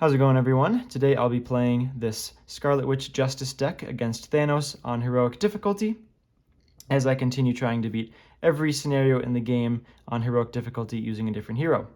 How's it going, everyone? Today I'll be playing this Scarlet Witch Justice deck against Thanos on Heroic difficulty, as I continue trying to beat every scenario in the game on Heroic difficulty using a different hero.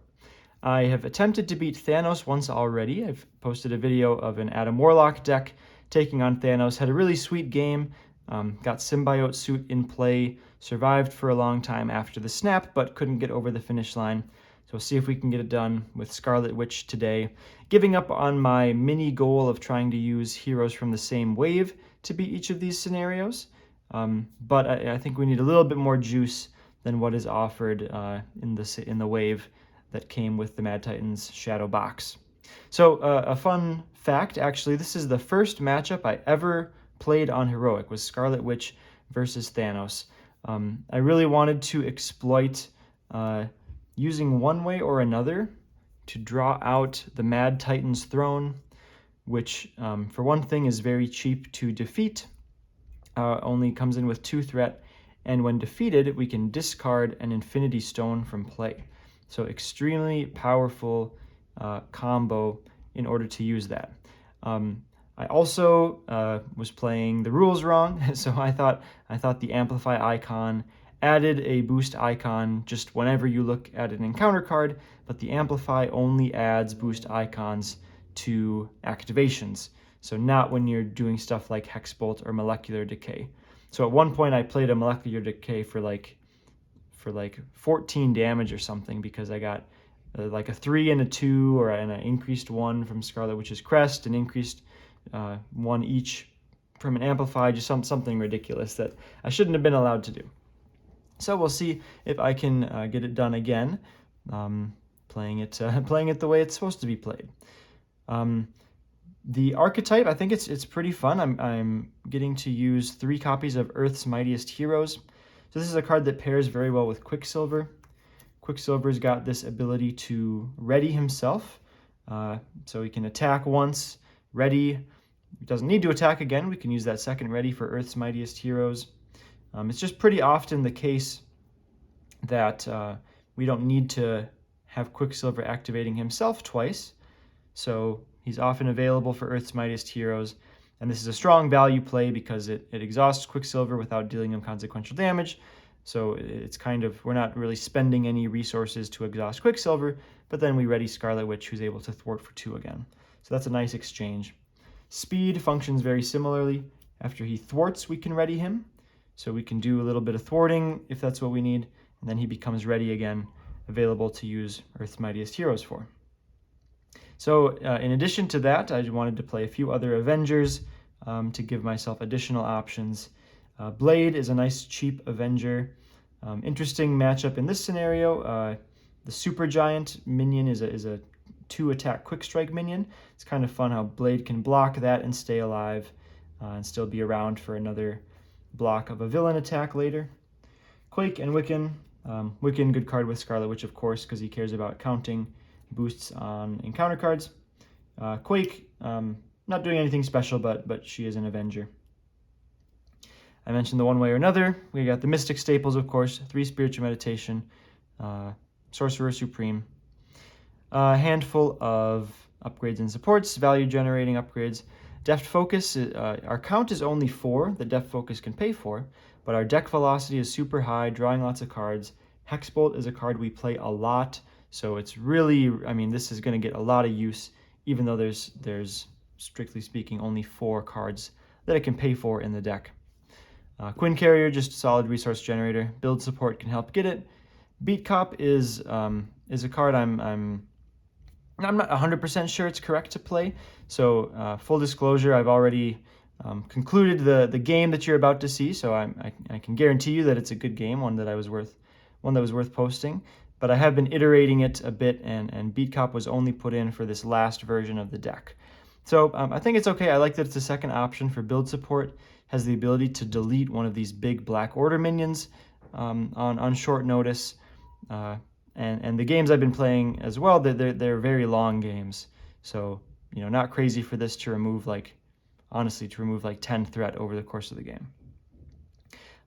I have attempted to beat Thanos once already. I've posted a video of an Adam Warlock deck taking on Thanos, had a really sweet game, got Symbiote Suit in play, survived for a long time after the snap, but couldn't get over the finish line. So we'll see if we can get it done with Scarlet Witch today, giving up on my mini goal of trying to use heroes from the same wave to beat each of these scenarios. But I think we need a little bit more juice than what is offered in the wave that came with the Mad Titans Shadow Box. So a fun fact, actually, this is the first matchup I ever played on Heroic, was Scarlet Witch versus Thanos. I really wanted to exploit using one way or another to draw out the Mad Titan's throne, which for one thing is very cheap to defeat, only comes in with 2 threat, and when defeated we can discard an Infinity Stone from play. So extremely powerful combo in order to use that. I also was playing the rules wrong, so I thought the Amplify icon added a boost icon just whenever you look at an encounter card, but the Amplify only adds boost icons to activations, so not when you're doing stuff like Hexbolt or Molecular Decay. So at one point I played a Molecular Decay for like 14 damage or something, because I got like a 3 and a 2, and an increased 1 from Scarlet Witch's Crest, and increased 1 each from an Amplify, just something ridiculous that I shouldn't have been allowed to do. So we'll see if I can get it done again, playing it the way it's supposed to be played. The archetype, I think it's pretty fun. I'm getting to use 3 copies of Earth's Mightiest Heroes. So this is a card that pairs very well with Quicksilver. Quicksilver's got this ability to ready himself, so he can attack once, ready. He doesn't need to attack again. We can use that second ready for Earth's Mightiest Heroes. It's just pretty often the case that we don't need to have Quicksilver activating himself twice, so he's often available for Earth's Mightiest Heroes, and this is a strong value play because it exhausts Quicksilver without dealing him consequential damage, so it's kind of, we're not really spending any resources to exhaust Quicksilver, but then we ready Scarlet Witch, who's able to thwart for 2 again. So that's a nice exchange. Speed functions very similarly. After he thwarts, we can ready him. So we can do a little bit of thwarting if that's what we need, and then he becomes ready again, available to use Earth's Mightiest Heroes for. So in addition to that, I wanted to play a few other Avengers to give myself additional options. Blade is a nice cheap Avenger. Interesting matchup in this scenario. The Supergiant minion is a 2-attack quick strike minion. It's kind of fun how Blade can block that and stay alive and still be around for another block of a villain attack later. Quake and Wiccan. Wiccan, good card with Scarlet Witch, of course, because he cares about counting boosts on encounter cards. Quake, not doing anything special, but she is an Avenger. I mentioned the one way or another. We got the Mystic staples, of course, 3 Spiritual Meditation, Sorcerer Supreme, a handful of upgrades and supports, value generating upgrades. Deft Focus, our count is only 4 that Deft Focus can pay for, but our deck velocity is super high, drawing lots of cards. Hexbolt is a card we play a lot, so it's really, I mean, this is going to get a lot of use, even though there's strictly speaking only 4 cards that it can pay for in the deck. Quinn Carrier, just a solid resource generator. Build support can help get it. Beat Cop is a card I'm not 100% sure it's correct to play, so full disclosure, I've already concluded the game that you're about to see, so I can guarantee you that it's a good game, one that was worth posting, but I have been iterating it a bit, and Beat Cop was only put in for this last version of the deck. So I think it's okay. I like that it's a second option for build support, has the ability to delete one of these big Black Order minions on short notice. And the games I've been playing as well, they're very long games. So, not crazy for this to remove like 10 threat over the course of the game.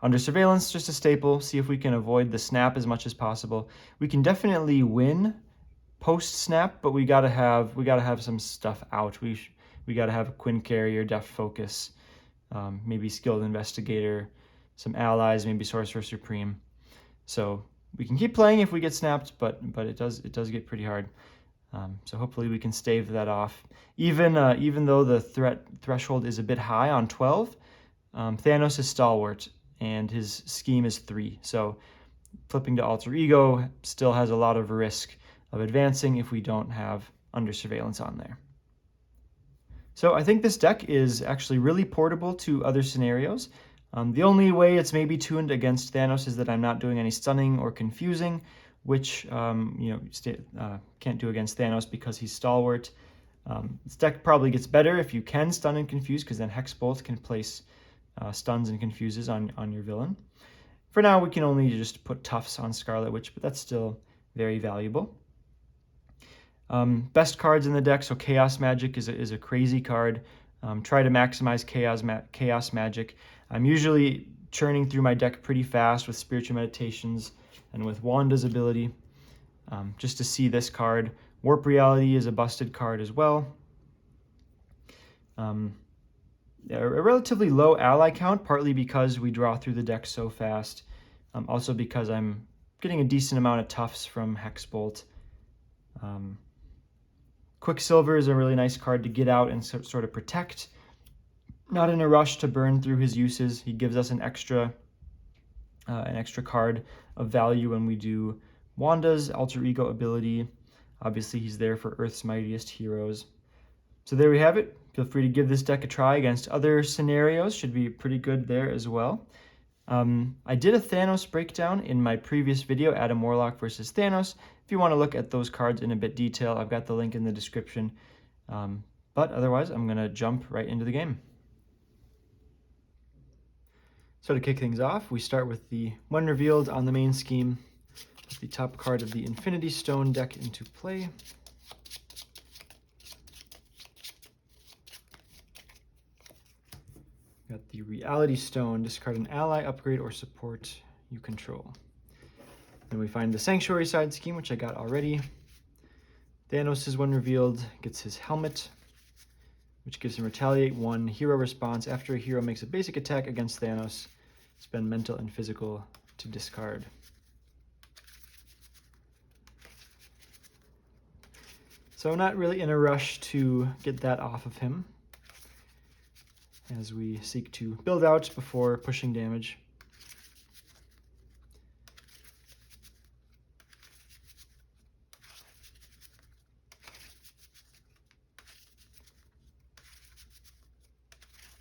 Under Surveillance, just a staple. See if we can avoid the snap as much as possible. We can definitely win post snap, but we gotta have some stuff out. We gotta have a Quinn Carrier, Deft Focus, maybe Skilled Investigator, some allies, maybe Sorcerer Supreme. So we can keep playing if we get snapped, but it does get pretty hard. So hopefully we can stave that off. Even though the threat threshold is a bit high on 12, Thanos is stalwart and his scheme is 3. So flipping to Alter Ego still has a lot of risk of advancing if we don't have Under Surveillance on there. So I think this deck is actually really portable to other scenarios. The only way it's maybe tuned against Thanos is that I'm not doing any stunning or confusing, which can't do against Thanos because he's stalwart. This deck probably gets better if you can stun and confuse, because then Hex Bolt can place stuns and confuses on your villain. For now, we can only just put Tufts on Scarlet Witch, but that's still very valuable. Best cards in the deck, so Chaos Magic is a crazy card. Try to maximize Chaos Magic. I'm usually churning through my deck pretty fast with Spiritual Meditations and with Wanda's ability, just to see this card. Warp Reality is a busted card as well. A relatively low ally count, partly because we draw through the deck so fast. Also because I'm getting a decent amount of Tufts from Hexbolt. Quicksilver is a really nice card to get out and sort of protect. Not in a rush to burn through his uses. He gives us an extra card of value when we do Wanda's Alter Ego ability. Obviously, he's there for Earth's Mightiest Heroes. So there we have it. Feel free to give this deck a try against other scenarios. Should be pretty good there as well. I did a Thanos breakdown in my previous video, Adam Warlock versus Thanos. If you want to look at those cards in a bit detail, I've got the link in the description. But otherwise, I'm going to jump right into the game. So to kick things off, we start with the when revealed on the main scheme, put the top card of the Infinity Stone deck into play. Got the Reality Stone, discard an ally, upgrade, or support you control. Then we find the Sanctuary side scheme, which I got already. Thanos is when revealed, gets his helmet, which gives him Retaliate 1 hero response. After a hero makes a basic attack against Thanos, spend mental and physical to discard. So not really in a rush to get that off of him, as we seek to build out before pushing damage.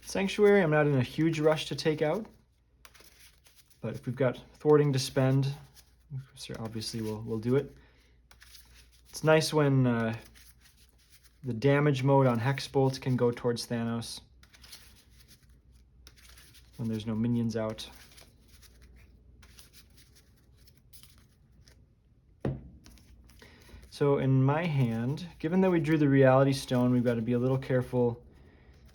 Sanctuary, I'm not in a huge rush to take out, but if we've got thwarting to spend, obviously we'll do it. It's nice when the damage mode on Hexbolt can go towards Thanos when there's no minions out. So in my hand, given that we drew the Reality Stone, we've got to be a little careful.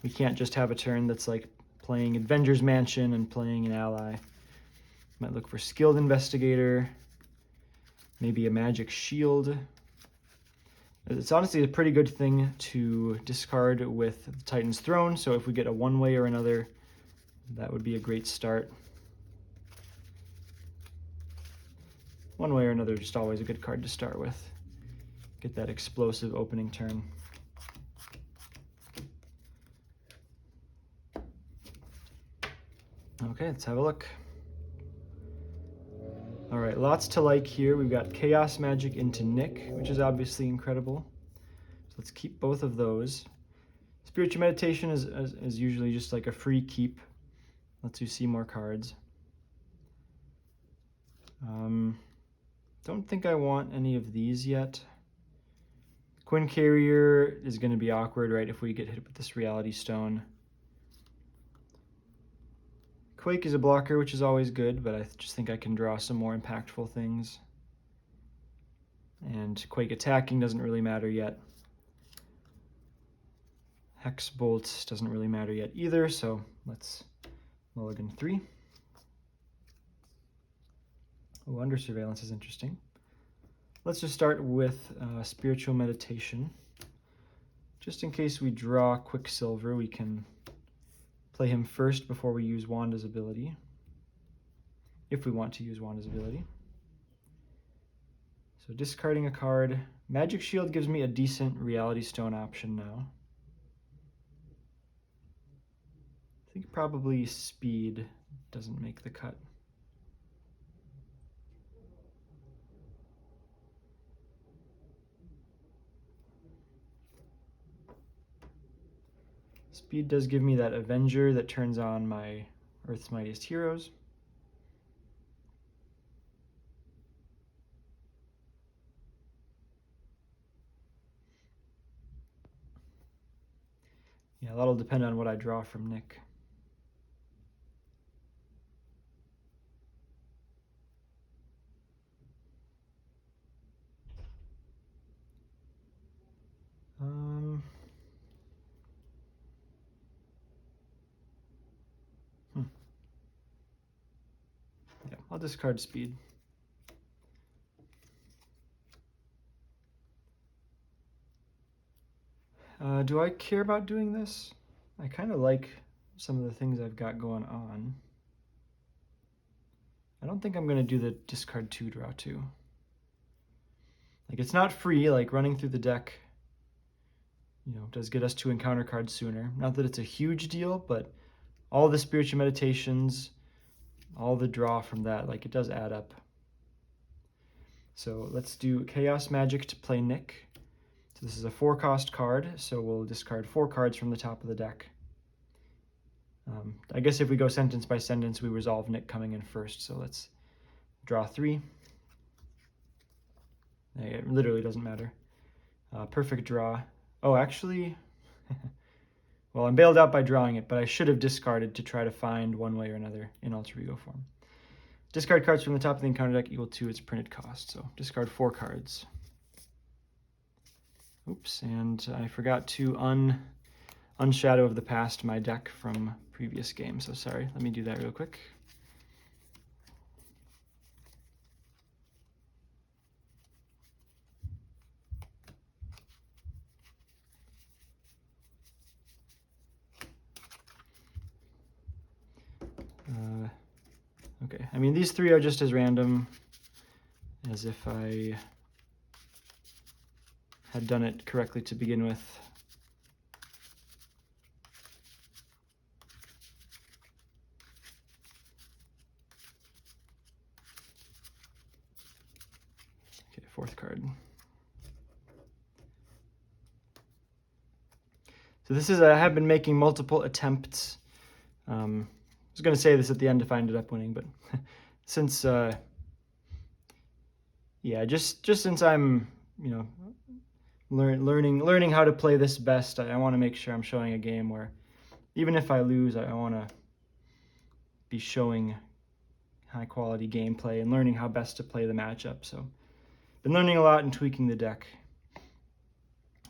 We can't just have a turn that's like playing Avengers Mansion and playing an ally. Might look for Skilled Investigator, maybe a Magic Shield. It's honestly a pretty good thing to discard with the Titan's Throne, so if we get a one way or another, that would be a great start. One way or another, just always a good card to start with. Get that explosive opening turn. Okay, let's have a look. All right, lots to like here. We've got Chaos Magic into Nick, which is obviously incredible. So let's keep both of those. Spiritual Meditation is usually just like a free keep. Lets you see more cards. Don't think I want any of these yet. Quinn Carrier is going to be awkward, right, if we get hit with this Reality Stone. Quake is a blocker, which is always good, but I just think I can draw some more impactful things. And Quake attacking doesn't really matter yet. Hex Bolt doesn't really matter yet either, so let's mulligan 3. Oh, Under Surveillance is interesting. Let's just start with Spiritual Meditation. Just in case we draw Quicksilver, we can play him first before we use Wanda's ability, if we want to use Wanda's ability. So discarding a card. Magic Shield gives me a decent Reality Stone option now. I think probably Speed doesn't make the cut. Speed does give me that Avenger that turns on my Earth's Mightiest Heroes. Yeah, that'll depend on what I draw from Nick. Yeah, I'll discard Speed. Do I care about doing this? I kind of like some of the things I've got going on. I don't think I'm going to do the discard 2, draw 2. Like, it's not free, like running through the deck, you know, does get us to encounter cards sooner. Not that it's a huge deal, but all the Spiritual Meditations, all the draw from that, like, it does add up. So let's do Chaos Magic to play Nick. So this is a 4-cost card, so we'll discard 4 cards from the top of the deck. I guess if we go sentence by sentence, we resolve Nick coming in first, so let's draw 3. It literally doesn't matter. Perfect draw. Oh, actually, well, I'm bailed out by drawing it, but I should have discarded to try to find one way or another in alter ego form. Discard cards from the top of the encounter deck equal to its printed cost, so discard 4 cards. Oops, and I forgot to unshadow of the past my deck from previous games, so sorry. Let me do that real quick. Okay, I mean, these 3 are just as random as if I had done it correctly to begin with. Okay, 4th card. So this is, I have been making multiple attempts. I was going to say this at the end if I ended up winning, but since, yeah, just since I'm, you know, learning how to play this best, I want to make sure I'm showing a game where, even if I lose, I want to be showing high quality gameplay and learning how best to play the matchup. So, been learning a lot and tweaking the deck.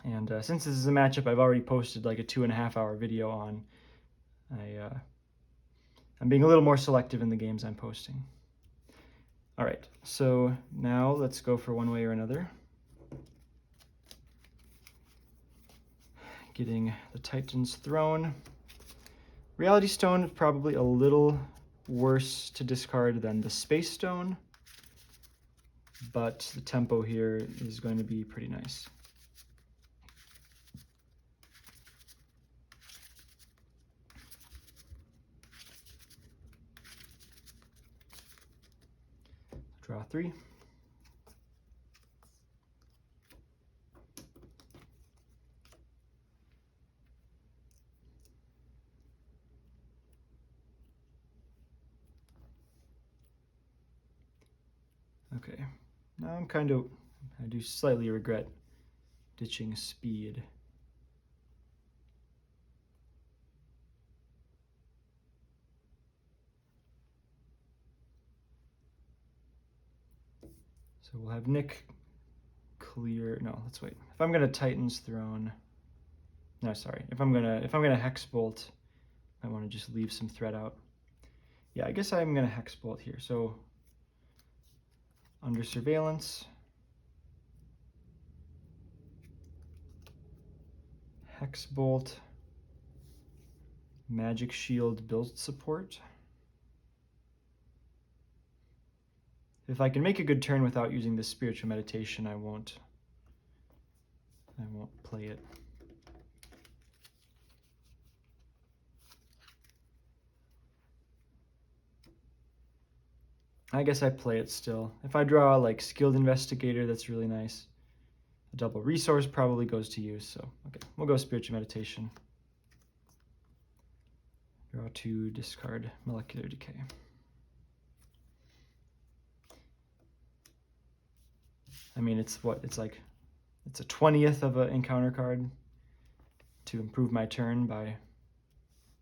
And since this is a matchup I've already posted like a 2.5-hour video on, I'm being a little more selective in the games I'm posting. All right, so now let's go for one way or another. Getting the Titan's Throne. Reality Stone is probably a little worse to discard than the Space Stone, but the tempo here is going to be pretty nice. Draw 3. Okay, now I do slightly regret ditching Speed. So we'll have Nick clear, no, let's wait. If I'm gonna Titan's Throne, no, sorry. If I'm gonna Hex Bolt, I want to just leave some threat out. Yeah, I guess I'm gonna Hex Bolt here. So under Surveillance, Hex Bolt, Magic Shield build support. If I can make a good turn without using the Spiritual Meditation, I won't play it. I guess I play it still. If I draw like Skilled Investigator, that's really nice. A double resource probably goes to use, so okay, we'll go Spiritual Meditation. Draw 2, discard Molecular Decay. I mean, it's what? It's like, it's a 20th of an encounter card to improve my turn by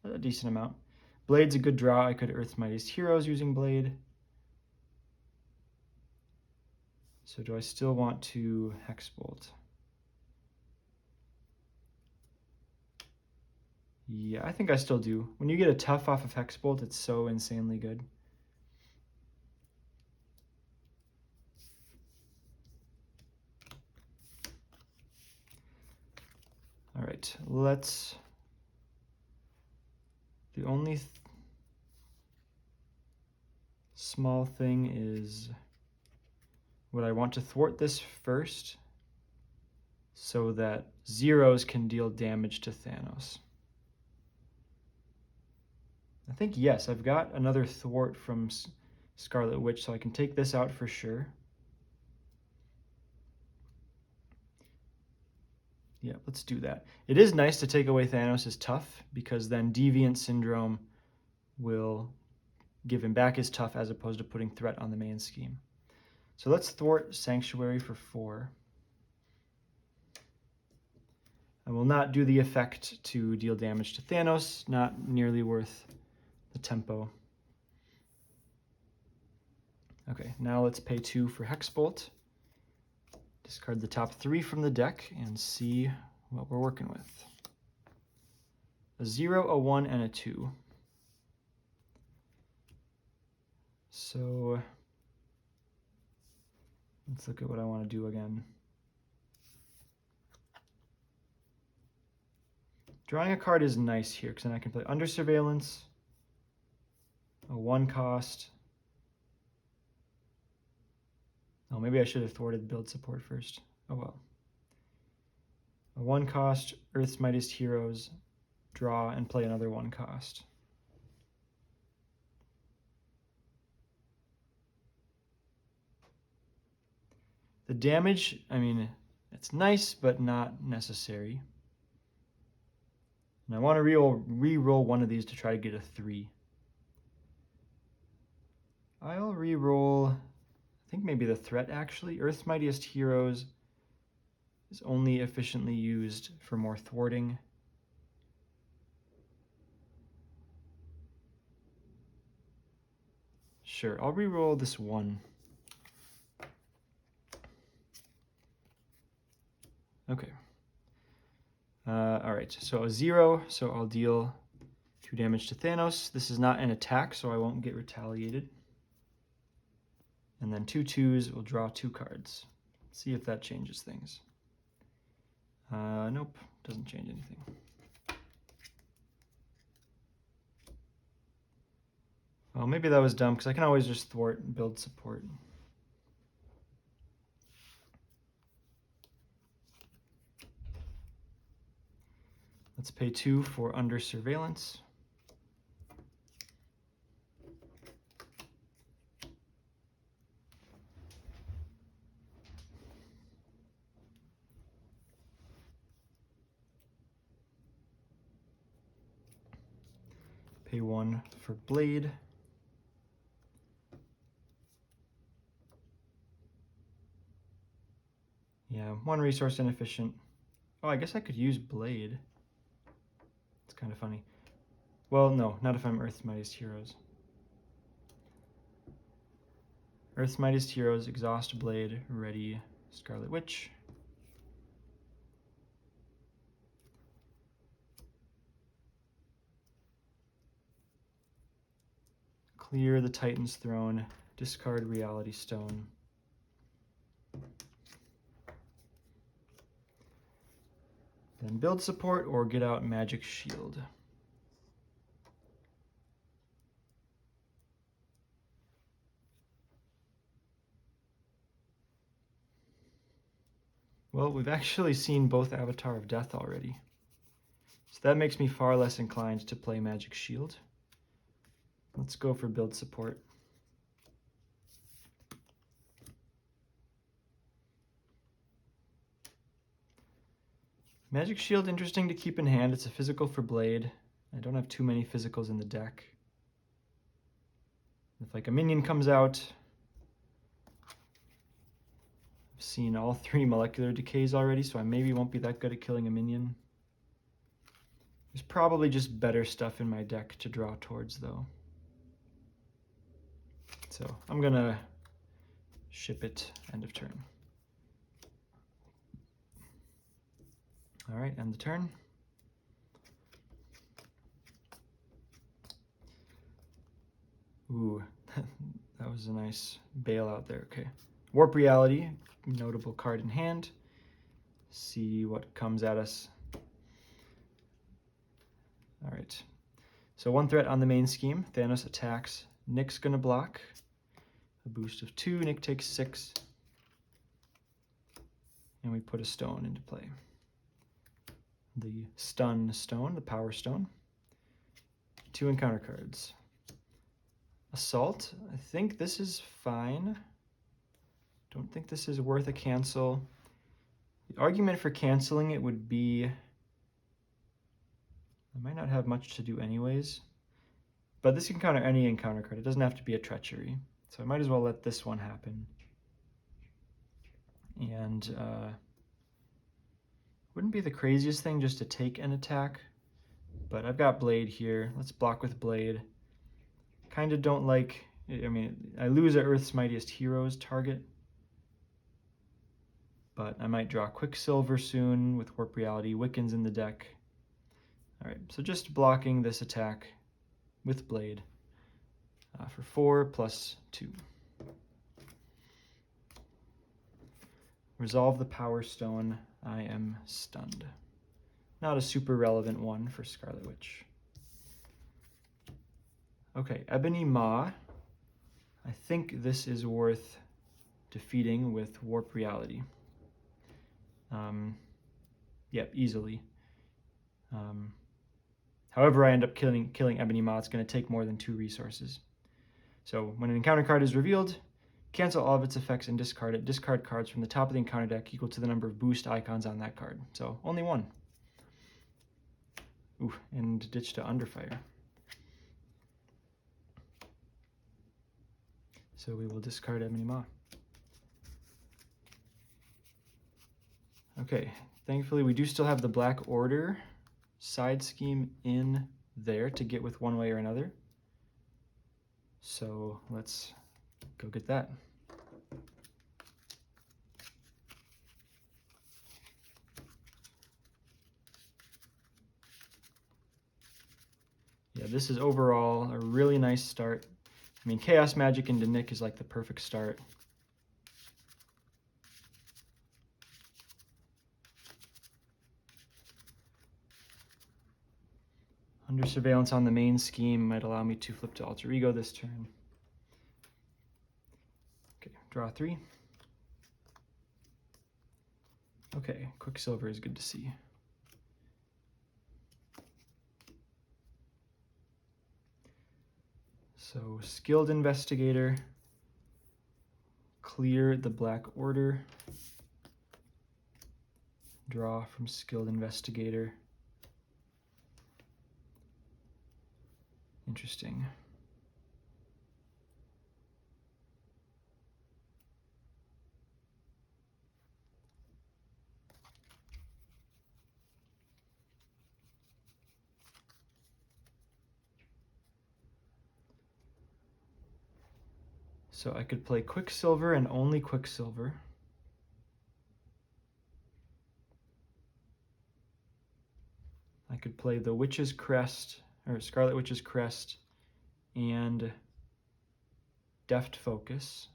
a decent amount. Blade's a good draw. I could Earth's Mightiest Heroes using Blade. So do I still want to Hex Bolt? Yeah, I think I still do. When you get a tough off of Hex Bolt, it's so insanely good. All right, let's... The only small thing is, would I want to thwart this first so that zeros can deal damage to Thanos? I think yes, I've got another thwart from Scarlet Witch, so I can take this out for sure. Yeah, let's do that. It is nice to take away Thanos' tough, because then Deviant Syndrome will give him back his tough as opposed to putting threat on the main scheme. So let's thwart Sanctuary for 4. I will not do the effect to deal damage to Thanos, not nearly worth the tempo. Okay, now let's pay 2 for Hex Bolt. Discard the top 3 from the deck and see what we're working with. A 0, a 1, and a 2. So let's look at what I want to do again. Drawing a card is nice here, because then I can play Under Surveillance, a 1 cost. Oh, maybe I should have thwarted build support first. Oh well. A 1 cost, Earth's Mightiest Heroes, draw, and play another 1 cost. The damage, I mean, it's nice, but not necessary. And I want to re-roll one of these to try to get a 3. I'll re-roll, I think maybe the threat actually. Earth's Mightiest Heroes is only efficiently used for more thwarting. Sure, I'll re-roll this 1. Okay. All right, so a 0, so I'll deal 2 damage to Thanos. This is not an attack, so I won't get retaliated. And then 2 2s, we'll draw 2 cards. See if that changes things. Nope, doesn't change anything. Well, maybe that was dumb, because I can always just thwart and build support. Let's pay 2 for Under Surveillance. Pay 1 for Blade. Yeah, 1 resource inefficient. Oh, I guess I could use Blade. It's kind of funny. Well, no, not if I'm Earth's Mightiest Heroes. Earth's Mightiest Heroes, exhaust Blade, ready Scarlet Witch. Clear the Titan's Throne, discard Reality Stone. then build support or get out Magic Shield. Well, we've actually seen both Avatar of Death already. So that makes me far less inclined to play Magic Shield. Let's go for build support. Magic Shield, interesting to keep in hand. It's a physical for Blade. I don't have too many physicals in the deck. If like a minion comes out, I've seen all 3 molecular decays already, so I maybe won't be that good at killing a minion. There's probably just better stuff in my deck to draw towards though. So I'm gonna ship it end of turn. All right, end the turn. Ooh, that was a nice bailout there, okay. Warp Reality, notable card in hand. See what comes at us. All right, so 1 threat on the main scheme. Thanos attacks. Nick's gonna block. A boost of 2, Nick takes 6. And we put a stone into play. The stun stone, the power stone. 2 encounter cards. Assault, I think this is fine. Don't think this is worth a cancel. The argument for canceling it would be, I might not have much to do anyways, but this can counter any encounter card. It doesn't have to be a treachery. So I might as well let this one happen. And wouldn't be the craziest thing just to take an attack, but I've got Blade here. Let's block with Blade. Kind of don't like, I mean, I lose at Earth's Mightiest Heroes target, but I might draw Quicksilver soon with Warp Reality. Wiccan's in the deck. All right, so just blocking this attack with Blade for 4 plus 2. Resolve the Power Stone. I am stunned. Not a super relevant one for Scarlet Witch. Okay, Ebony Maw. I think this is worth defeating with Warp Reality. Yep, easily. However I end up killing Ebony Maw, it's going to take more than 2 resources. So when an encounter card is revealed, cancel all of its effects and discard it. Discard cards from the top of the encounter deck equal to the number of boost icons on that card. So only 1. Ooh, and ditch to Underfire. So we will discard Ebony Maw. Okay, thankfully we do still have the Black Order side scheme in there to get with one way or another. So let's go get that. Yeah, this is overall a really nice start. I mean, Chaos Magic into Nick is like the perfect start. Under Surveillance on the main scheme might allow me to flip to Alter Ego this turn. Okay, draw 3. Okay, Quicksilver is good to see. So, Skilled Investigator, clear the Black Order, draw from Skilled Investigator. Interesting. So I could play Quicksilver and only Quicksilver. I could play the Witch's Crest, or Scarlet Witch's Crest, and Deft Focus.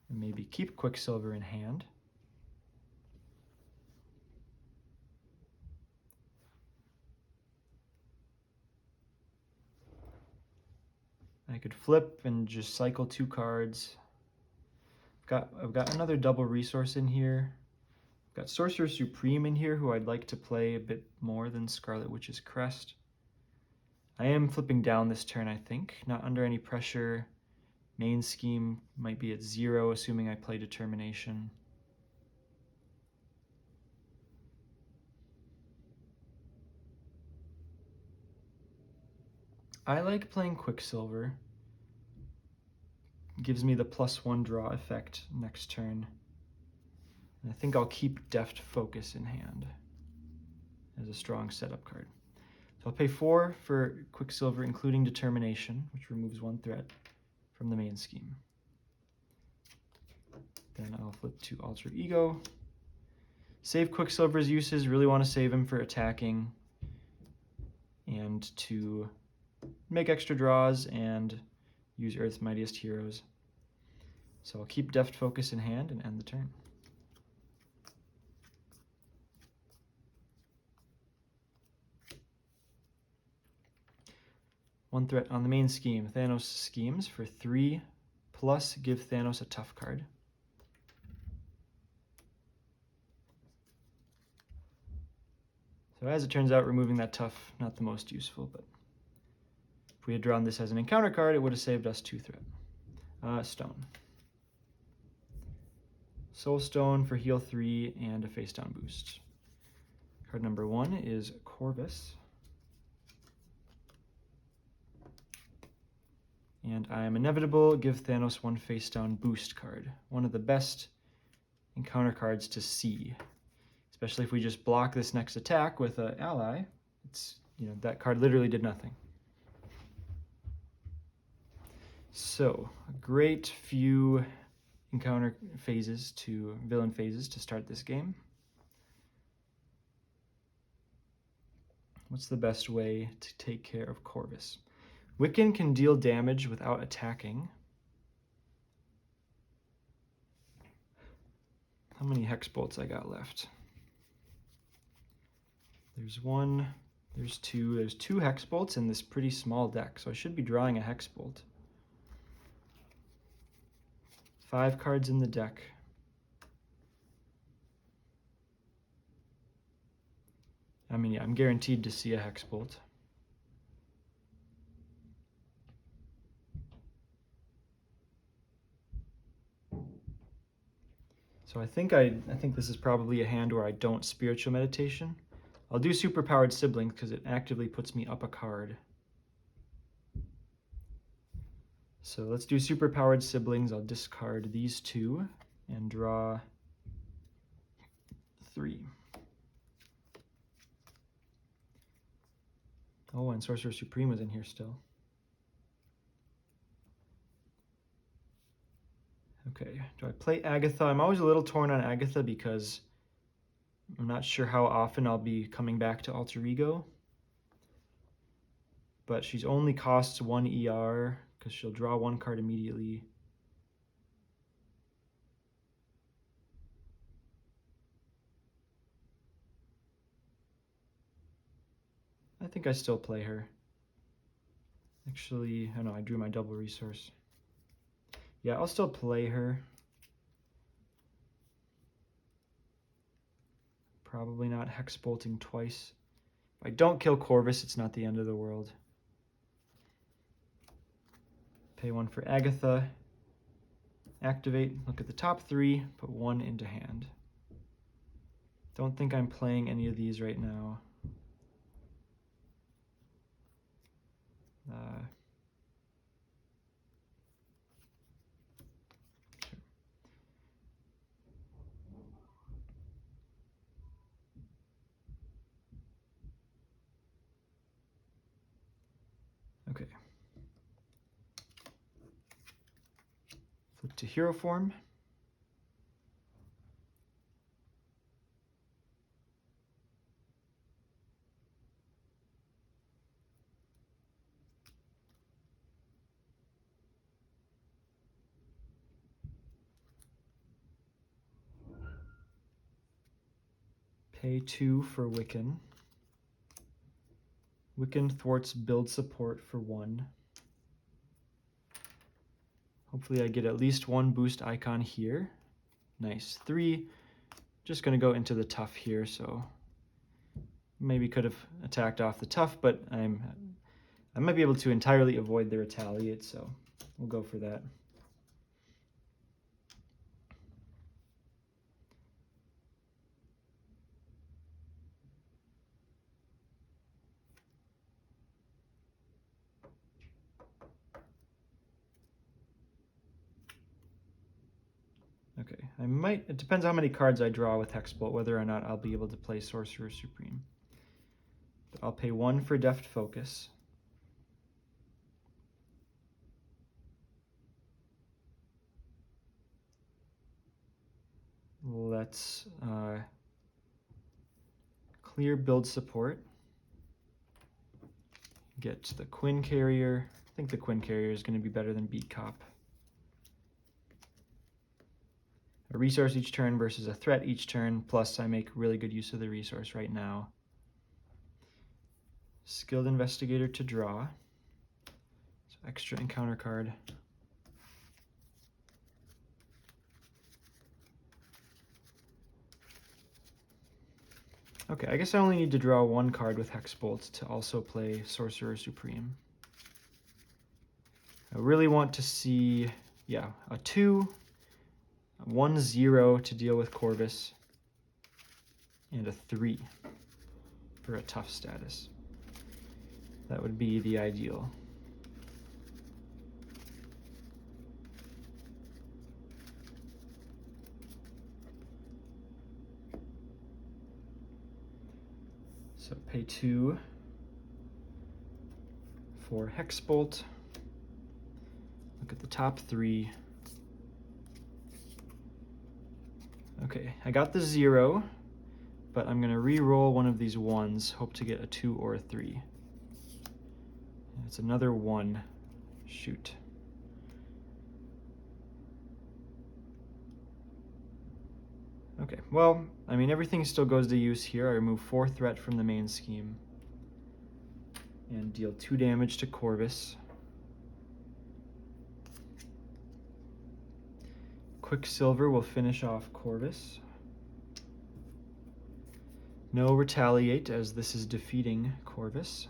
And maybe keep Quicksilver in hand. could flip and just cycle 2 cards. I've got another double resource in here. I've got Sorcerer Supreme in here, who I'd like to play a bit more than Scarlet Witch's Crest. I am flipping down this turn, I think. Not under any pressure. Main scheme might be at 0, assuming I play Determination. I like playing Quicksilver. Gives me the +1 draw effect next turn. And I think I'll keep Deft Focus in hand as a strong setup card. So I'll pay 4 for Quicksilver, including Determination, which removes 1 threat from the main scheme. Then I'll flip to Alter Ego. Save Quicksilver's uses, really want to save him for attacking and to make extra draws and use Earth's Mightiest Heroes. So I'll keep Deft Focus in hand and end the turn. One threat on the main scheme. Thanos schemes for 3, plus give Thanos a tough card. So as it turns out, removing that tough, not the most useful, but if we had drawn this as an encounter card, it would have saved us 2 threat. Stone. Soul Stone for heal 3 and a face down boost. Card number 1 is Corvus. And I am inevitable, give Thanos 1 face down boost card. One of the best encounter cards to see. Especially if we just block this next attack with an ally. It's, that card literally did nothing. So, a great few encounter phases villain phases to start this game. What's the best way to take care of Corvus? Wiccan can deal damage without attacking. How many Hex Bolts I got left? There's 1, there's 2. There's 2 Hex Bolts in this pretty small deck, so I should be drawing a Hex Bolt. 5 cards in the deck. I mean, yeah, I'm guaranteed to see a Hex Bolt. So I think this is probably a hand where I don't Spiritual Meditation. I'll do Superpowered Siblings because it actively puts me up a card. So let's do Superpowered Siblings. I'll discard these 2 and draw 3. Oh, and Sorcerer Supreme was in here still. Okay, do I play Agatha? I'm always a little torn on Agatha because I'm not sure how often I'll be coming back to Alter Ego. But she's only costs 1 ER because she'll draw 1 card immediately. I think I still play her. Actually, I know I drew my double resource. Yeah, I'll still play her. Probably not Hex Bolting twice. If I don't kill Corvus, it's not the end of the world. Pay 1 for Agatha. Activate, look at the top 3, put 1 into hand. Don't think I'm playing any of these right now. Okay. Flip to hero form. Pay 2 for Wiccan. Wiccan thwarts build support for 1. Hopefully I get at least one boost icon here. Nice. 3. Just going to go into the tough here, so maybe could have attacked off the tough, but I might be able to entirely avoid the retaliate, so we'll go for that. Okay, it depends how many cards I draw with Hexbolt, whether or not I'll be able to play Sorcerer Supreme. But I'll pay 1 for Deft Focus. Let's clear build support. Get the Quinn Carrier. I think the Quinn Carrier is going to be better than Beat Cop. A resource each turn versus a threat each turn, plus I make really good use of the resource right now. Skilled Investigator to draw. So extra encounter card. Okay, I guess I only need to draw 1 card with Hexbolt to also play Sorcerer Supreme. I really want to see, yeah, a 2, 1, 0 to deal with Corvus, and a 3 for a tough status. That would be the ideal. So pay 2 for Hexbolt. Look at the top 3. Okay, I got the 0, but I'm going to re-roll one of these 1s, hope to get a 2 or a 3. It's another 1. Shoot. Okay, well, I mean, everything still goes to use here. I remove 4 threat from the main scheme and deal 2 damage to Corvus. Quicksilver will finish off Corvus. No retaliate, as this is defeating Corvus.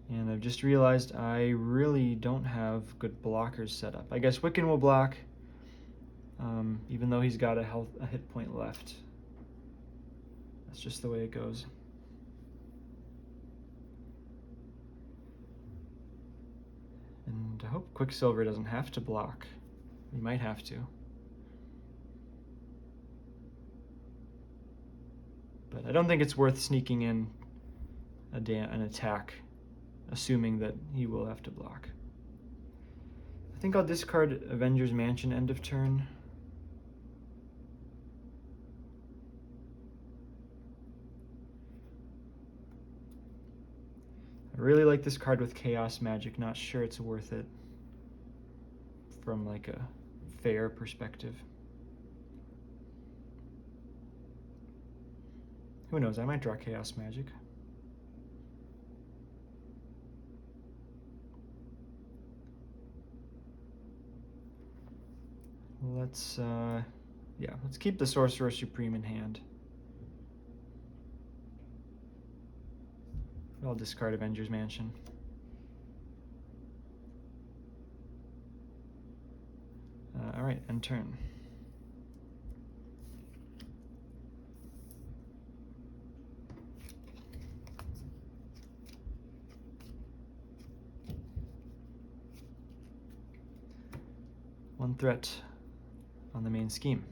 And I've just realized I really don't have good blockers set up. I guess Wiccan will block, even though he's got a hit point left. That's just the way it goes. And I hope Quicksilver doesn't have to block. He might have to. But I don't think it's worth sneaking in an attack, assuming that he will have to block. I think I'll discard Avengers Mansion end of turn. I really like this card with Chaos Magic, not sure it's worth it from like a fair perspective. Who knows, I might draw Chaos Magic. Let's keep the Sorcerer Supreme in hand. I'll discard Avengers Mansion. All right, end turn. One threat on the main scheme.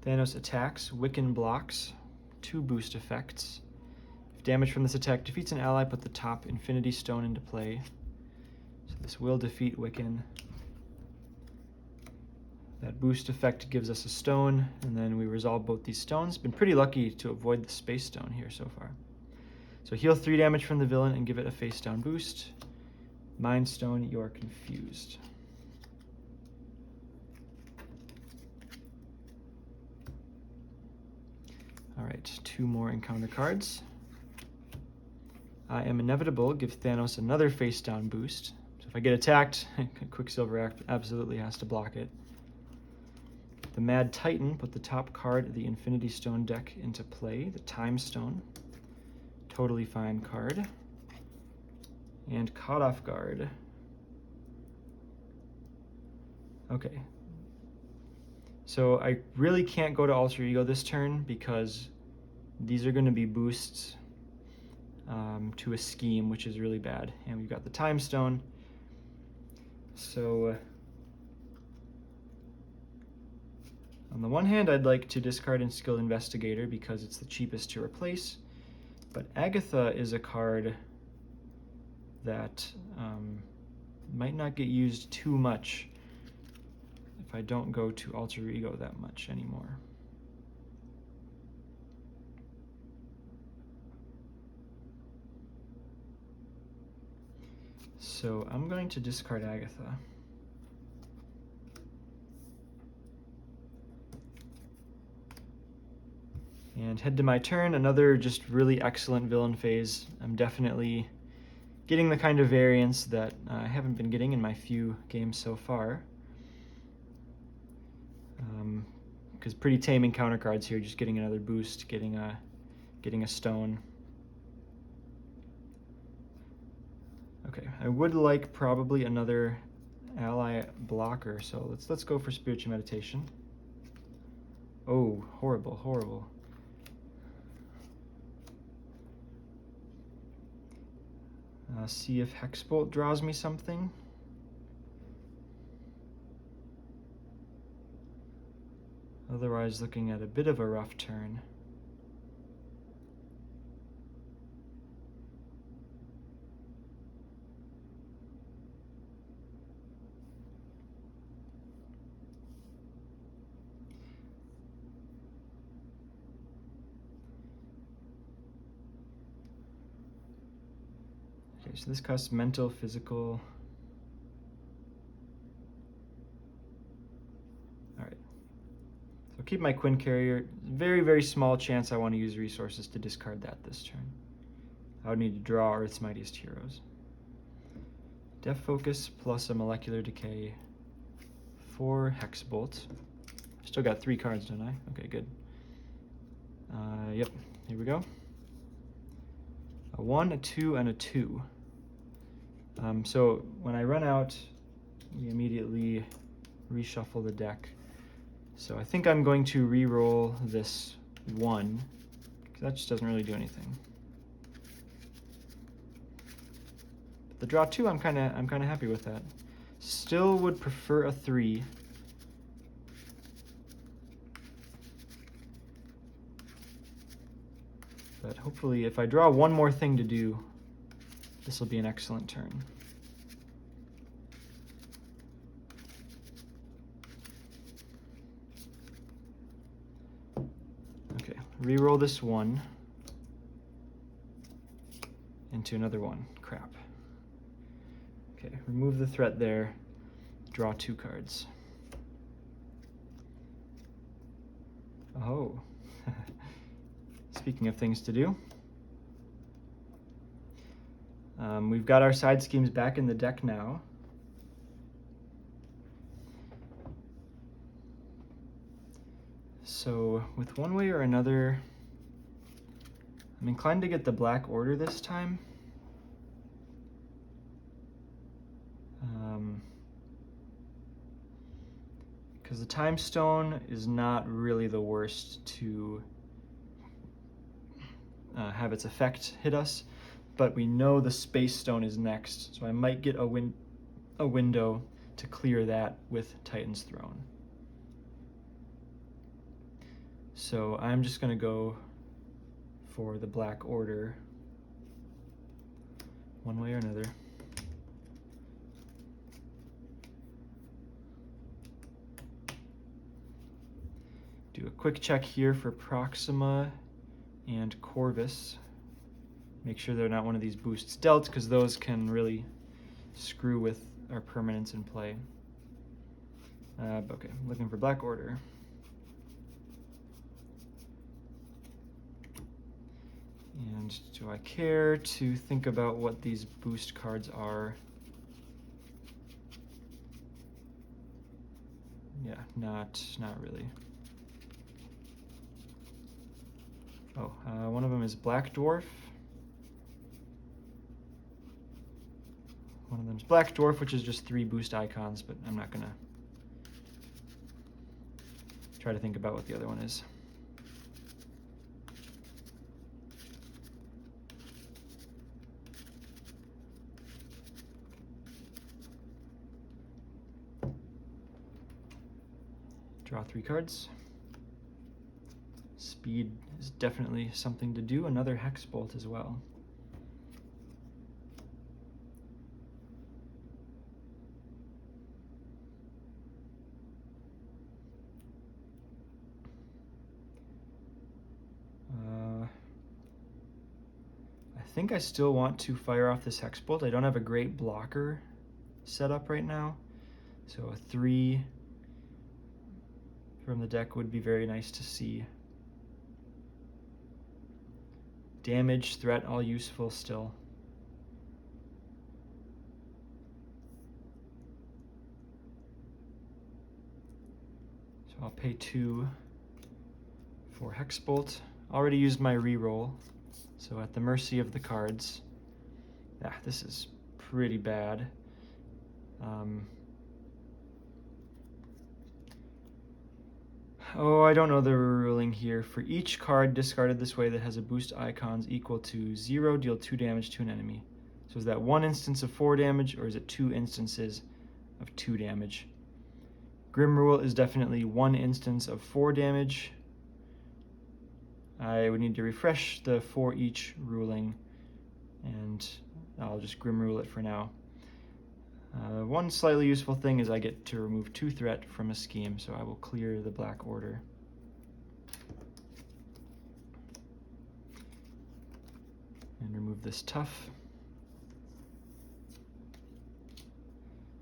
Thanos attacks, Wiccan blocks, 2 boost effects. If damage from this attack defeats an ally, put the top Infinity Stone into play. So this will defeat Wiccan. That boost effect gives us a stone, and then we resolve both these stones. Been pretty lucky to avoid the Space Stone here so far. So heal 3 damage from the villain and give it a face down boost. Mind Stone, you're confused. All right, 2 more encounter cards. I am inevitable, give Thanos another face down boost. So if I get attacked, Quicksilver absolutely has to block it. The Mad Titan put the top card of the Infinity Stone deck into play, the Time Stone. Totally fine card. And Caught Off Guard. Okay. So I really can't go to Alter Ego this turn because these are going to be boosts to a scheme, which is really bad. And we've got the Time Stone. So on the one hand, I'd like to discard Skilled Investigator because it's the cheapest to replace. But Agatha is a card that might not get used too much if I don't go to Alter Ego that much anymore. So I'm going to discard Agatha. And head to my turn, another just really excellent villain phase. I'm definitely getting the kind of variance that I haven't been getting in my few games so far. Because pretty tame encounter cards here, just getting another boost, getting a stone. Okay, I would like probably another ally blocker, so let's go for Spiritual Meditation. Oh, horrible, horrible. See if Hexbolt draws me something. Otherwise, looking at a bit of a rough turn. Okay, so this costs mental, physical. All right. So keep my Quinn Carrier. Very, very small chance I want to use resources to discard that this turn. I would need to draw Earth's Mightiest Heroes. Def Focus plus a Molecular Decay for Hexbolt. Still got 3 cards, don't I? Okay, good. Yep, here we go. A 1, a 2, and a 2. So when I run out, we immediately reshuffle the deck. So I think I'm going to re-roll this 1, because that just doesn't really do anything. But the draw 2, I'm kind of happy with that. Still would prefer a 3. But hopefully, if I draw one more thing to do, this will be an excellent turn. Okay, reroll this 1 into another 1. Crap. Okay, remove the threat there. Draw 2 cards. Oh. Speaking of things to do, we've got our side schemes back in the deck now. So with one way or another, I'm inclined to get the Black Order this time. Because the Time Stone is not really the worst to have its effect hit us, but we know the Space Stone is next, so I might get a window to clear that with Titan's Throne. So I'm just going to go for the Black Order one way or another. Do a quick check here for Proxima and Corvus. Make sure they're not one of these boosts dealt, because those can really screw with our permanents in play. Okay, looking for Black Order. And do I care to think about what these boost cards are? not really. Oh, one of them is Black Dwarf. One of them is Black Dwarf, which is just 3 boost icons, but I'm not gonna try to think about what the other one is. Draw 3 cards. Speed is definitely something to do. Another Hex Bolt as well. I think I still want to fire off this Hex Bolt. I don't have a great blocker set up right now, so a 3 from the deck would be very nice to see. Damage, threat, all useful still. So I'll pay 2 for Hex Bolt. Already used my reroll, so at the mercy of the cards. Ah, this is pretty bad. Oh, I don't know the ruling here. For each card discarded this way that has a boost icons equal to 0, deal 2 damage to an enemy. So is that 1 instance of 4 damage, or is it 2 instances of 2 damage? Grim Rule is definitely 1 instance of 4 damage. I would need to refresh the for each ruling, and I'll just Grim Rule it for now. One slightly useful thing is I get to remove 2 threat from a scheme, so I will clear the Black Order. And remove this tough.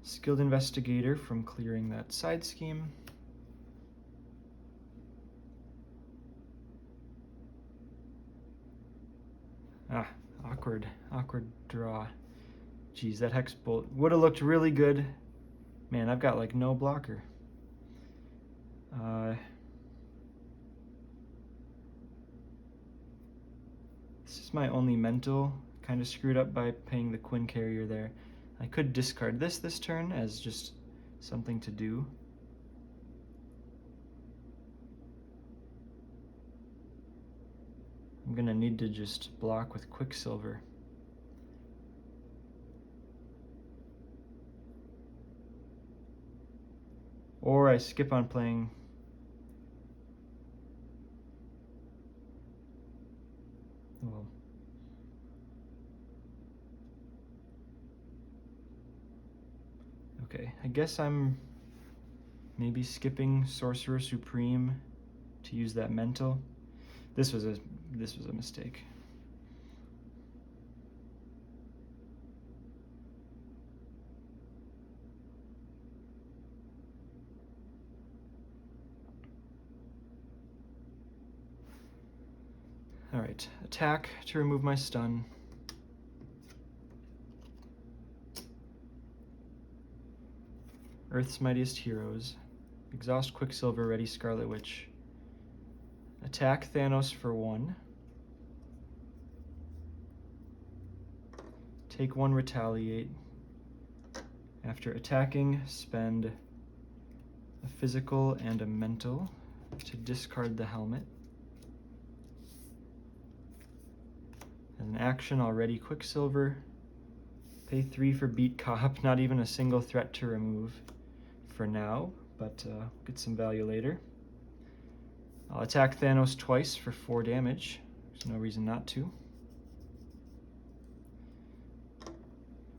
Skilled Investigator from clearing that side scheme. Ah, awkward draw. Geez, that Hex Bolt would have looked really good. Man, I've got like no blocker. This is my only mental. Kind of screwed up by paying the Quinn Carrier there. I could discard this turn as just something to do. I'm gonna need to just block with Quicksilver. Or I skip on playing. Well, okay, I guess I'm maybe skipping Sorcerer Supreme to use that mental. This was a mistake. All right, attack to remove my stun. Earth's Mightiest Heroes. Exhaust Quicksilver, ready Scarlet Witch. Attack Thanos for 1. Take 1, retaliate. After attacking, spend a physical and a mental to discard the helmet. As an action, already Quicksilver. Pay 3 for Beat Cop, not even a single threat to remove for now, but get some value later. I'll attack Thanos twice for 4 damage. There's no reason not to.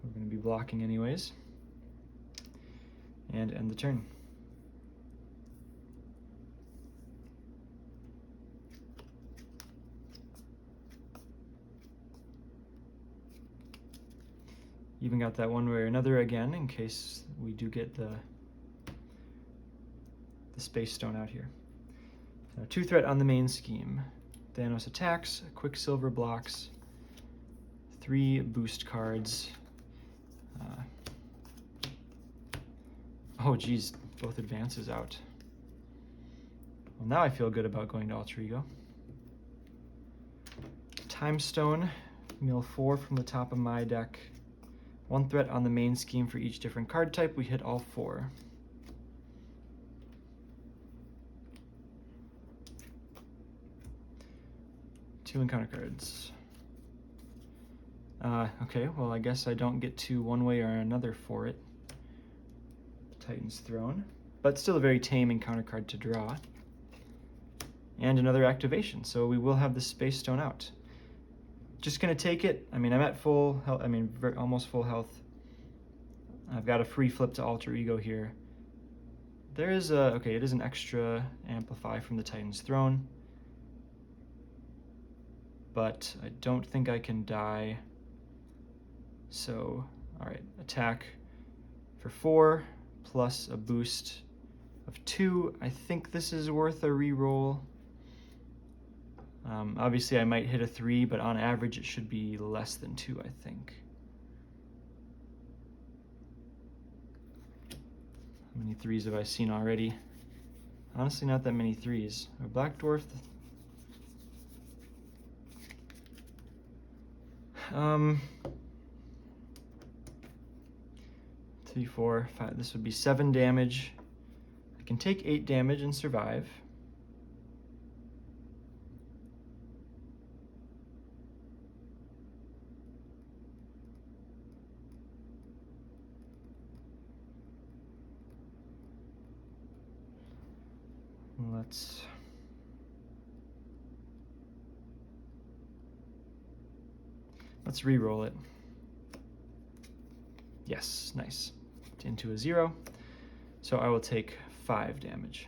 We're going to be blocking anyways. And end the turn. Even got that one way or another again in case we do get the Space Stone out here. 2 threat on the main scheme. Thanos attacks, Quicksilver blocks, 3 boost cards. Oh geez, both advances out. Well, now I feel good about going to Alter Ego. Time Stone, mill 4 from the top of my deck. 1 threat on the main scheme for each different card type. We hit all 4. Two encounter cards. Okay, well I guess I don't get to one way or another for it. Titan's Throne. But still a very tame encounter card to draw. And another activation, so we will have the Space Stone out. Just gonna take it. I mean, I'm at full health, almost full health. I've got a free flip to Alter Ego here. There is a, okay, it is an extra Amplify from the Titan's Throne. But I don't think I can die. So, alright, attack for 4, plus a boost of 2. I think this is worth a reroll. Obviously I might hit a 3, but on average it should be less than 2, I think. How many 3s have I seen already? Honestly, not that many 3s. A Black Dwarf. 3, 4, 5. This would be 7 damage. I can take 8 damage and survive. Let's re-roll it. Yes, nice. Into a 0. So I will take 5 damage.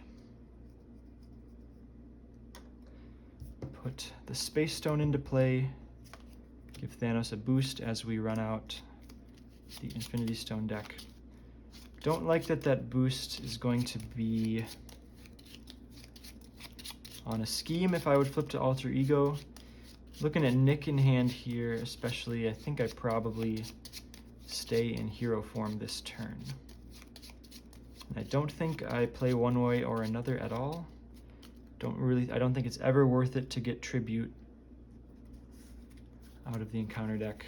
Put the Space Stone into play. Give Thanos a boost as we run out the Infinity Stone deck. Don't like that that boost is going to be on a scheme if I would flip to Alter Ego. Looking at Nick in hand here, especially, I think I probably stay in hero form this turn. And I don't think I play one way or another at all. I don't think it's ever worth it to get tribute out of the encounter deck.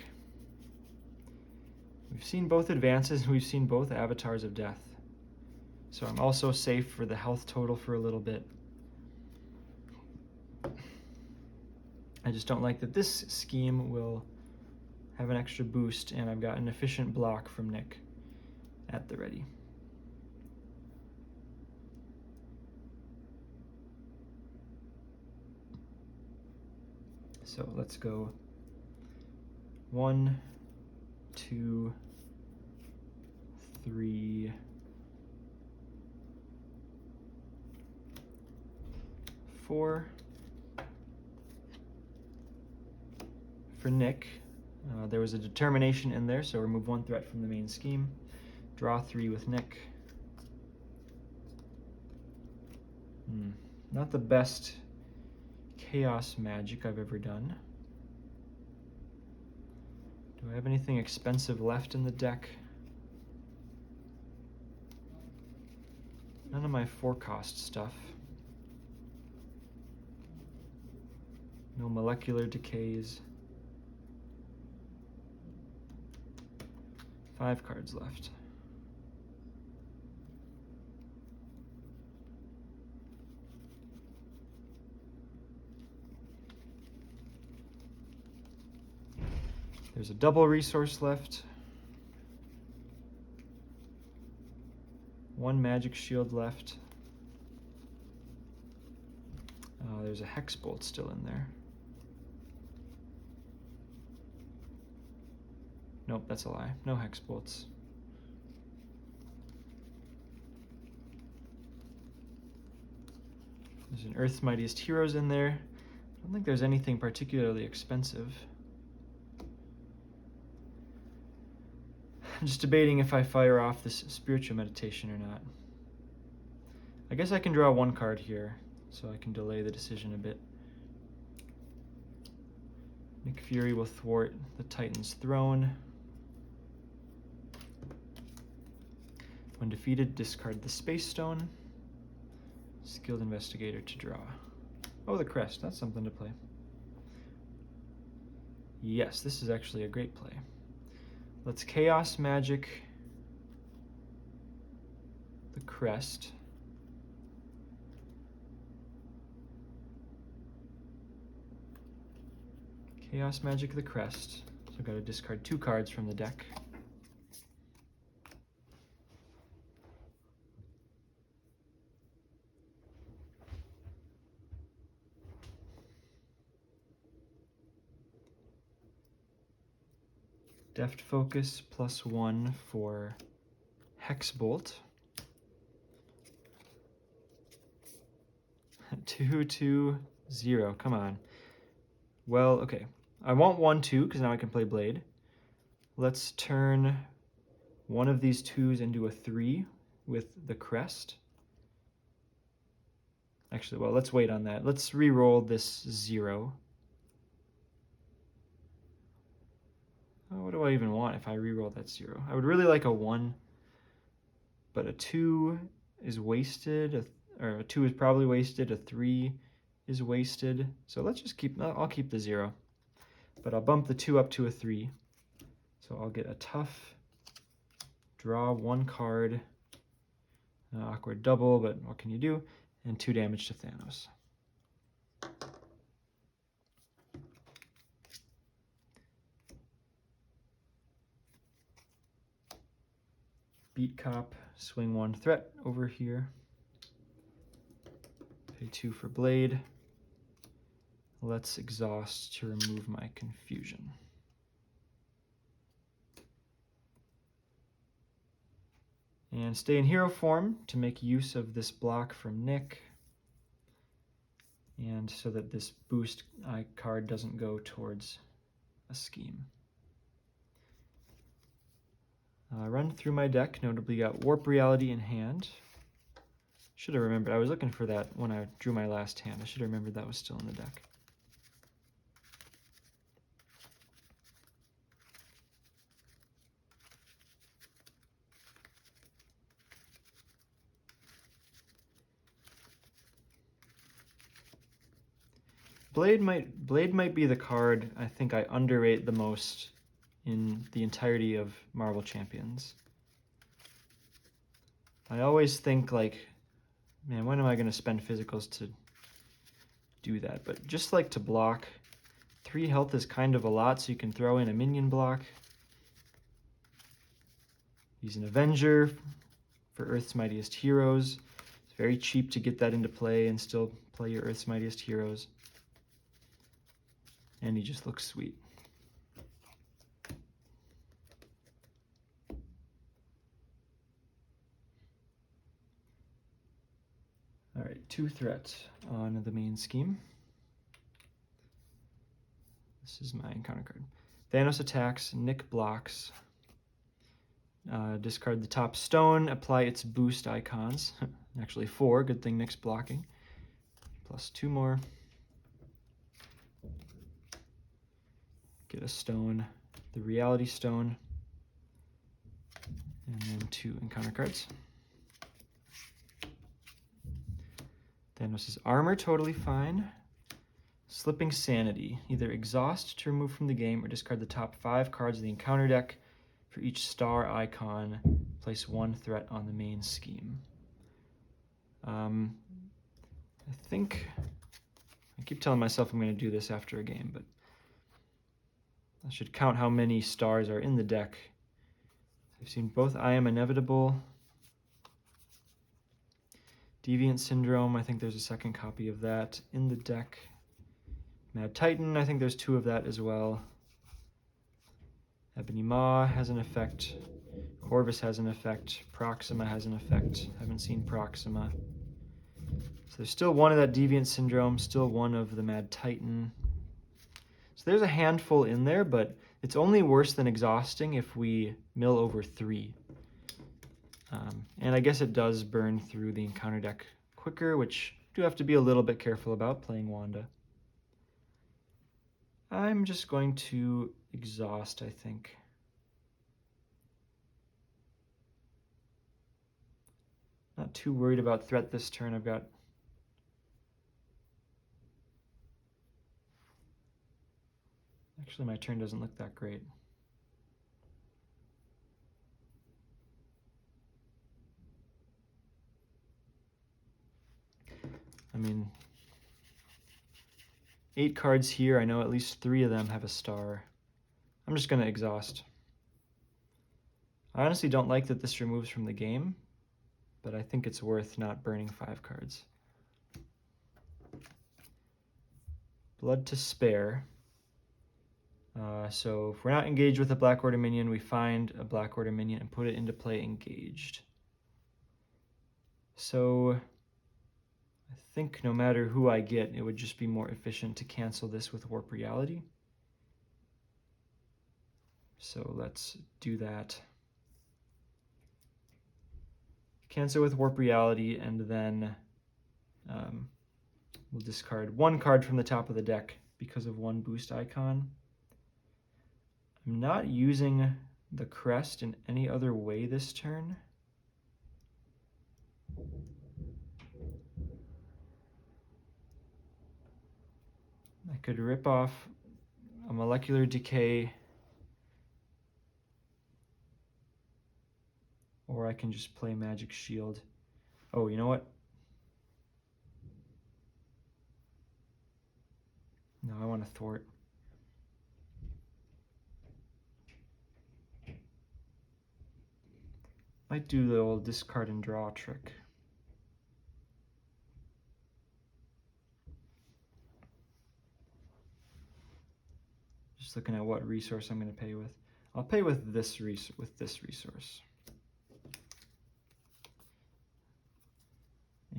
We've seen both advances and we've seen both avatars of death. So I'm also safe for the health total for a little bit. I just don't like that this scheme will have an extra boost, and I've got an efficient block from Nick at the ready. So let's go 1, 2, 3, 4. For Nick, there was a determination in there, so remove 1 threat from the main scheme. Draw 3 with Nick. Not the best chaos magic I've ever done. Do I have anything expensive left in the deck? None of my 4-cost stuff. No molecular decays. 5 cards left. There's a double resource left. 1 magic shield left. There's a hex bolt still in there. Nope, that's a lie. No hex bolts. There's an Earth's Mightiest Heroes in there. I don't think there's anything particularly expensive. I'm just debating if I fire off this spiritual meditation or not. I guess I can draw 1 card here, so I can delay the decision a bit. Nick Fury will thwart the Titan's Throne. When defeated, discard the Space Stone. Skilled Investigator to draw. Oh, the crest. That's something to play. Yes, this is actually a great play. Let's Chaos Magic the crest. Chaos Magic the crest. So I've got to discard 2 cards from the deck. Deft Focus +1 for Hex Bolt. 2/2/0. Come on. Well, okay. I want 1/2 because now I can play Blade. Let's turn one of these 2s into a 3 with the crest. Actually, well, let's wait on that. Let's re-roll this 0. Oh, what do I even want if I re-roll that 0? I would really like a 1, but a 2 is wasted, or a 2 is probably wasted, a 3 is wasted. So let's just I'll keep the 0, but I'll bump the 2 up to a 3. So I'll get a tough, draw 1 card, awkward double, but what can you do? And 2 damage to Thanos. Beat Cop, swing 1 threat over here. Pay 2 for Blade. Let's exhaust to remove my confusion. And stay in hero form to make use of this block from Nick. And so that this boost card doesn't go towards a scheme. Run through my deck, notably got Warp Reality in hand. Should have remembered, I was looking for that when I drew my last hand. I should have remembered that was still in the deck. Blade might be the card I think I underrate the most in the entirety of Marvel Champions. I always think like, man, when am I going to spend physicals to do that? But just like to block, 3 health is kind of a lot, so you can throw in a minion block. He's an Avenger for Earth's Mightiest Heroes. It's very cheap to get that into play and still play your Earth's Mightiest Heroes. And he just looks sweet. All right, 2 threats on the main scheme. This is my encounter card. Thanos attacks, Nick blocks. Discard the top stone, apply its boost icons. Actually 4, good thing Nick's blocking. Plus 2 more. Get a stone, the Reality Stone, and then 2 encounter cards. Thanos' armor, totally fine. Slipping Sanity, either exhaust to remove from the game or discard the top 5 cards of the encounter deck. For each star icon, place 1 threat on the main scheme. I think, I keep telling myself I'm going to do this after a game, but I should count how many stars are in the deck. I've seen both I Am Inevitable, Deviant Syndrome, I think there's a second copy of that in the deck. Mad Titan, I think there's 2 of that as well. Ebony Maw has an effect. Corvus has an effect. Proxima has an effect. Haven't seen Proxima. So there's still 1 of that Deviant Syndrome, still 1 of the Mad Titan. So there's a handful in there, but it's only worse than exhausting if we mill over 3. And I guess it does burn through the encounter deck quicker, which you do have to be a little bit careful about playing Wanda. I'm just going to exhaust, I think. Not too worried about threat this turn. I've got Actually, my turn doesn't look that great. I mean, 8 cards here. I know at least 3 of them have a star. I'm just going to exhaust. I honestly don't like that this removes from the game, but I think it's worth not burning 5 cards. Blood to spare. So if we're not engaged with a Black Order minion, we find a Black Order minion and put it into play engaged. So I think no matter who I get, it would just be more efficient to cancel this with Warp Reality. So let's do that. Cancel with Warp Reality, and then we'll discard 1 card from the top of the deck because of 1 boost icon. I'm not using the crest in any other way this turn. I could rip off a Molecular Decay, or I can just play Magic Shield. Oh, you know what? No, I want to thwart. Might do the old discard and draw trick. Just looking at what resource I'm going to pay with. I'll pay with this resource.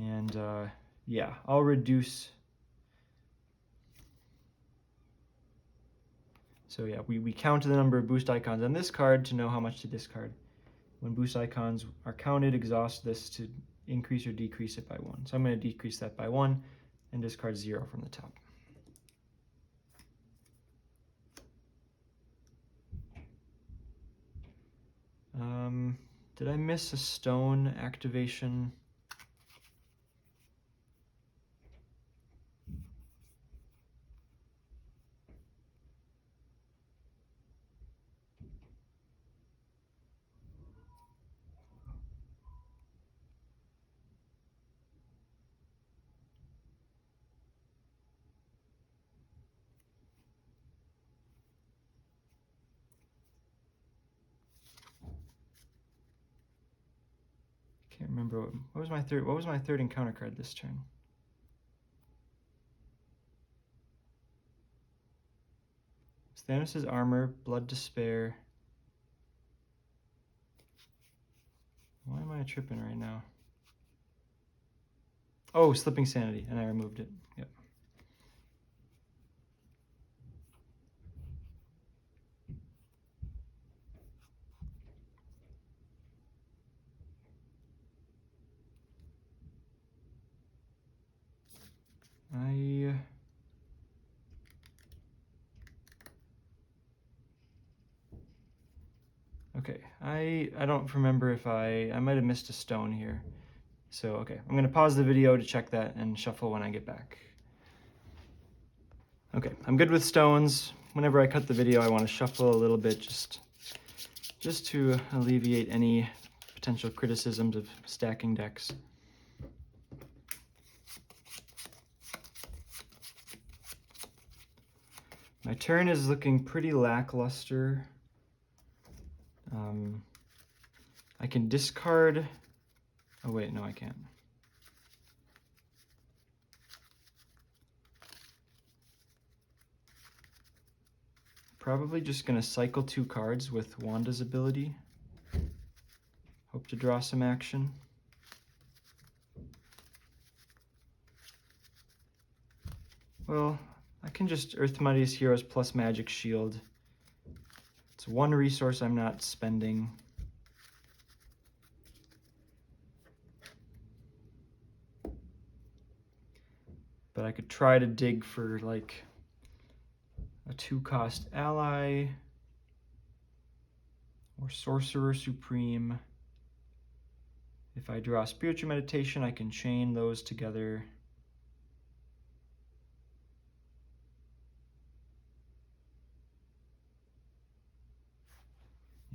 And yeah, I'll reduce. So yeah, we count the number of boost icons on this card to know how much to discard. When boost icons are counted, exhaust this to increase or decrease it by 1. So I'm going to decrease that by 1 and discard 0 from the top. Did I miss a stone activation? Can't remember what was my third encounter card this turn. It's Thanos' armor, Blood to Spare. Why am I tripping right now? Oh, Slipping Sanity, and I removed it. Yep. Okay, I don't remember if I might have missed a stone here. So, okay, I'm going to pause the video to check that and shuffle when I get back. Okay, I'm good with stones. Whenever I cut the video, I want to shuffle a little bit just to alleviate any potential criticisms of stacking decks. My turn is looking pretty lackluster. I can discard. Oh wait, no I can't. Probably just gonna cycle 2 cards with Wanda's ability. Hope to draw some action. Well, I can just Earth Mightiest Heroes plus Magic Shield. It's 1 resource I'm not spending. But I could try to dig for like a 2-cost ally or Sorcerer Supreme. If I draw Spiritual Meditation, I can chain those together.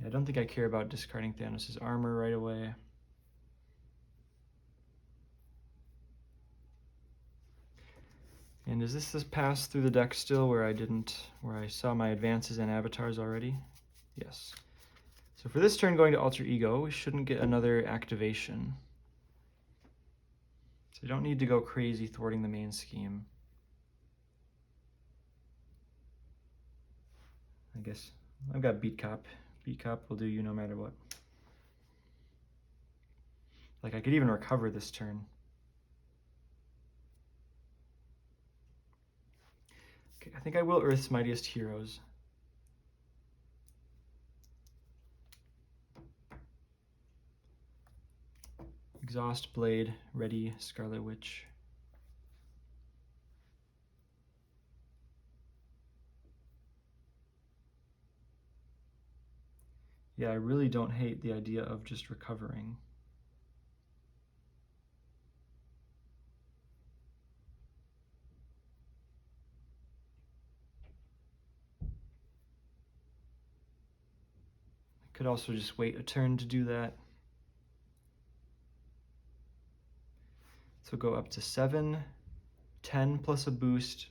Yeah, I don't think I care about discarding Thanos' armor right away. And is this pass through the deck still where I saw my advances and avatars already? Yes. So for this turn going to Alter Ego, we shouldn't get another activation. So you don't need to go crazy thwarting the main scheme. I guess I've got Beat Cop. Beat Cop will do you no matter what. Like I could even recover this turn. Okay, I think I will Earth's Mightiest Heroes. Exhaust Blade, ready, Scarlet Witch. Yeah, I really don't hate the idea of just recovering. I could also just wait a turn to do that. So go up to 7, 10 plus a boost.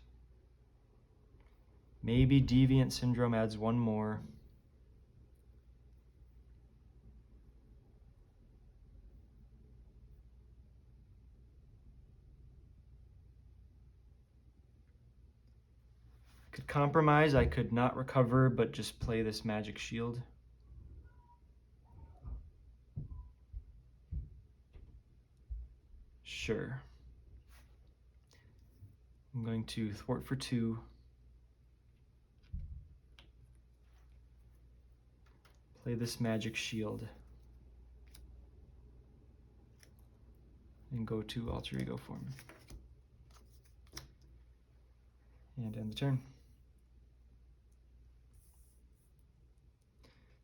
Maybe Deviant Syndrome adds one more. Could compromise, I could not recover, but just play this Magic Shield. Sure. I'm going to thwart for 2. Play this Magic Shield. And go to Alter Ego form. And end the turn.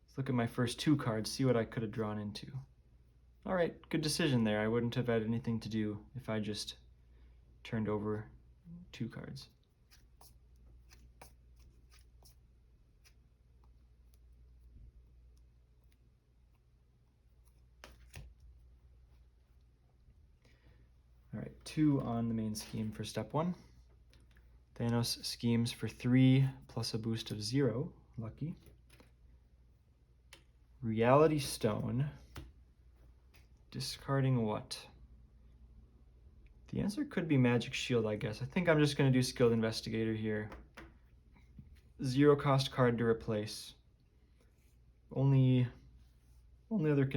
Let's look at my first 2 cards, see what I could have drawn into. Alright, good decision there. I wouldn't have had anything to do if I just turned over 2 cards. Alright, 2 on the main scheme for step 1. Thanos schemes for 3 plus a boost of 0. Lucky. Reality Stone. Discarding what? The answer could be Magic Shield, I guess. I think I'm just going to do Skilled Investigator here. 0 cost card to replace. Only other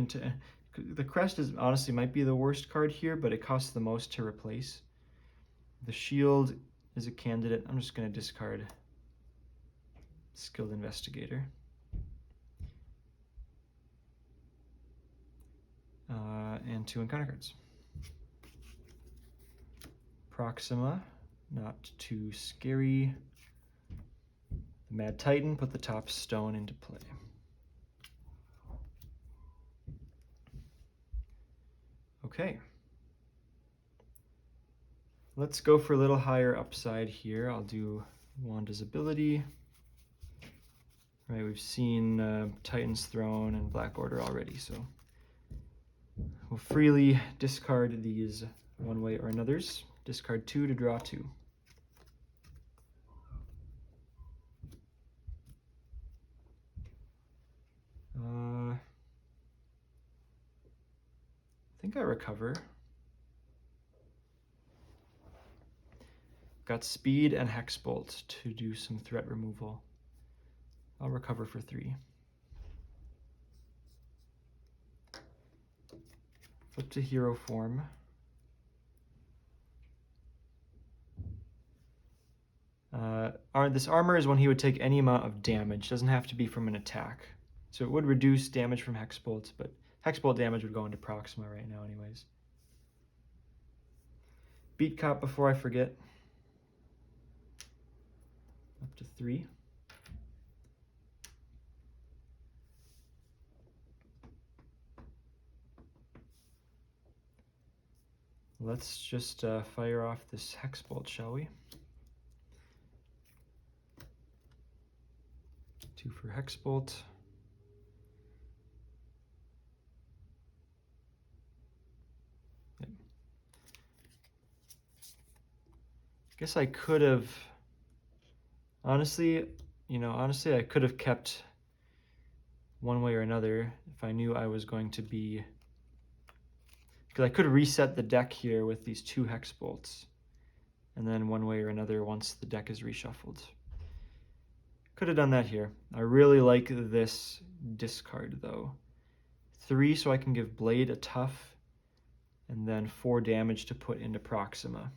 the Crest is honestly might be the worst card here, but it costs the most to replace. The Shield is a candidate. I'm just going to discard Skilled Investigator. And 2 encounter cards. Proxima, not too scary. The Mad Titan, put the top stone into play. Okay. Let's go for a little higher upside here. I'll do Wanda's ability. Right, we've seen Titan's Throne and Black Order already, so we'll freely discard these one way or another's. Discard 2 to draw 2. I think I recover. Got Speed and Hexbolt to do some threat removal. I'll recover for 3. Flip to hero form. This armor is when he would take any amount of damage. Doesn't have to be from an attack. So it would reduce damage from Hexbolt, but Hexbolt damage would go into Proxima right now anyways. Beat Cop before I forget. Up to 3. Let's just fire off this Hexbolt, shall we? 2 for Hexbolt. guess I could have, honestly, I could have kept one way or another if I knew I was going to be, because I could reset the deck here with these 2 hex bolts, and then one way or another once the deck is reshuffled. Could have done that here. I really like this discard though. 3 so I can give Blade a tough, and then 4 damage to put into Proxima.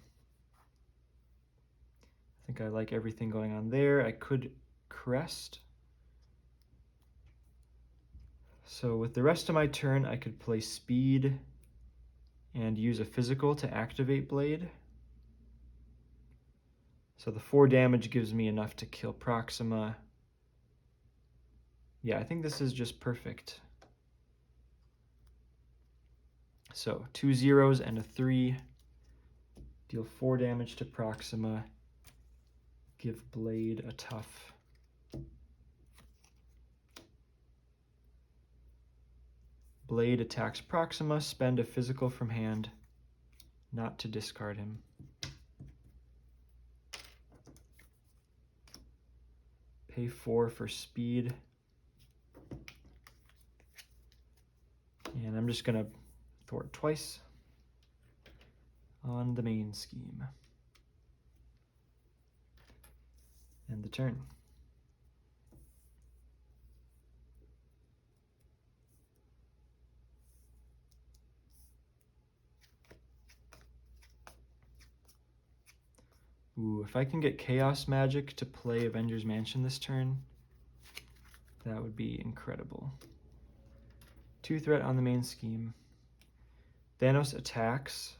I think I like everything going on there. I could Crest. So with the rest of my turn, I could play Speed and use a physical to activate Blade. So the 4 damage gives me enough to kill Proxima. Yeah, I think this is just perfect. So 2 zeros and a 3. Deal 4 damage to Proxima. Give Blade a tough. Blade attacks Proxima, spend a physical from hand, not to discard him. Pay 4 for speed. And I'm just gonna thwart twice on the main scheme. End the turn. Ooh, if I can get Chaos Magic to play Avengers Mansion this turn, that would be incredible. 2 threat on the main scheme. Thanos attacks.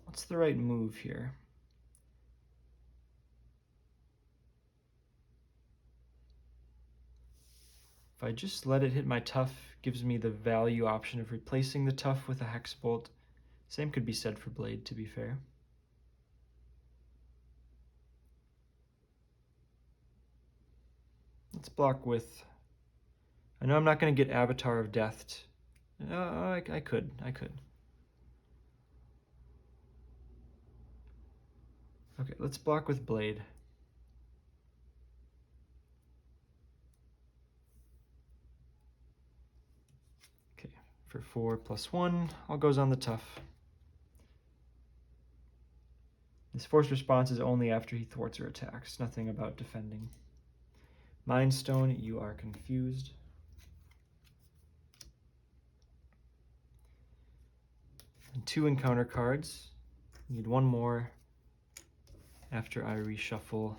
What's the right move here? If I just let it hit my tough, gives me the value option of replacing the tough with a hex bolt. Same could be said for Blade, to be fair. Let's block with... I know I'm not going to get Avatar of Death. I could. Okay, let's block with Blade. Okay, for 4 plus 1, all goes on the tough. This force response is only after he thwarts or attacks, nothing about defending. Mind Stone, you are confused. And 2 encounter cards. Need 1 more after I reshuffle.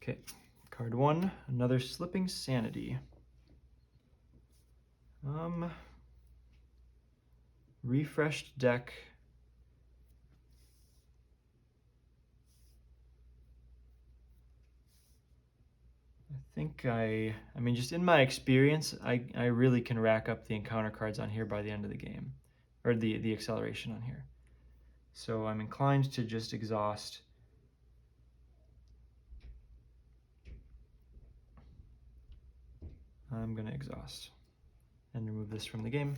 Okay, card 1, another Slipping Sanity. Refreshed deck. I think I mean, just in my experience, I really can rack up the encounter cards on here by the end of the game, or the acceleration on here. So I'm inclined to just exhaust. I'm gonna exhaust and remove this from the game.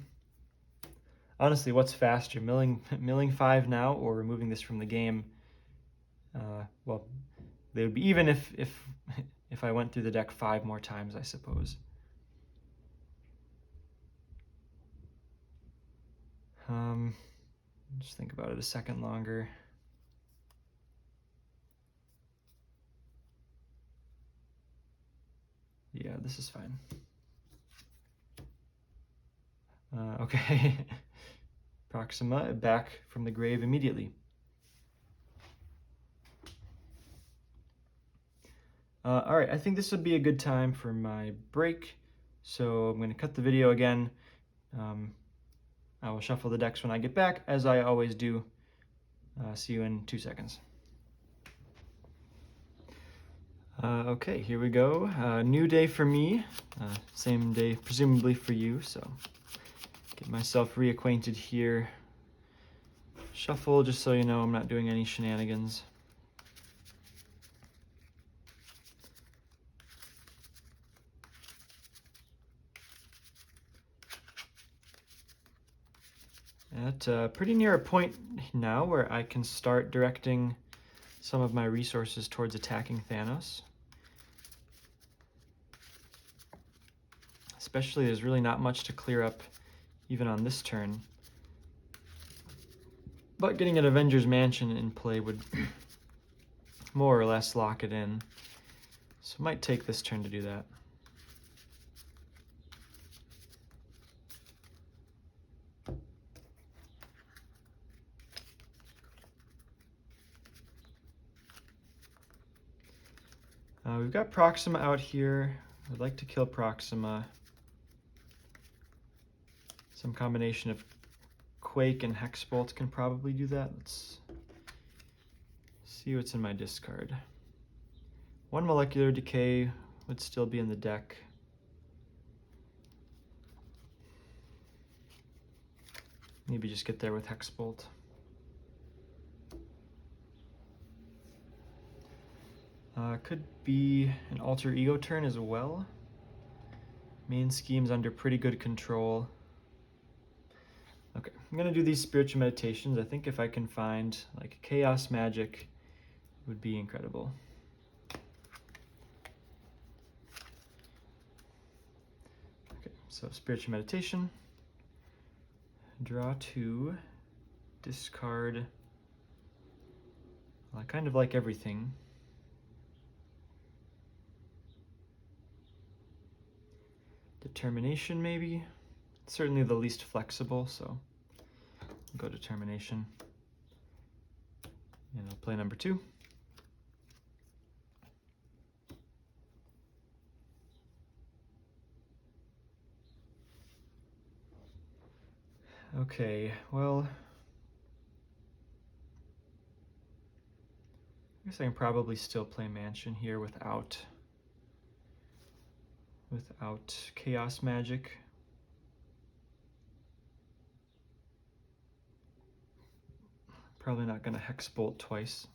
Honestly, what's faster, milling 5 now or removing this from the game? Well, they would be even if I went through the deck 5 more times, I suppose. Just think about it a second longer. Yeah, this is fine. Okay. Proxima back from the grave immediately. All right, I think this would be a good time for my break. So I'm going to cut the video again. I will shuffle the decks when I get back, as I always do. See you in 2 seconds. Okay, here we go. New day for me. Same day, presumably for you, so get myself reacquainted here. Shuffle, just so you know I'm not doing any shenanigans. At pretty near a point now where I can start directing some of my resources towards attacking Thanos. Especially, there's really not much to clear up even on this turn. But getting an Avengers Mansion in play would more or less lock it in. So it might take this turn to do that. We've got Proxima out here. I'd like to kill Proxima. Some combination of Quake and Hexbolt can probably do that. Let's see what's in my discard. One Molecular Decay would still be in the deck. Maybe just get there with Hexbolt. Could be an Alter Ego turn as well. Main scheme's under pretty good control. Okay, I'm gonna do these spiritual meditations. I think if I can find like chaos magic, it would be incredible. Okay, so spiritual meditation. Draw 2, discard. Well, I kind of like everything. Determination, maybe? Certainly the least flexible, so I'll go Determination. And I'll play number 2. Okay, well, I guess I can probably still play Mansion here without Chaos Magic. Probably not going to Hexbolt twice.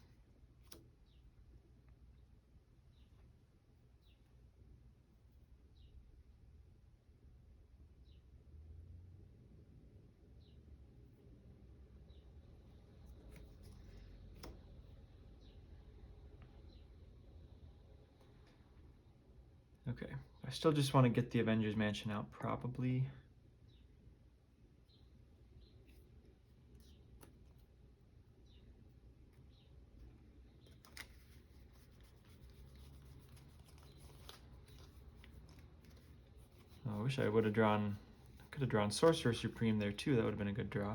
Okay, I still just want to get the Avengers Mansion out, probably. Oh, I wish I would have drawn, could have drawn Sorcerer Supreme there too. That would have been a good draw.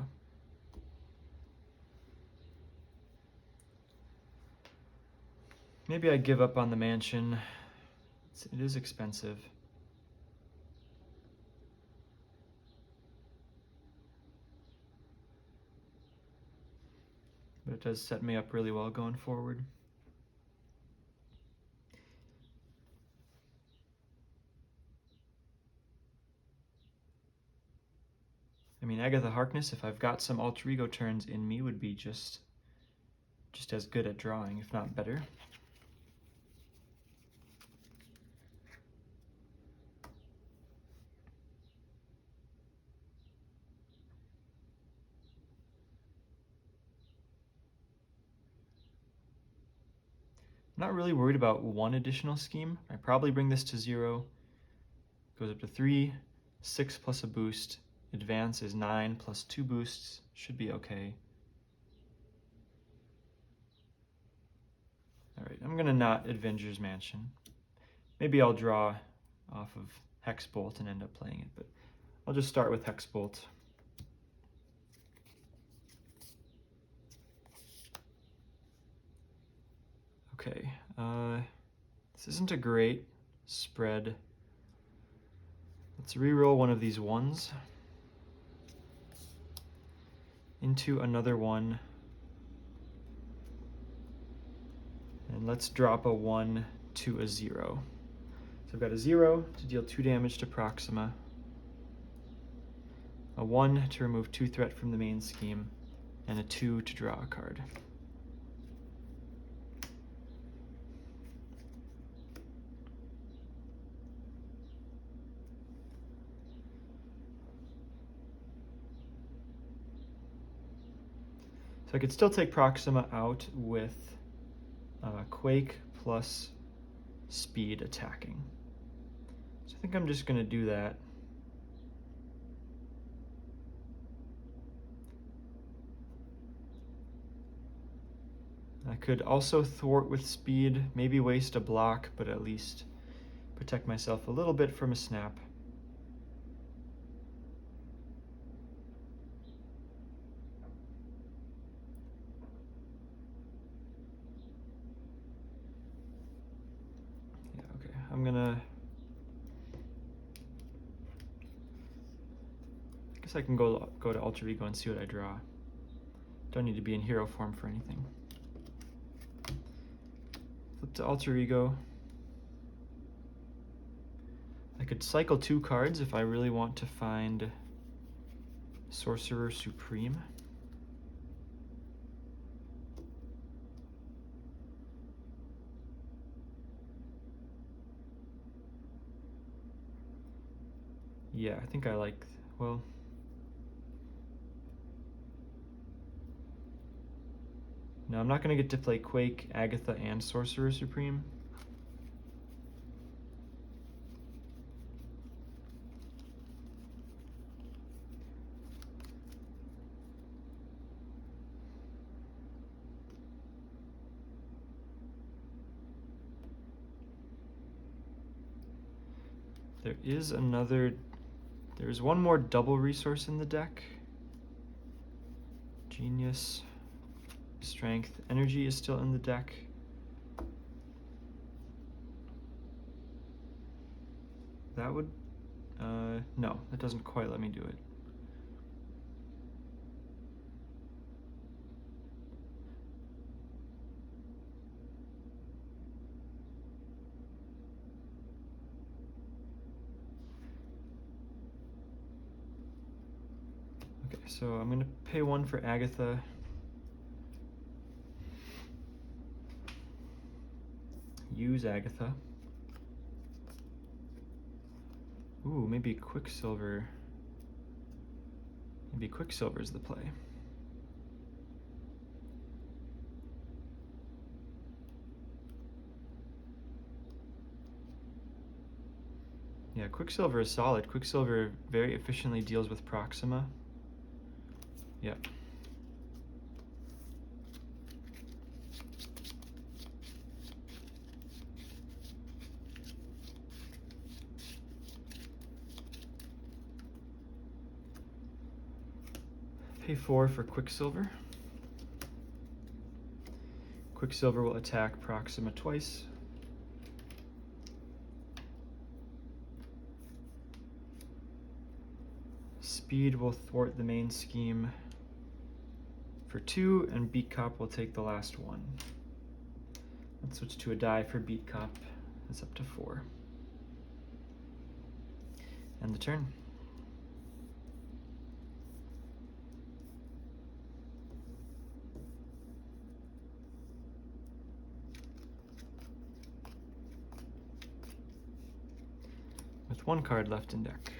Maybe I give up on the mansion. It is expensive. But it does set me up really well going forward. I mean, Agatha Harkness, if I've got some alter ego turns in me, would be just as good at drawing, if not better. I'm not really worried about one additional scheme. I probably bring this to 0. Goes up to 3, 6 plus a boost. Advance is 9 plus 2 boosts. Should be okay. Alright, I'm gonna not Avengers Mansion. Maybe I'll draw off of Hexbolt and end up playing it, but I'll just start with Hexbolt. Okay, this isn't a great spread. Let's reroll one of these ones into another one. And let's drop a 1 to a 0. So I've got a 0 to deal 2 damage to Proxima, a 1 to remove 2 threat from the main scheme, and a 2 to draw a card. So I could still take Proxima out with Quake plus Speed attacking. So I think I'm just going to do that. I could also thwart with Speed, maybe waste a block, but at least protect myself a little bit from a snap. I'm gonna, I guess I can go to Alter Ego and see what I draw. Don't need to be in hero form for anything. Flip to Alter Ego. I could cycle 2 cards if I really want to find Sorcerer Supreme. Yeah, I think I like, well, no, I'm not going to get to play Quake, Agatha, and Sorcerer Supreme. There's one more double resource in the deck. Genius, Strength, Energy is still in the deck. That would, no, that doesn't quite let me do it. Okay, so I'm going to pay 1 for Agatha. Use Agatha. Ooh, maybe Quicksilver. Maybe Quicksilver's the play. Yeah, Quicksilver is solid. Quicksilver very efficiently deals with Proxima. Yep. Pay 4 for Quicksilver. Quicksilver will attack Proxima twice. Speed will thwart the main scheme for 2, and Beat Cop will take the last 1. Let's switch to a die for Beat Cop. It's up to 4. End the turn. With 1 card left in deck.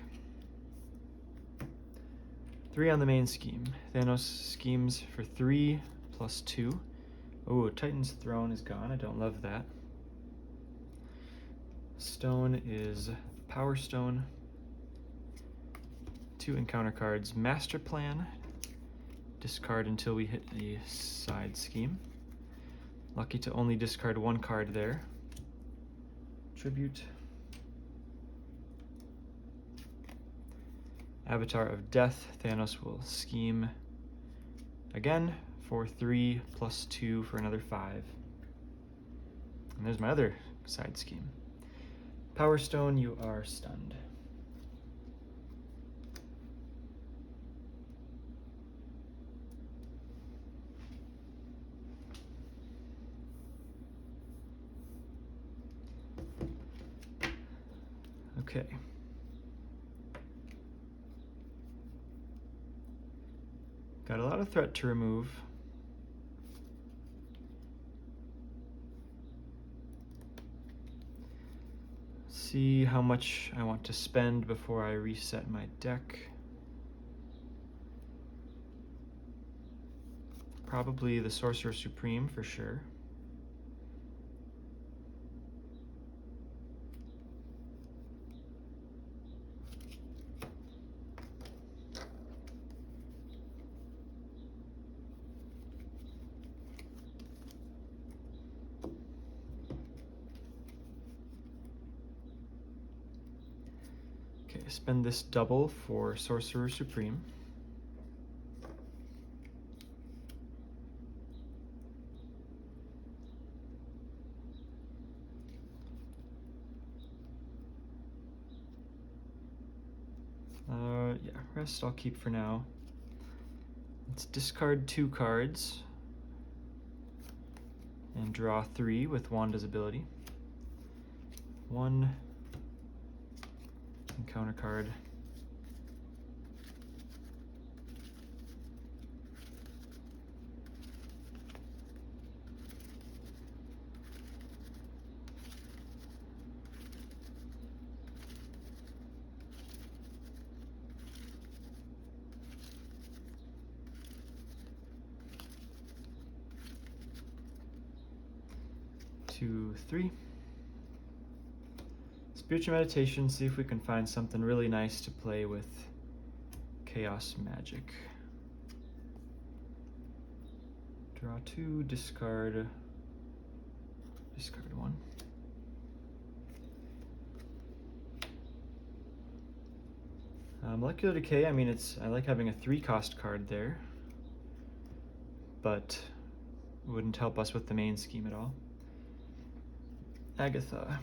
3 on the main scheme. Thanos schemes for 3 plus 2. Oh, Titan's Throne is gone. I don't love that. Stone is Power Stone. 2 encounter cards. Master Plan. Discard until we hit a side scheme. Lucky to only discard 1 card there. Tribute. Avatar of Death. Thanos will scheme again for 3 plus 2 for another 5. And there's my other side scheme. Power Stone, you are stunned. Okay. Got a lot of threat to remove. See how much I want to spend before I reset my deck. Probably the Sorcerer Supreme for sure. Okay, spend this double for Sorcerer Supreme. Yeah, rest I'll keep for now. Let's discard 2 cards and draw 3 with Wanda's ability. 1 and counter card. Two, 3. Spiritual meditation, see if we can find something really nice to play with chaos magic. Draw 2, discard 1. Molecular Decay, I mean, I like having a 3-cost card there, but it wouldn't help us with the main scheme at all. Agatha.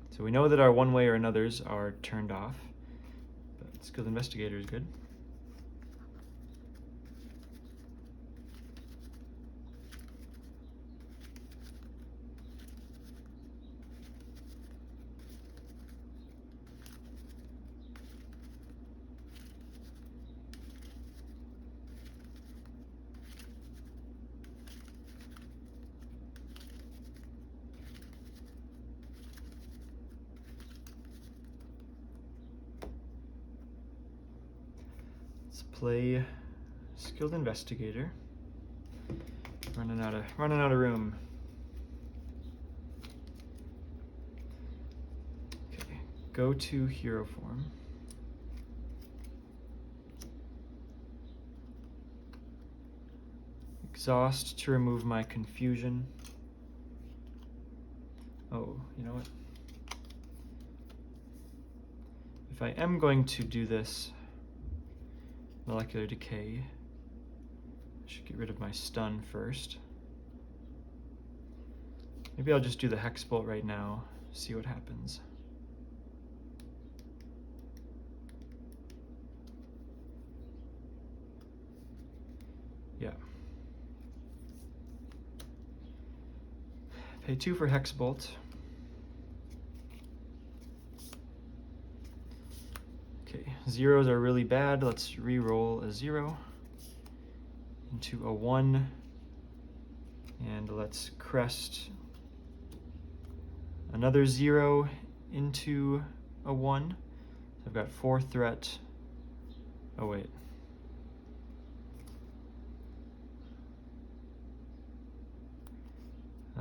So we know that our one way or another's are turned off, but Skilled Investigator is good. Let's play Skilled Investigator. Running out of room. Okay, go to hero form. Exhaust to remove my confusion. Oh, you know what? If I am going to do this Molecular Decay, I should get rid of my stun first. Maybe I'll just do the Hex Bolt right now, see what happens. Yeah. Pay 2 for Hex Bolt. Okay, zeros are really bad. Let's re-roll a 0 into a 1, and let's crest another 0 into a 1. So I've got 4 threat. Oh wait.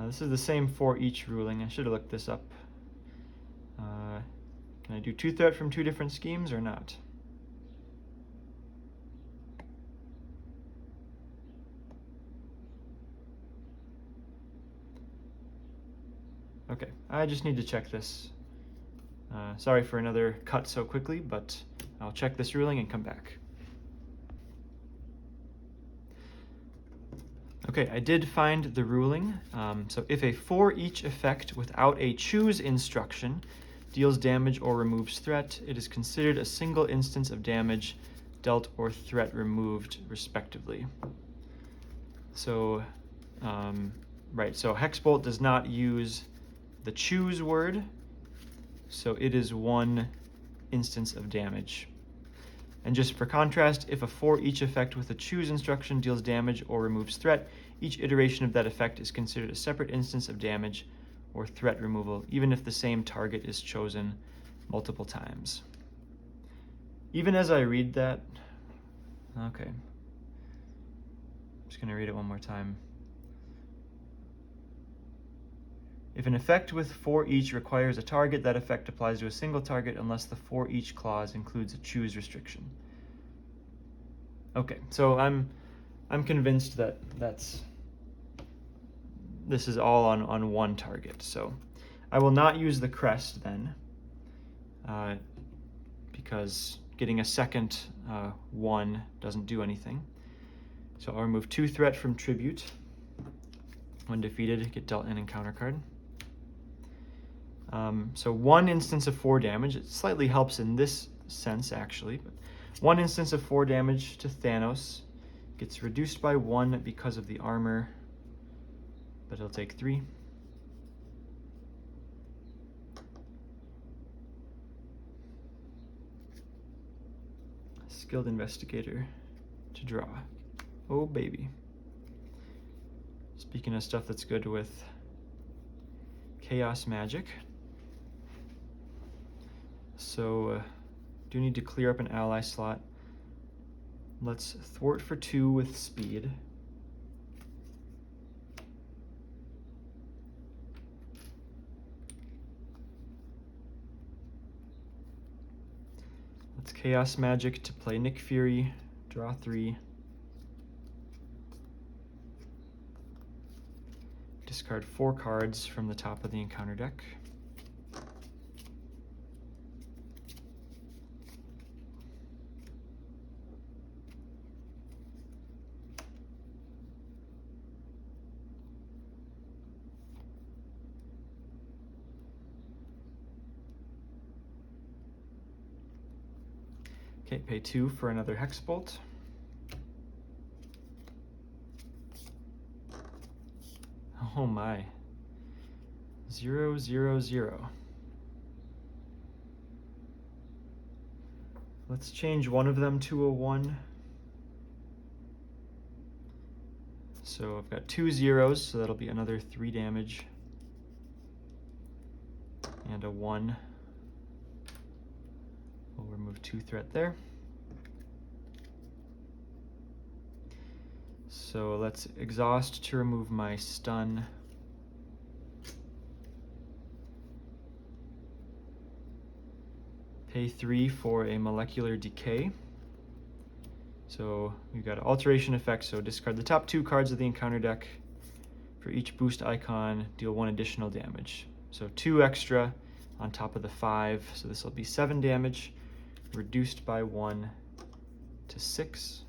This is the same for each ruling. I should have looked this up. Can I do 2 threat from 2 different schemes or not? Okay, I just need to check this. Sorry for another cut so quickly, but I'll check this ruling and come back. Okay, I did find the ruling. So if a for each effect without a choose instruction deals damage or removes threat, it is considered a single instance of damage dealt or threat removed, respectively. So, right, so Hexbolt does not use the choose word, so it is 1 instance of damage. And just for contrast, if a for each effect with a choose instruction deals damage or removes threat, each iteration of that effect is considered a separate instance of damage or threat removal, even if the same target is chosen multiple times. Even as I read that, okay, I'm just going to read it one more time. If an effect with for each requires a target, that effect applies to a single target unless the for each clause includes a choose restriction. Okay, so I'm convinced that this is all on one target. So I will not use the crest then, because getting a second 1 doesn't do anything. So I'll remove 2 threat from tribute. When defeated, get dealt an encounter card. So 1 instance of 4 damage. It slightly helps in this sense, actually. But 1 instance of 4 damage to Thanos gets reduced by 1 because of the armor, but it'll take 3. Skilled Investigator to draw. Oh, baby. Speaking of stuff that's good with chaos magic. So, do need to clear up an ally slot. Let's thwart for 2 with speed. Let's chaos magic to play Nick Fury, draw 3. Discard 4 cards from the top of the encounter deck. Okay, pay 2 for another Hex Bolt. Oh my. 0, 0, 0. Let's change one of them to a 1. So I've got 2 zeros, so that'll be another 3 damage. And a 1. We'll remove 2 threat there. So let's exhaust to remove my stun. Pay 3 for a molecular decay. So we've got alteration effect, so discard the top 2 cards of the encounter deck. For each boost icon, deal 1 additional damage. So 2 extra on top of the 5, so this will be 7 damage, reduced by 1 to 6.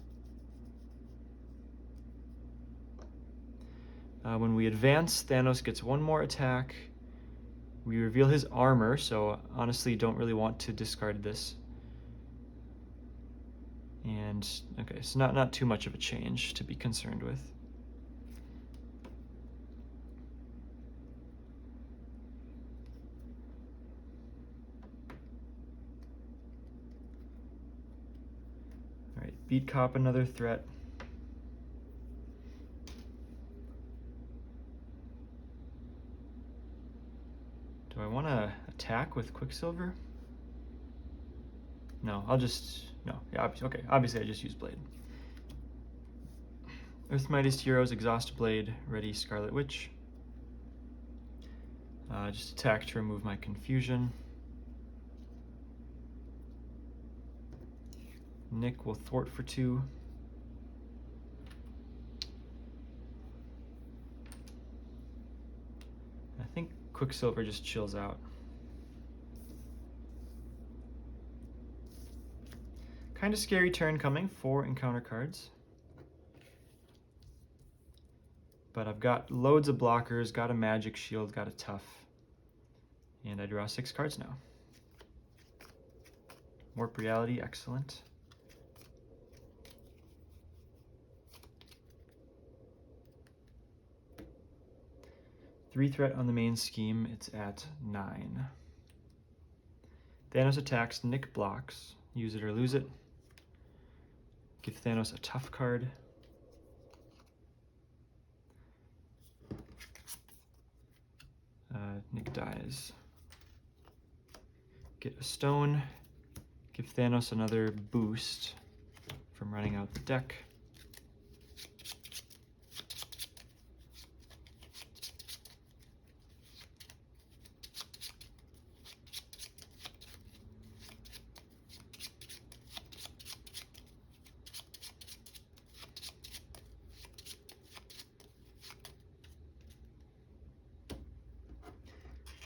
When we advance, Thanos gets 1 more attack. We reveal his armor, so honestly don't really want to discard this. And, okay, so not too much of a change to be concerned with. All right, beat cop another threat. Do I want to attack with Quicksilver? No, yeah, okay, obviously I just use Blade. Earth's Mightiest Heroes, Exhaust Blade, ready Scarlet Witch. Just attack to remove my confusion. Nick will thwart for 2. I think Quicksilver just chills out. Kind of scary turn coming, 4 encounter cards. But I've got loads of blockers, got a magic shield, got a tough. And I draw 6 cards now. Warp Reality, excellent. Three threat on the main scheme, it's at 9. Thanos attacks, Nick blocks. Use it or lose it. Give Thanos a tough card. Nick dies. Get a stone. Give Thanos another boost from running out the deck.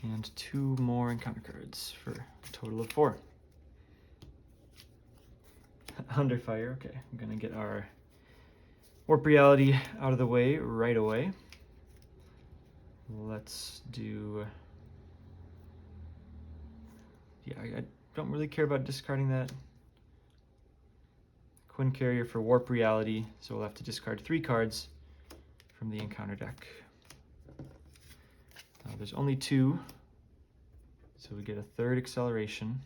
And 2 more encounter cards for a total of 4. Under fire, okay. I'm gonna get our warp reality out of the way right away. Let's do, yeah, I don't really care about discarding that. Quinn Carrier for warp reality, so we'll have to discard 3 cards from the encounter deck. There's only 2, so we get a 3rd acceleration.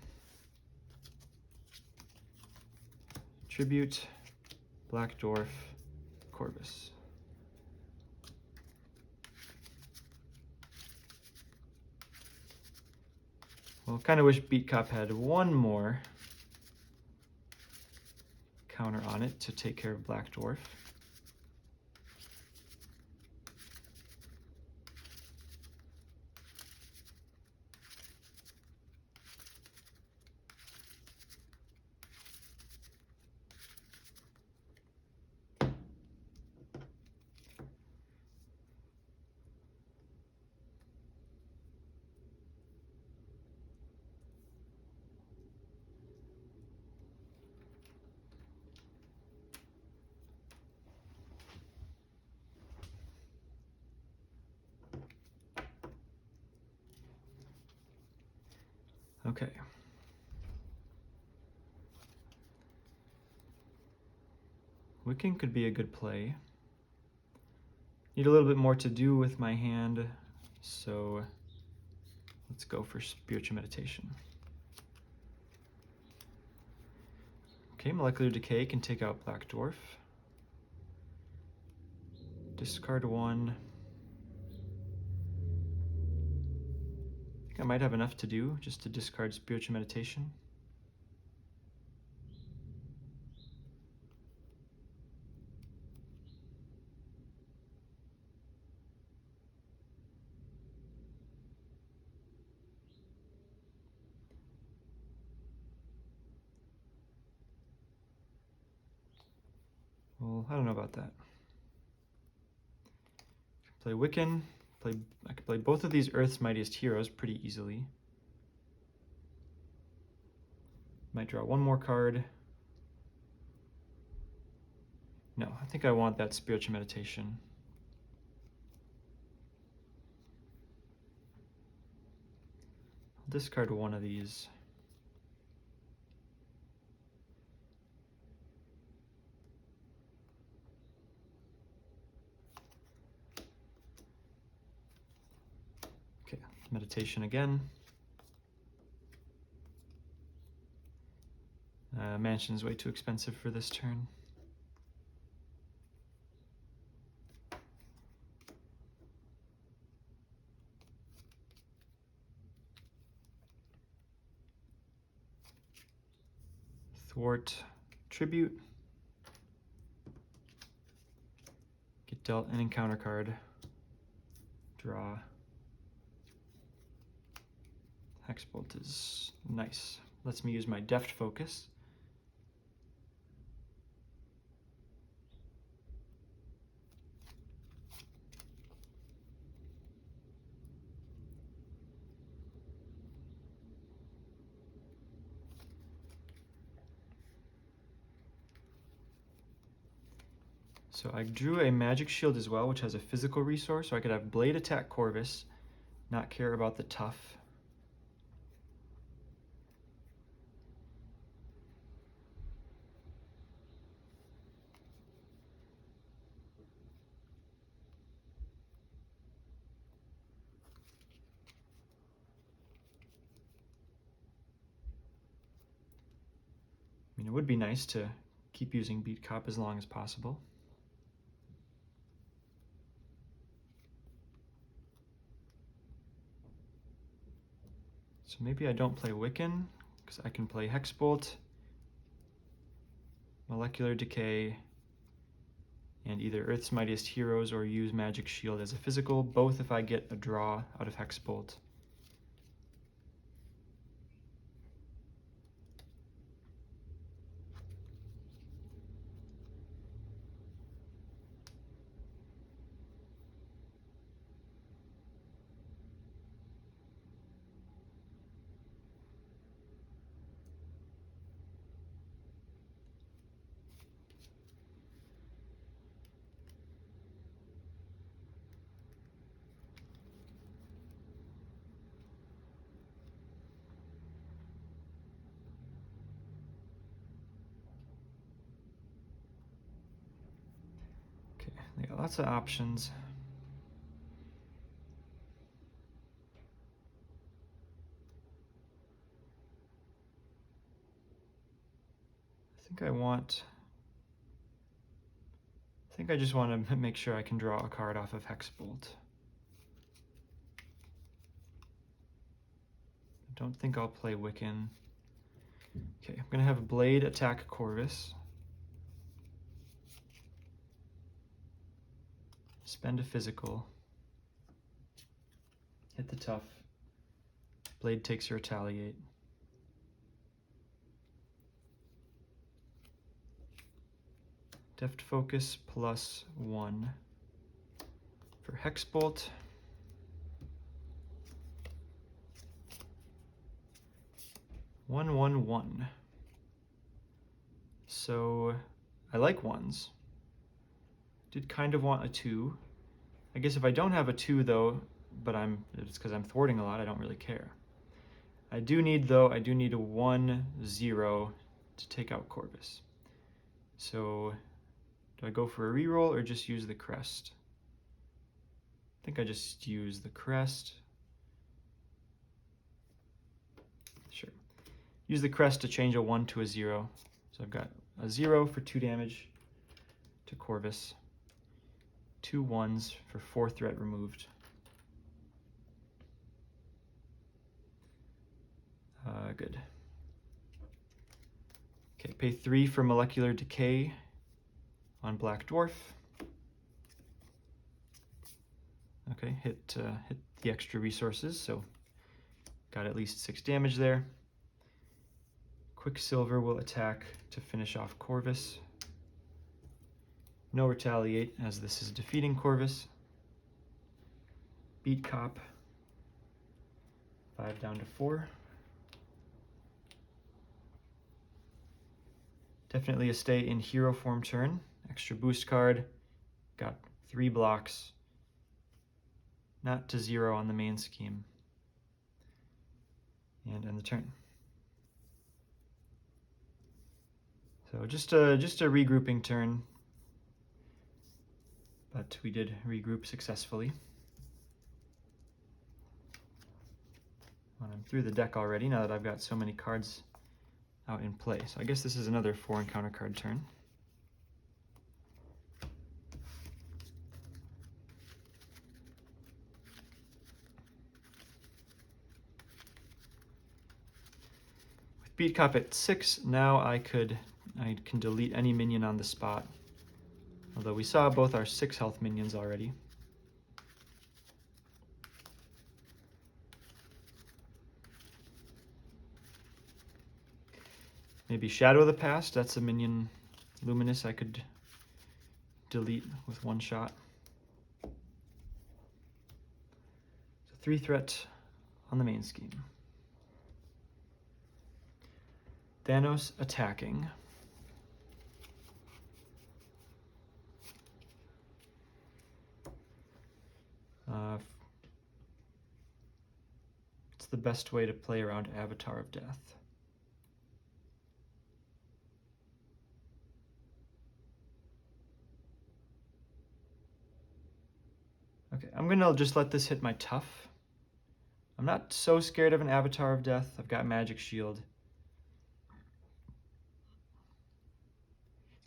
Tribute, Black Dwarf, Corvus. Well, kind of wish Beat Cop had 1 more counter on it to take care of Black Dwarf. Okay. Wiccan could be a good play. Need a little bit more to do with my hand, so let's go for Spiritual Meditation. Okay, Molecular Decay can take out Black Dwarf. Discard 1. I think I might have enough to do just to discard Spiritual Meditation. Well, I don't know about that. Play Wiccan. I could play both of these Earth's Mightiest Heroes pretty easily. Might draw 1 more card. No, I think I want that Spiritual Meditation. I'll discard 1 of these. Okay, Meditation again. Mansion's way too expensive for this turn. Thwart, Tribute. Get dealt an encounter card. Draw. Hexbolt is nice. Lets me use my Deft Focus. So I drew a Magic Shield as well, which has a physical resource, so I could have Blade attack Corvus, not care about the tough. mean, it would be nice to keep using Beat Cop as long as possible. So maybe I don't play Wiccan, because I can play Hexbolt, Molecular Decay, and either Earth's Mightiest Heroes or use Magic Shield as a physical, both if I get a draw out of Hexbolt. Okay, they got lots of options. I think I just want to make sure I can draw a card off of Hexbolt. I don't think I'll play Wiccan. Okay, I'm going to have Blade attack Corvus. Spend a physical. Hit the tough. Blade takes your retaliate. Deft Focus +1 for Hexbolt. One. So I like ones. Did kind of want a 2. I guess if I don't have a 2 though, but it's because I'm thwarting a lot, I don't really care. I do need a 1/0 to take out Corvus. So do I go for a reroll or just use the crest? I think I just use the crest. Sure. Use the crest to change a 1 to a 0. So I've got a 0 for 2 damage to Corvus. 2 1s for 4 threat removed. Good. Okay, pay 3 for Molecular Decay on Black Dwarf. Okay, hit the extra resources, so got at least 6 damage there. Quicksilver will attack to finish off Corvus. No retaliate, as this is defeating Corvus. Beat Cop. 5 down to 4. Definitely a stay in hero form turn. Extra boost card. Got 3 blocks. Not to 0 on the main scheme. And end the turn. So just a regrouping turn. But we did regroup successfully. And I'm through the deck already now that I've got so many cards out in play. So I guess this is another 4 encounter card turn. With Beat Cop at 6, now I can delete any minion on the spot. Although we saw both our 6 health minions already. Maybe Shadow of the Past, that's a minion Luminous I could delete with 1 shot. So 3 threat on the main scheme. Thanos attacking. It's the best way to play around Avatar of Death. Okay, I'm gonna just let this hit my tough. I'm not so scared of an Avatar of Death. I've got Magic Shield.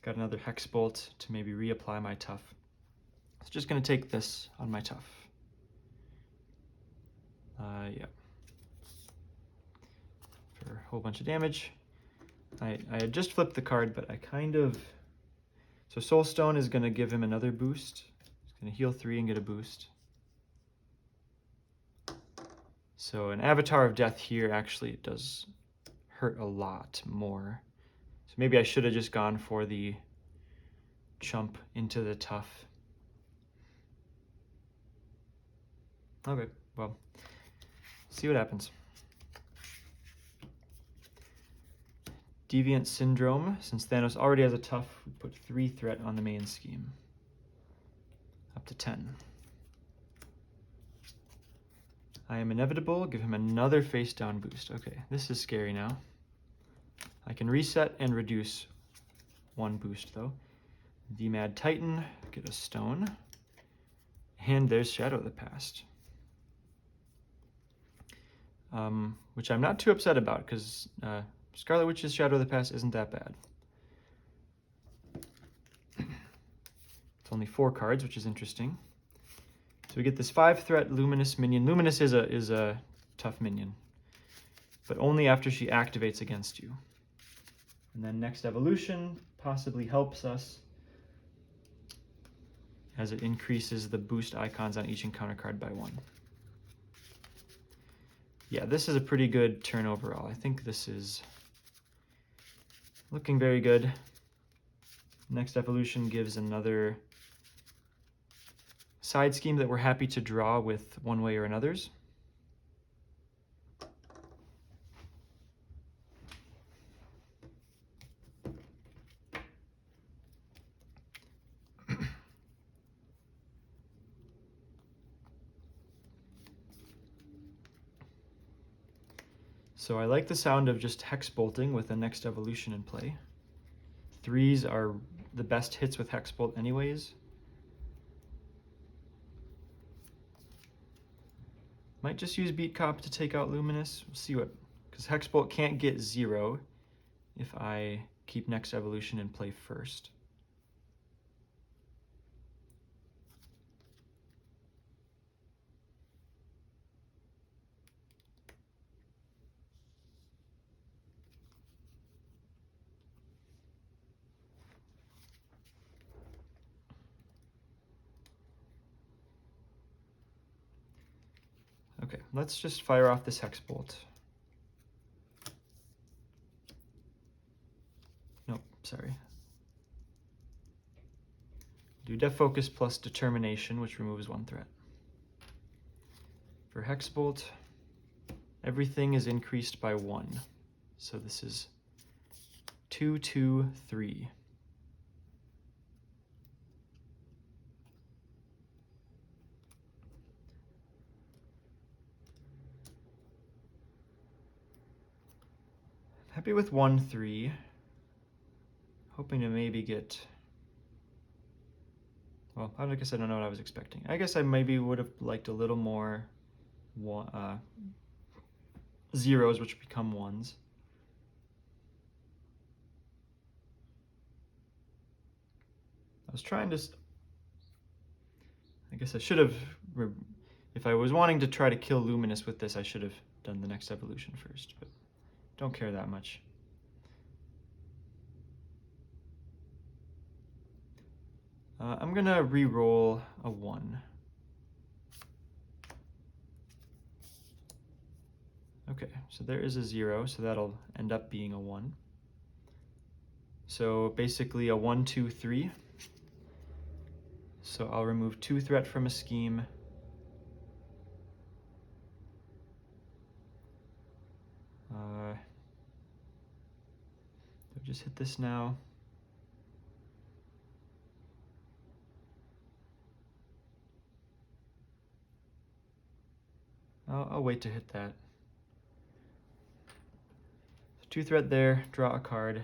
got another Hex Bolt to maybe reapply my tough. So just going to take this on my tough. Yeah. For a whole bunch of damage. I had just flipped the card, but I kind of... So Soul Stone is going to give him another boost. He's going to heal 3 and get a boost. So an Avatar of Death here actually does hurt a lot more. So maybe I should have just gone for the chump into the tough. Okay, well, see what happens. Deviant Syndrome. Since Thanos already has a tough, we put 3 threat on the main scheme. Up to 10. I am inevitable. Give him another face down boost. Okay, this is scary now. I can reset and reduce 1 boost though. The Mad Titan, get a stone. And there's Shadow of the Past. Which I'm not too upset about because Scarlet Witch's Shadow of the Past isn't that bad. It's only 4 cards, which is interesting. So we get this 5 threat Luminous minion. Luminous is a tough minion, but only after she activates against you. And then next evolution possibly helps us as it increases the boost icons on each encounter card by 1. Yeah, this is a pretty good turn overall. I think this is looking very good. Next evolution gives another side scheme that we're happy to draw with one way or another's. So I like the sound of just Hex Bolting with the next evolution in play. 3s are the best hits with Hex Bolt anyways. Might just use Beat Cop to take out Luminous. We'll see what, because Hex Bolt can't get 0 if I keep next evolution in play first. Okay, let's just fire off this Hex Bolt. Nope, sorry. Do Def Focus plus Determination, which removes 1 threat. For Hex Bolt, everything is increased by 1. So this is 2, 2, 3. Happy with 1, 3. Hoping to maybe get... Well, I guess I don't know what I was expecting. I guess I maybe would have liked a little more zeros, which become 1s. I was trying to... I guess I should have... If I was wanting to try to kill Luminous with this, I should have done the next evolution first, but don't care that much. I'm gonna re-roll a 1. Okay, so there is a 0, so that'll end up being a 1. So basically a 1, 2, 3. So I'll remove 2 threat from a scheme. I'll just hit this now. I'll wait to hit that. 2 threat there, draw a card,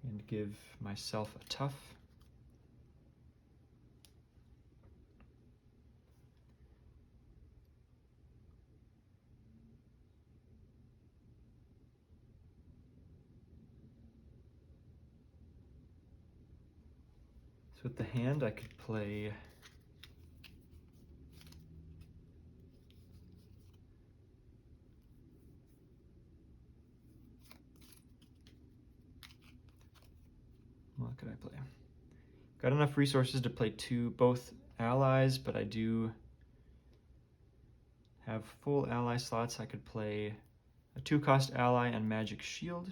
and give myself a tough. with the hand, I could play what could I play? Got enough resources to play both allies, but I do have full ally slots. I could play a 2-cost ally and Magic Shield.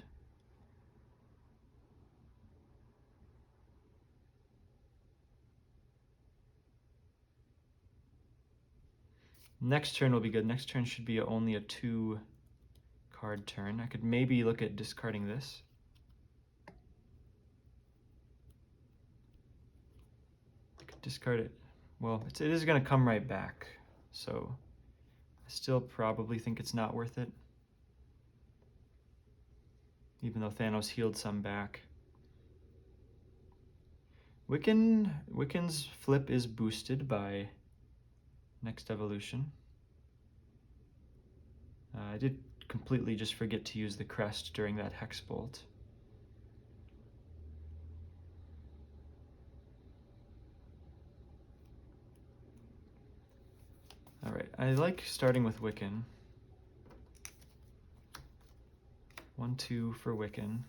Next turn will be good. Next turn should be only a 2-card turn. I could maybe look at discarding this. I could discard it. Well, it is going to come right back, so I still probably think it's not worth it. Even though Thanos healed some back. Wiccan's flip is boosted by next evolution. I did completely just forget to use the crest during that Hex Bolt. Alright, I like starting with Wiccan. 1-2 for Wiccan.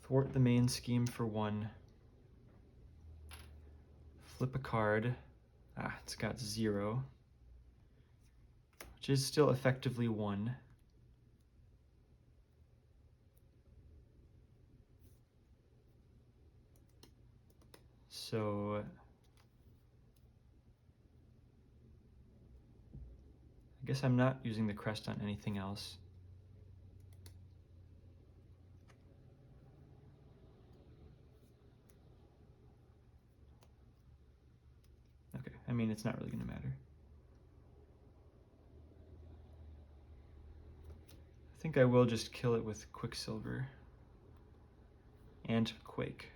Thwart the main scheme for 1. Flip a card. It's got 0. Which is still effectively 1. So I guess I'm not using the crest on anything else. Okay, I mean, it's not really going to matter. I think I will just kill it with Quicksilver and Quake.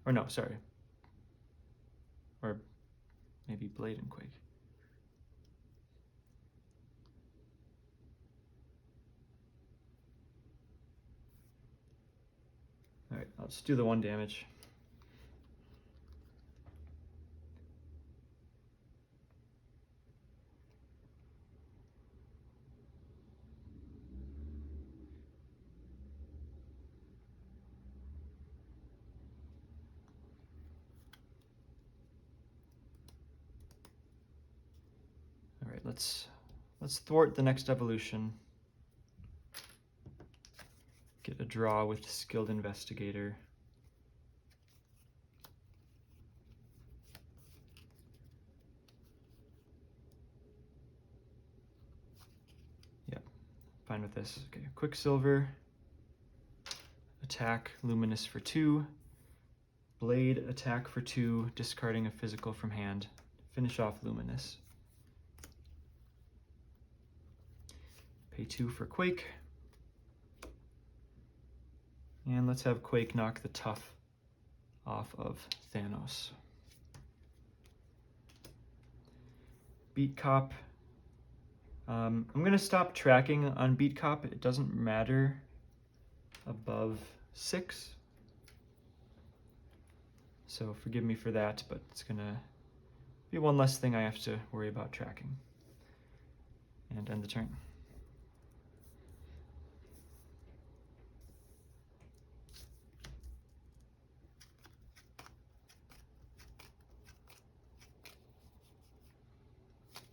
Or no, sorry. Or maybe Blade and Quake. Alright, I'll just do the 1 damage. Alright, let's thwart the next evolution. Get a draw with Skilled Investigator. Yep, fine with this. Okay, Quicksilver. Attack, Luminous for 2. Blade, attack for 2, discarding a physical from hand. Finish off Luminous. Pay 2 for Quake. And let's have Quake knock the tough off of Thanos. Beat Cop. I'm going to stop tracking on Beat Cop. It doesn't matter above 6. So forgive me for that, but it's going to be one less thing I have to worry about tracking. And end the turn.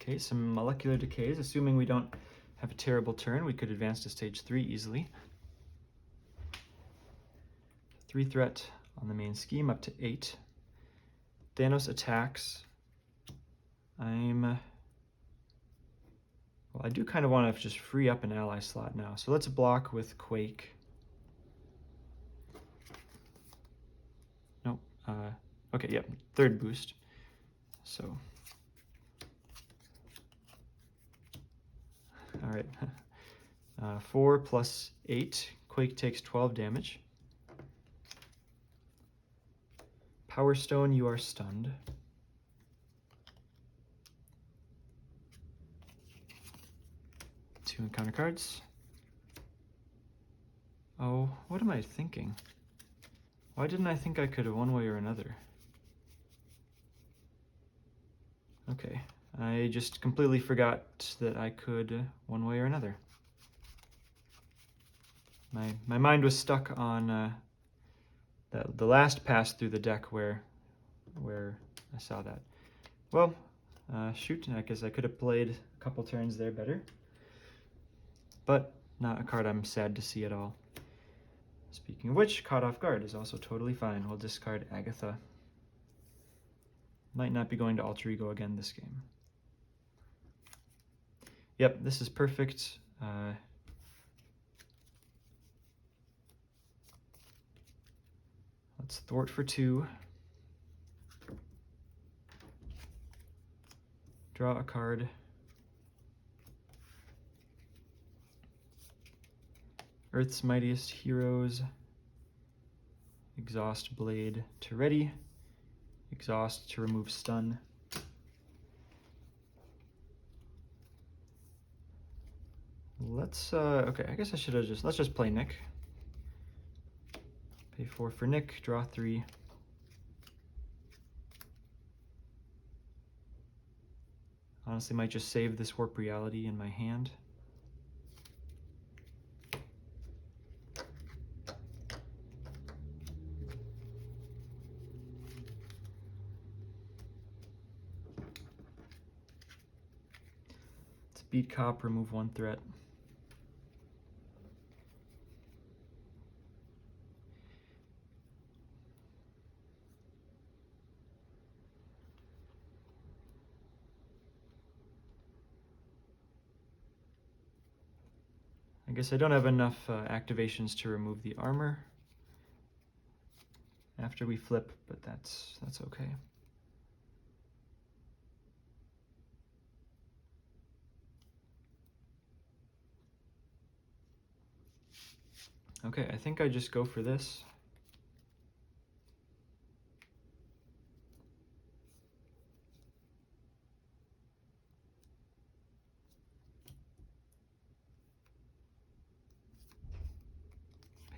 Okay, some molecular decays. Assuming we don't have a terrible turn, we could advance to stage 3 easily. 3 threat on the main scheme up to 8. Thanos attacks. Well, I do kind of want to just free up an ally slot now. So let's block with Quake. Nope. Okay, yep, 3rd boost. So all right, 4 plus 8. Quake takes 12 damage. Power Stone, you are stunned. Two encounter cards. Oh, what am I thinking? Why didn't I think I could one way or another? Okay, I just completely forgot that I could one way or another. My mind was stuck on the last pass through the deck where I saw that. Well, shoot, I guess I could have played a couple turns there better. But not a card I'm sad to see at all. Speaking of which, caught off guard is also totally fine. We'll discard Agatha. Might not be going to Alter Ego again this game. Yep, this is perfect. Let's thwart for 2. Draw a card. Earth's Mightiest Heroes. Exhaust Blade to ready. Exhaust to remove stun. Let's, okay, I guess I should have let's just play Nick. Pay 4 for Nick, draw 3. Honestly, might just save this Warp Reality in my hand. Let's beat Cop, remove 1 threat. I guess I don't have enough activations to remove the armor after we flip, but that's okay. Okay, I think I just go for this.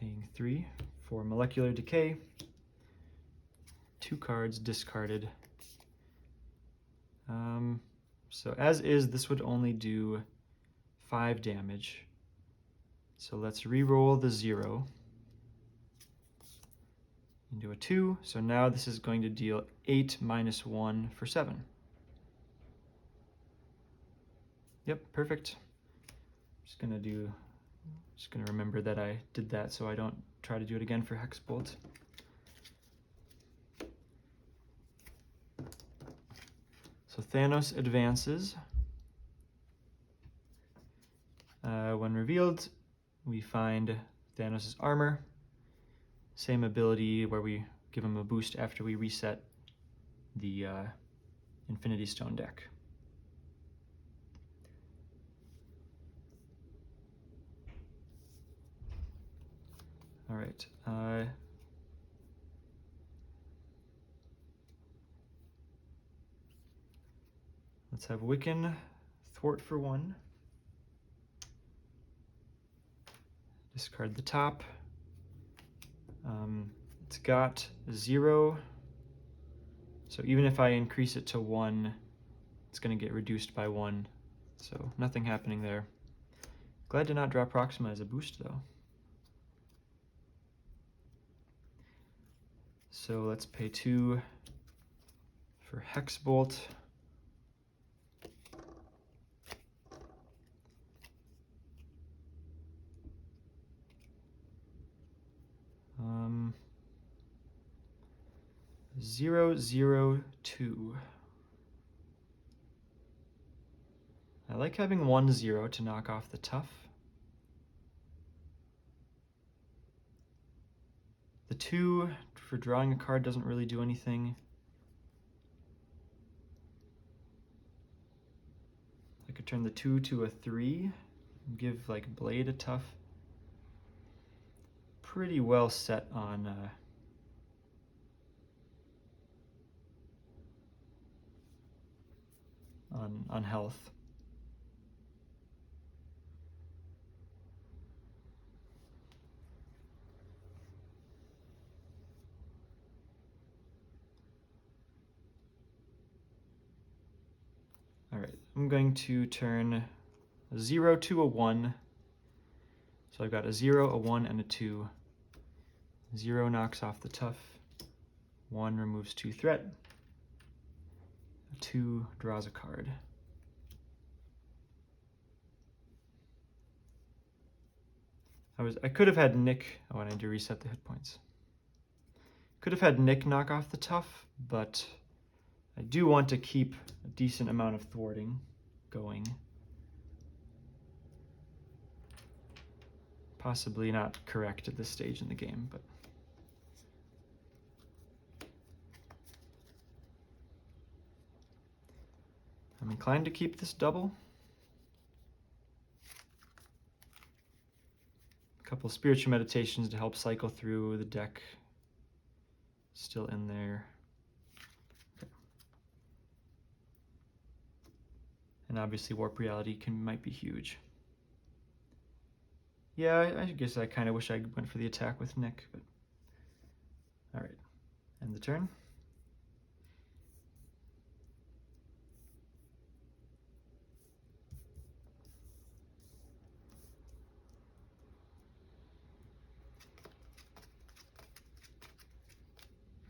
Paying 3 for Molecular Decay. 2 cards discarded. So as is, this would only do 5 damage. So let's re-roll the 0 into a 2. So now this is going to deal 8 minus 1 for 7. Yep, perfect. Just gonna remember that I did that so I don't try to do it again for Hexbolt. So Thanos advances. When revealed, we find Thanos' armor. Same ability where we give him a boost after we reset the Infinity Stone deck. All right. Let's have Wiccan thwart for 1. Discard the top. It's got 0. So even if I increase it to 1, it's going to get reduced by 1. So nothing happening there. Glad to not draw Proxima as a boost though. So let's pay 2 for Hexbolt. Um, 0, 0, 2. I like having 1, 0 to knock off the tough. The 2 for drawing a card doesn't really do anything. I could turn the 2 to a 3 and give like Blade a tough. Pretty well set on health. I'm going to turn a 0 to a 1. So I've got a 0, a 1, and a 2. 0 knocks off the tough. 1 removes 2 threat. A 2 draws a card. I could have had Nick. Oh, I need to reset the hit points. Could have had Nick knock off the tough, but I do want to keep a decent amount of thwarting going. Possibly not correct at this stage in the game, but I'm inclined to keep this double. A couple spiritual meditations to help cycle through the deck. Still in there. Okay. And obviously warp reality might be huge. Yeah, I guess I kind of wish I went for the attack with Nick, but all right. End the turn.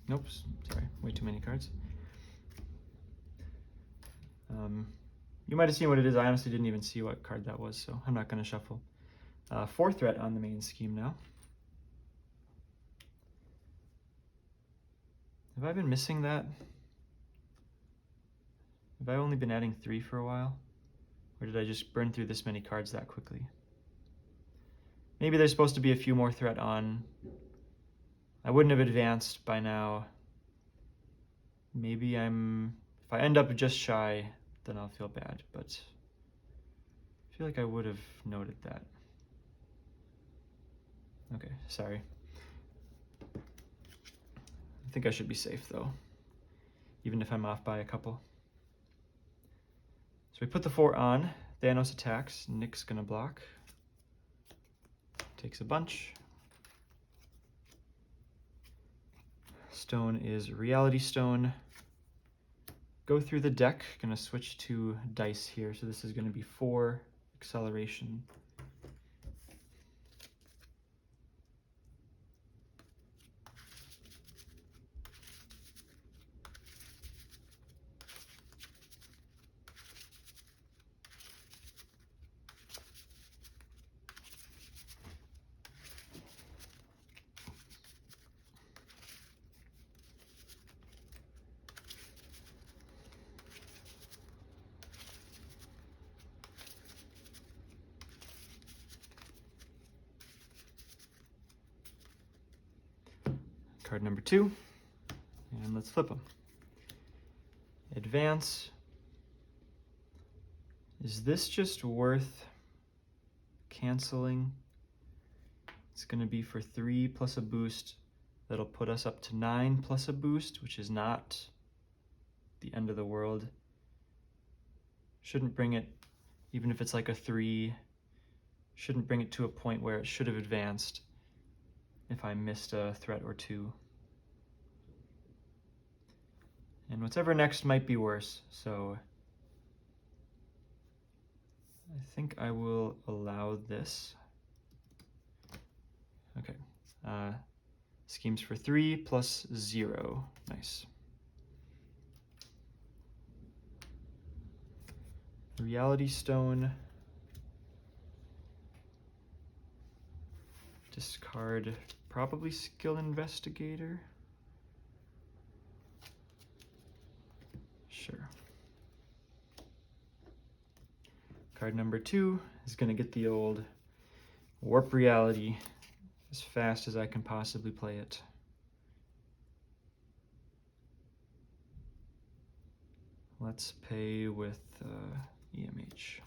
Nope, sorry, way too many cards. You might have seen what it is. I honestly didn't even see what card that was, so I'm not going to shuffle. 4 threat on the main scheme now. Have I been missing that? Have I only been adding 3 for a while? Or did I just burn through this many cards that quickly? Maybe there's supposed to be a few more threat on. I wouldn't have advanced by now. Maybe if I end up just shy, then I'll feel bad, but I feel like I would have noted that. Okay, sorry. I think I should be safe though, even if I'm off by a couple. So we put the 4 on, Thanos attacks, Nick's gonna block. Takes a bunch. Stone is Reality Stone. Go through the deck, gonna switch to dice here. So this is gonna be 4 acceleration. Card number 2, and let's flip them. Advance. Is this just worth canceling? It's going to be for 3 plus a boost. That'll put us up to 9 plus a boost, which is not the end of the world. Shouldn't bring it, even if it's like a 3, shouldn't bring it to a point where it should have advanced if I missed a threat or 2. And whatever next might be worse, so I think I will allow this. Okay, schemes for 3 plus 0, nice. Reality Stone. Discard, probably Skill Investigator. Sure. Card number 2 is going to get the old Warp Reality as fast as I can possibly play it. Let's pay with EMH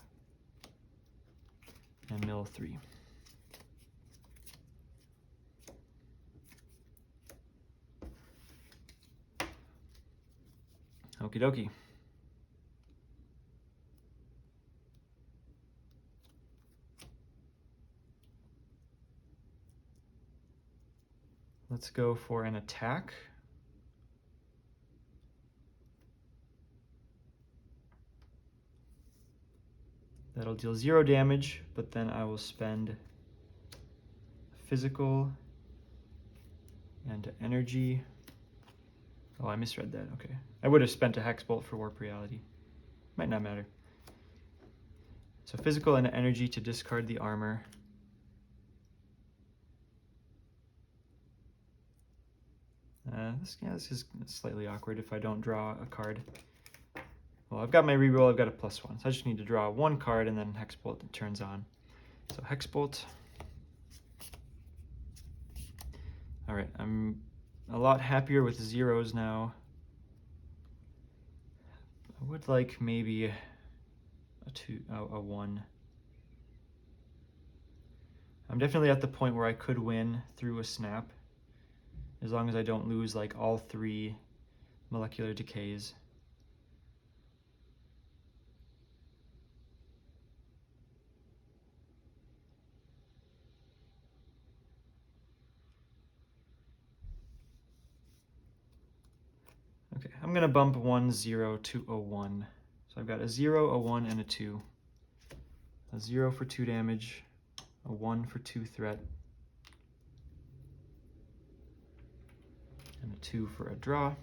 and mill 3. Okie dokie. Let's go for an attack. That'll deal 0 damage, but then I will spend physical and energy. Oh, I misread that. Okay. I would have spent a Hex Bolt for Warp Reality. Might not matter. So physical and energy to discard the armor. This is slightly awkward if I don't draw a card. Well, I've got my reroll, I've got a +1. So I just need to draw 1 card and then Hex Bolt turns on. So Hex Bolt. All right, I'm a lot happier with zeros now. I would like maybe a 1. I'm definitely at the point where I could win through a snap, as long as I don't lose like all 3 molecular decays. Okay, I'm gonna bump 1, 0 to a 1. So I've got a 0, a 1, and a 2. A 0 for 2 damage, a 1 for 2 threat, and a 2 for a draw.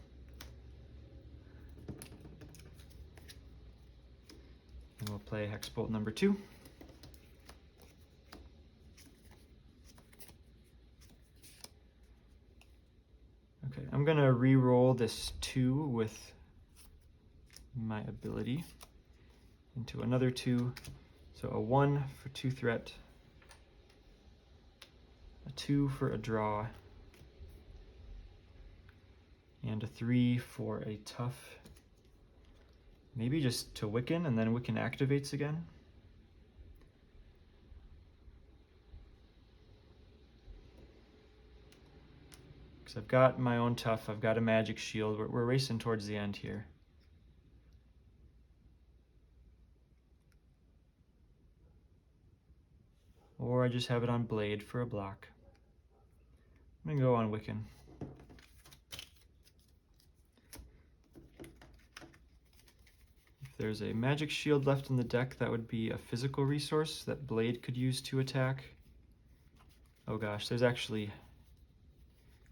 And we'll play Hex Bolt number 2. Okay, I'm gonna re-roll this 2 with my ability into another 2. So a 1 for 2 threat, a 2 for a draw, and a 3 for a tough. Maybe just to Wiccan, and then Wiccan activates again. Because I've got my own tough, I've got a magic shield. We're racing towards the end here. Or I just have it on Blade for a block. I'm gonna go on Wiccan. If there's a magic shield left in the deck, that would be a physical resource that Blade could use to attack. Oh gosh, there's actually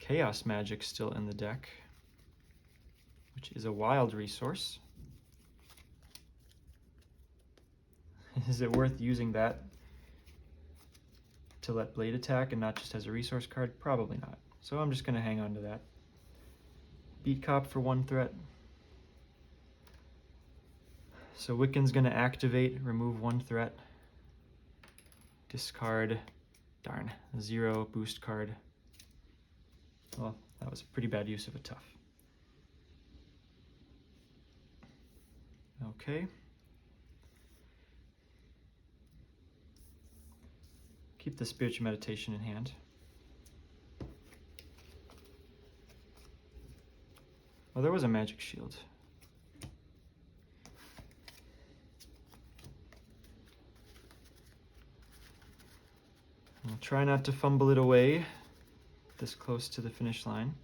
Chaos Magic still in the deck, which is a wild resource. Is it worth using that to let Blade attack and not just as a resource card? Probably not. So I'm just going to hang on to that. Beat Cop for 1 threat. So Wiccan's going to activate, remove 1 threat. Discard, darn, 0 boost card. Well, that was a pretty bad use of a tough. Okay. Keep the Spiritual Meditation in hand. Oh, there was a magic shield. I'll try not to fumble it away this close to the finish line.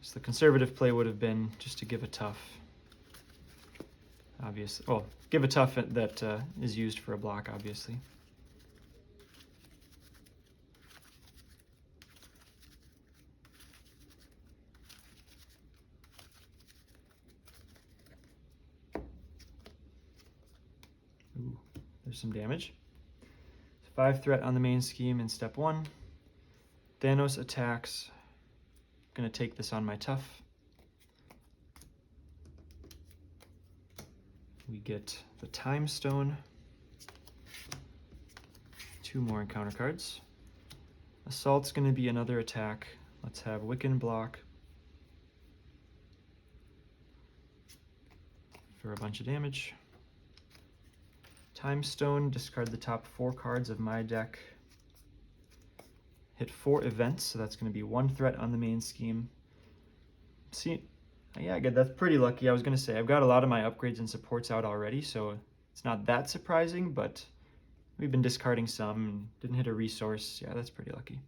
So the conservative play would have been just to give a tough. Obviously, well, give a tough that is used for a block, obviously. Ooh, there's some damage. 5 threat on the main scheme in step 1. Thanos attacks. I'm going to take this on my tough. We get the Time Stone. 2 more encounter cards. Assault's going to be another attack. Let's have Wiccan block for a bunch of damage. Time Stone, discard the top 4 cards of my deck. Hit 4 events, so that's going to be 1 threat on the main scheme. See, yeah, good. That's pretty lucky. I was going to say, I've got a lot of my upgrades and supports out already, so it's not that surprising, but we've been discarding some and didn't hit a resource. Yeah, that's pretty lucky.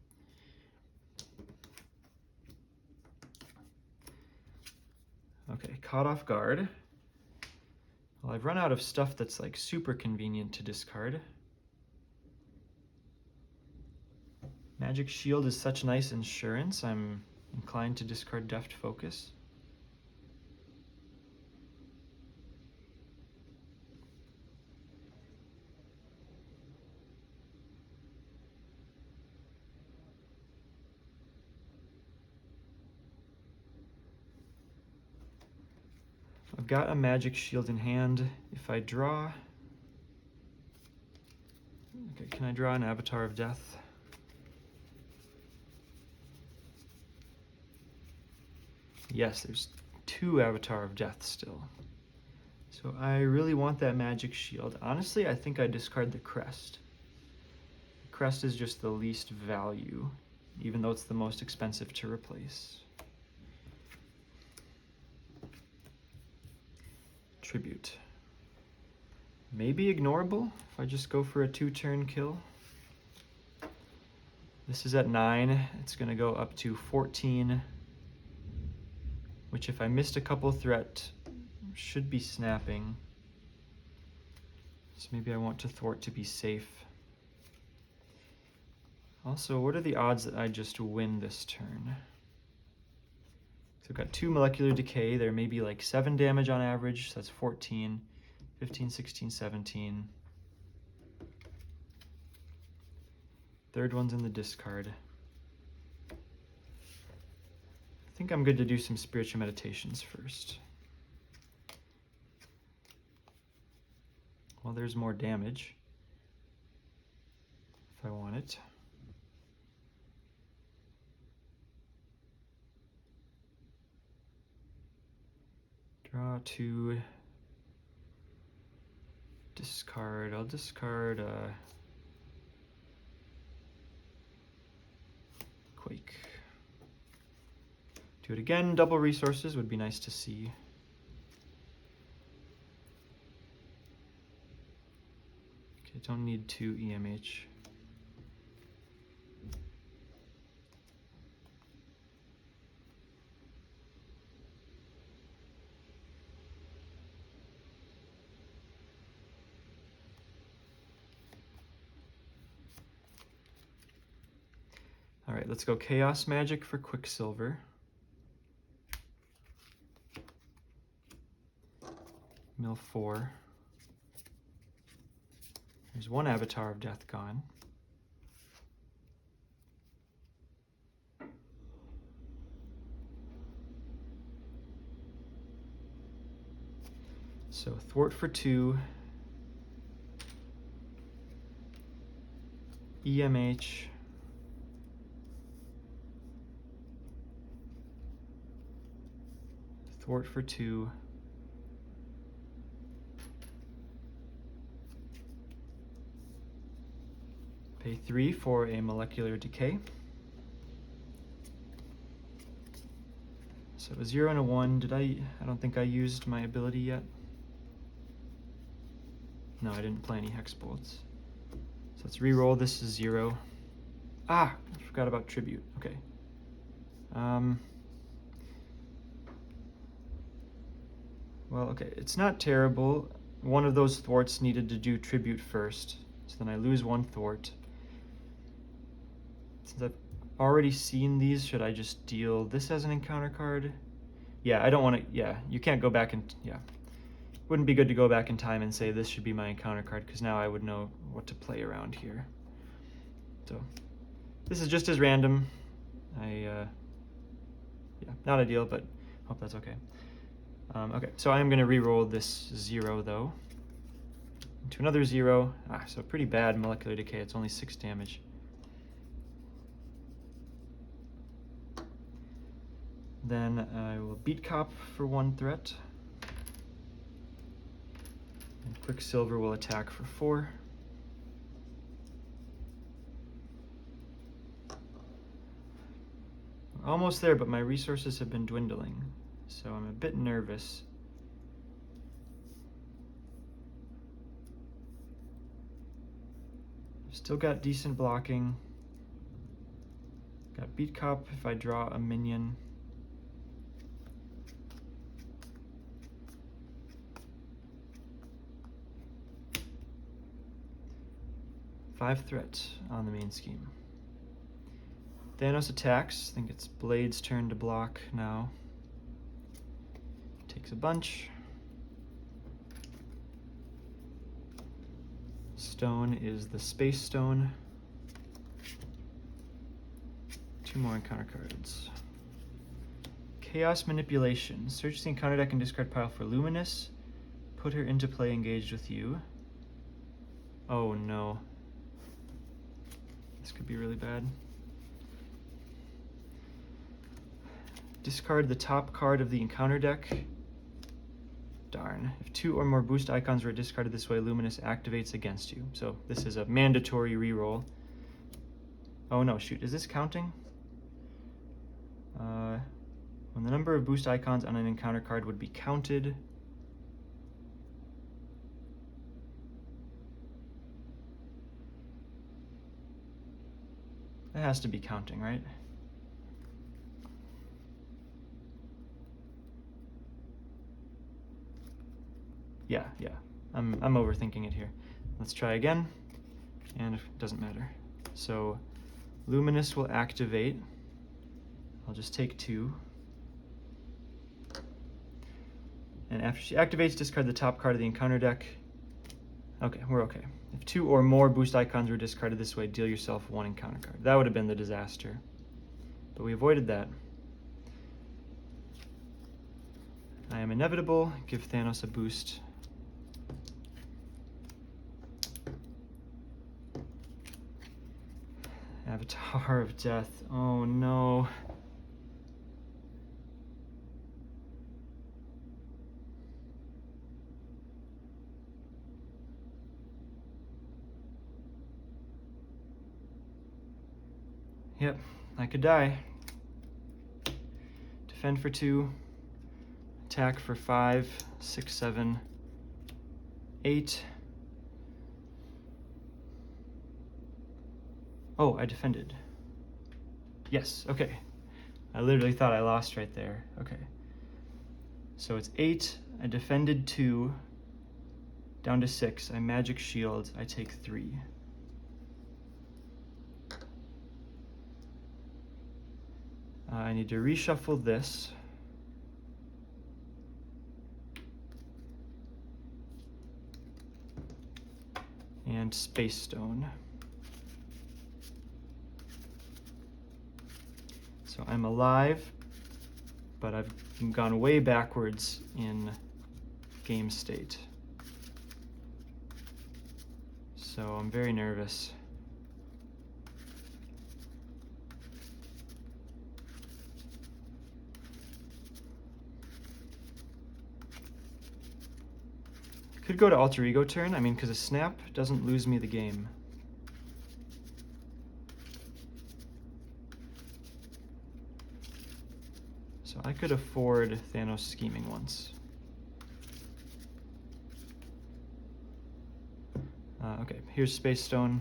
Okay, caught off guard. Well, I've run out of stuff that's like super convenient to discard. Magic Shield is such nice insurance, I'm inclined to discard Deft Focus. I've got a Magic Shield in hand. If I draw... Okay, can I draw an Avatar of Death? Yes, there's 2 Avatar of Death still. So I really want that Magic Shield. Honestly, I think I discard the Crest. The Crest is just the least value, even though it's the most expensive to replace. Tribute. Maybe ignorable if I just go for a 2-turn kill. This is at 9. It's going to go up to 14, which if I missed a couple threat, should be snapping. So maybe I want to thwart to be safe. Also, what are the odds that I just win this turn? So I've got 2 molecular decay. There may be like 7 damage on average. So that's 14, 15, 16, 17. Third one's in the discard. I think I'm good to do some spiritual meditations first. Well, there's more damage if I want it. Draw 2. Discard. I'll discard Quake. Do it again. Double resources would be nice to see. Okay, don't need 2 EMH. All right, let's go Chaos Magic for Quicksilver. Mill 4. There's 1 Avatar of Death gone. So Thwart for 2. EMH. Thwart for 2. Pay 3 for a molecular decay. So a 0 and a 1. I don't think I used my ability yet. No, I didn't play any Hex Bolts. So let's re-roll. This is 0. Ah, I forgot about Tribute. Okay. Well, okay, it's not terrible. One of those thwarts needed to do Tribute first, so then I lose 1 thwart. Since I've already seen these, should I just deal this as an encounter card? Yeah, I don't want to, yeah, you can't go back and, yeah. Wouldn't be good to go back in time and say this should be my encounter card, because now I would know what to play around here. So, this is just as random. Yeah, not ideal, but hope that's okay. Okay, so I'm going to re-roll this 0, though, into another 0. So pretty bad molecular decay. It's only 6 damage. Then I will beat Cop for 1 threat. And Quicksilver will attack for 4. We're almost there, but my resources have been dwindling, so I'm a bit nervous. Still got decent blocking. Got Beat Cop if I draw a minion. 5 threat on the main scheme. Thanos attacks. I think it's Blade's turn to block now. Takes a bunch. Stone is the Space Stone. 2 more encounter cards. Chaos Manipulation. Search the encounter deck and discard pile for Luminous. Put her into play engaged with you. Oh no. This could be really bad. Discard the top card of the encounter deck. Darn. If 2 or more boost icons were discarded this way, Luminous activates against you. So this is a mandatory reroll. Oh no, shoot. Is this counting? When the number of boost icons on an encounter card would be counted. That has to be counting, right? Yeah. I'm overthinking it here. Let's try again, and it doesn't matter. So Luminous will activate. I'll just take 2. And after she activates, discard the top card of the encounter deck. Okay, we're okay. If 2 or more boost icons were discarded this way, deal yourself 1 encounter card. That would have been the disaster. But we avoided that. I am inevitable. Give Thanos a boost. Avatar of Death. Oh no. Yep, I could die. Defend for 2. Attack for 5, 6, 7, 8. Oh, I defended. Yes, okay. I literally thought I lost right there. Okay. So it's 8. I defended 2. Down to 6. I magic shield. I take 3. I need to reshuffle this. And Space Stone. So I'm alive, but I've gone way backwards in game state. So I'm very nervous. Could go to alter ego turn, because a snap doesn't lose me the game. So I could afford Thanos scheming once. Okay, here's Space Stone.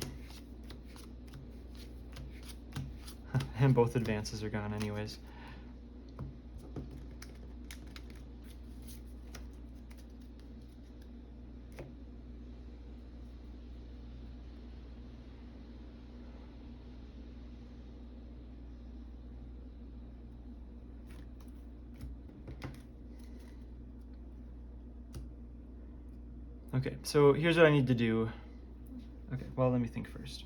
And both advances are gone anyways. Okay, so here's what I need to do. Okay, well, let me think first.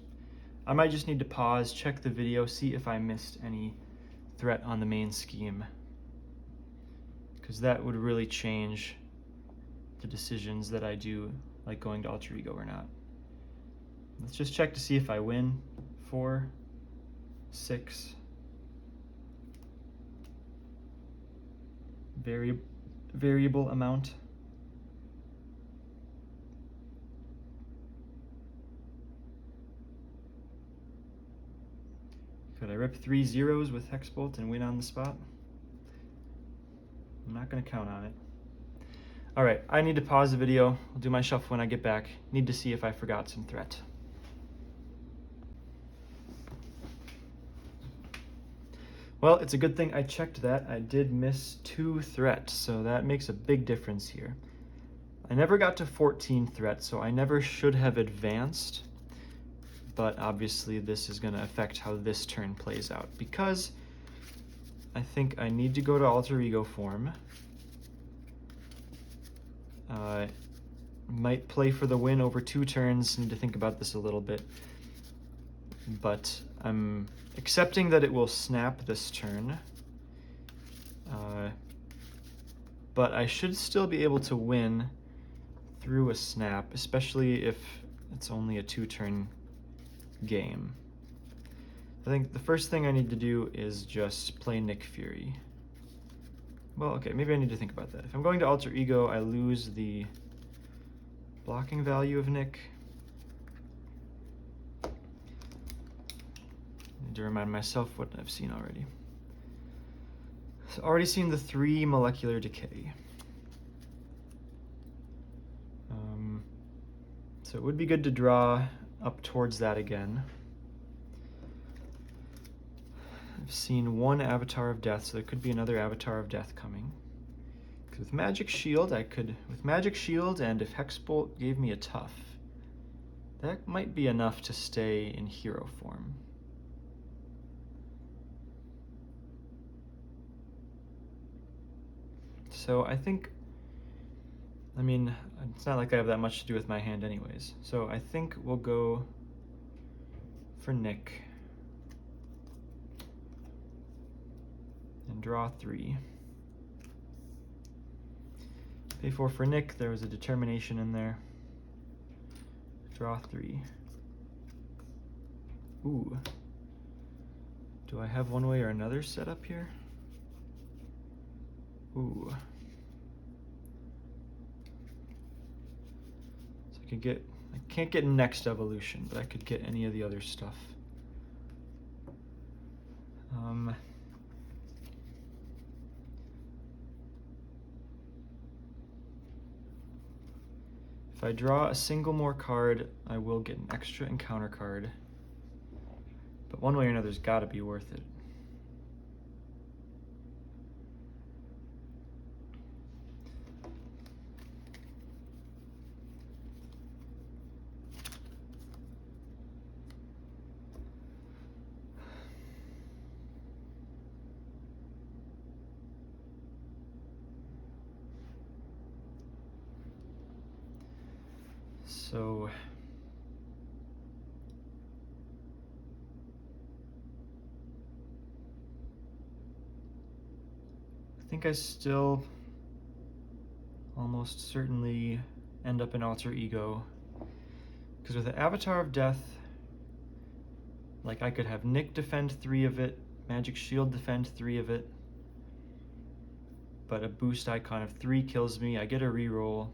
I might just need to pause, check the video, see if I missed any threat on the main scheme, because that would really change the decisions that I do, like going to alter ego or not. Let's just check to see if I win. 4, 6. Variable amount. Could I rip 3 zeros with Hexbolt and win on the spot? I'm not going to count on it. Alright, I need to pause the video. I'll do my shuffle when I get back. Need to see if I forgot some threat. Well, it's a good thing I checked that. I did miss 2 threats, so that makes a big difference here. I never got to 14 threats, so I never should have advanced. but obviously this is going to affect how this turn plays out, because I think I need to go to alter ego form. Might play for the win over 2 turns, need to think about this a little bit, but I'm accepting that it will snap this turn. But I should still be able to win through a snap, especially if it's only a 2-turn game. I think the first thing I need to do is just play Nick Fury. Well, okay, maybe I need to think about that. If I'm going to alter ego, I lose the blocking value of Nick. I need to remind myself what I've seen already. So already seen the 3 molecular decay. So it would be good to draw up towards that again. I've seen 1 Avatar of Death, so there could be another Avatar of Death coming. Because with Magic Shield, with Magic Shield, and if Hexbolt gave me a tough, that might be enough to stay in hero form. So I think, I mean, it's not like I have that much to do with my hand anyways. So I think we'll go for Nick and draw 3. Pay 4 for Nick, there was a determination in there. Draw 3. Ooh. Do I have one way or another set up here? Ooh. So I can't get next evolution, but I could get any of the other stuff. If I draw a single more card, I will get an extra encounter card. But one way or another's gotta be worth it. So I think I still almost certainly end up in alter ego, because with the Avatar of Death, like I could have Nick defend 3 of it, Magic Shield defend 3 of it, but a boost icon of 3 kills me, I get a reroll.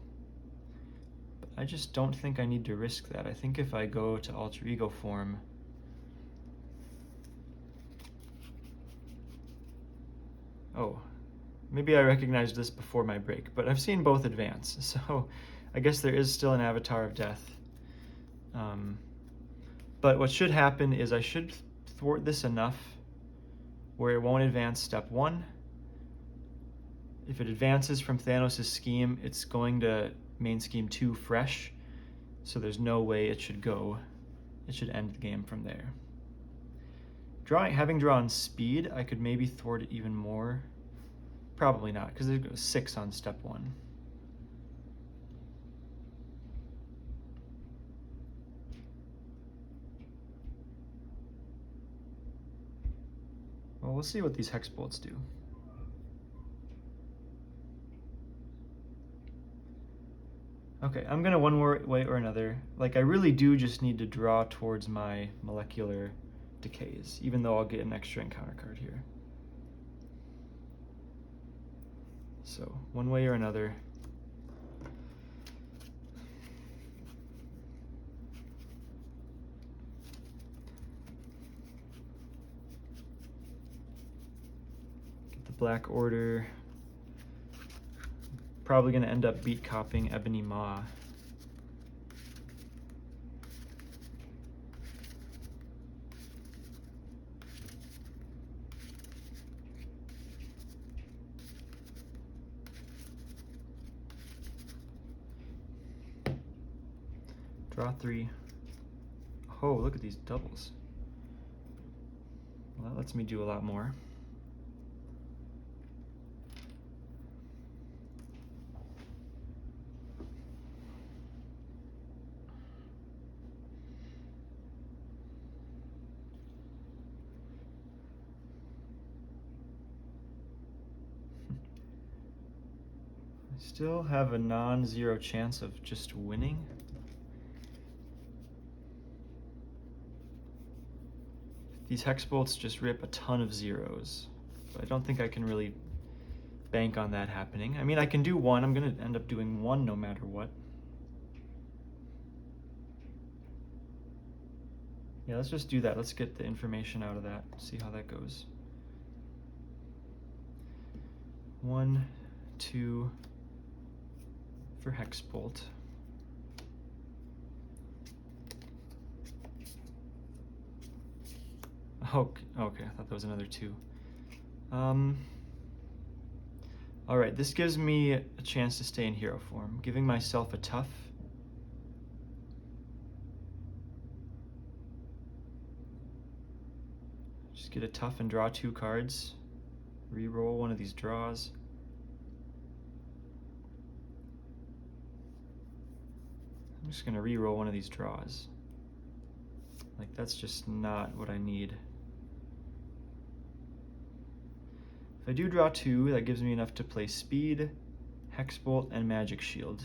I just don't think I need to risk that. I think if I go to alter ego form, oh, maybe I recognized this before my break, but I've seen both advance, so I guess there is still an Avatar of Death. But what should happen is I should thwart this enough where it won't advance step 1. If it advances from Thanos' scheme, it's going to main scheme 2 fresh, so there's no way it should end the game from there. Having drawn speed, I could maybe thwart it even more. Probably not, because it goes 6 on step 1. Well, we'll see what these hex bolts do. Okay, I'm gonna one way or another. Like, I really do just need to draw towards my molecular decays, even though I'll get an extra encounter card here. So, one way or another. Get the Black Order. Probably going to end up beat copying Ebony Maw. Draw 3. Oh, Oh, look at these doubles. Well, that lets me do a lot more. I still have a non-zero chance of just winning. These hex bolts just rip a ton of zeros, but I don't think I can really bank on that happening. I mean, I can do one. I'm going to end up doing one no matter what. Yeah, let's just do that. Let's get the information out of that, see how that goes. 1, 2 for hex bolt. Oh, okay, I thought that was another 2. Alright, this gives me a chance to stay in hero form, giving myself a tough. Just get a tough and draw 2 cards. Reroll one of these draws. I'm just going to reroll one of these draws. Like, that's just not what I need. If I do draw 2, that gives me enough to play Speed, Hexbolt, and Magic Shield,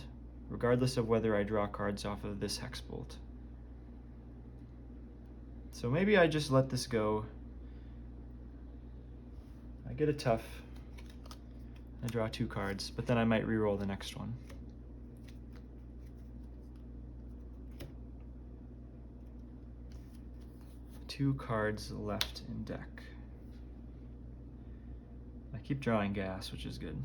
regardless of whether I draw cards off of this Hexbolt. So maybe I just let this go. I get a tough. I draw 2 cards, but then I might reroll the next one. Two cards left in deck. I keep drawing gas, which is good.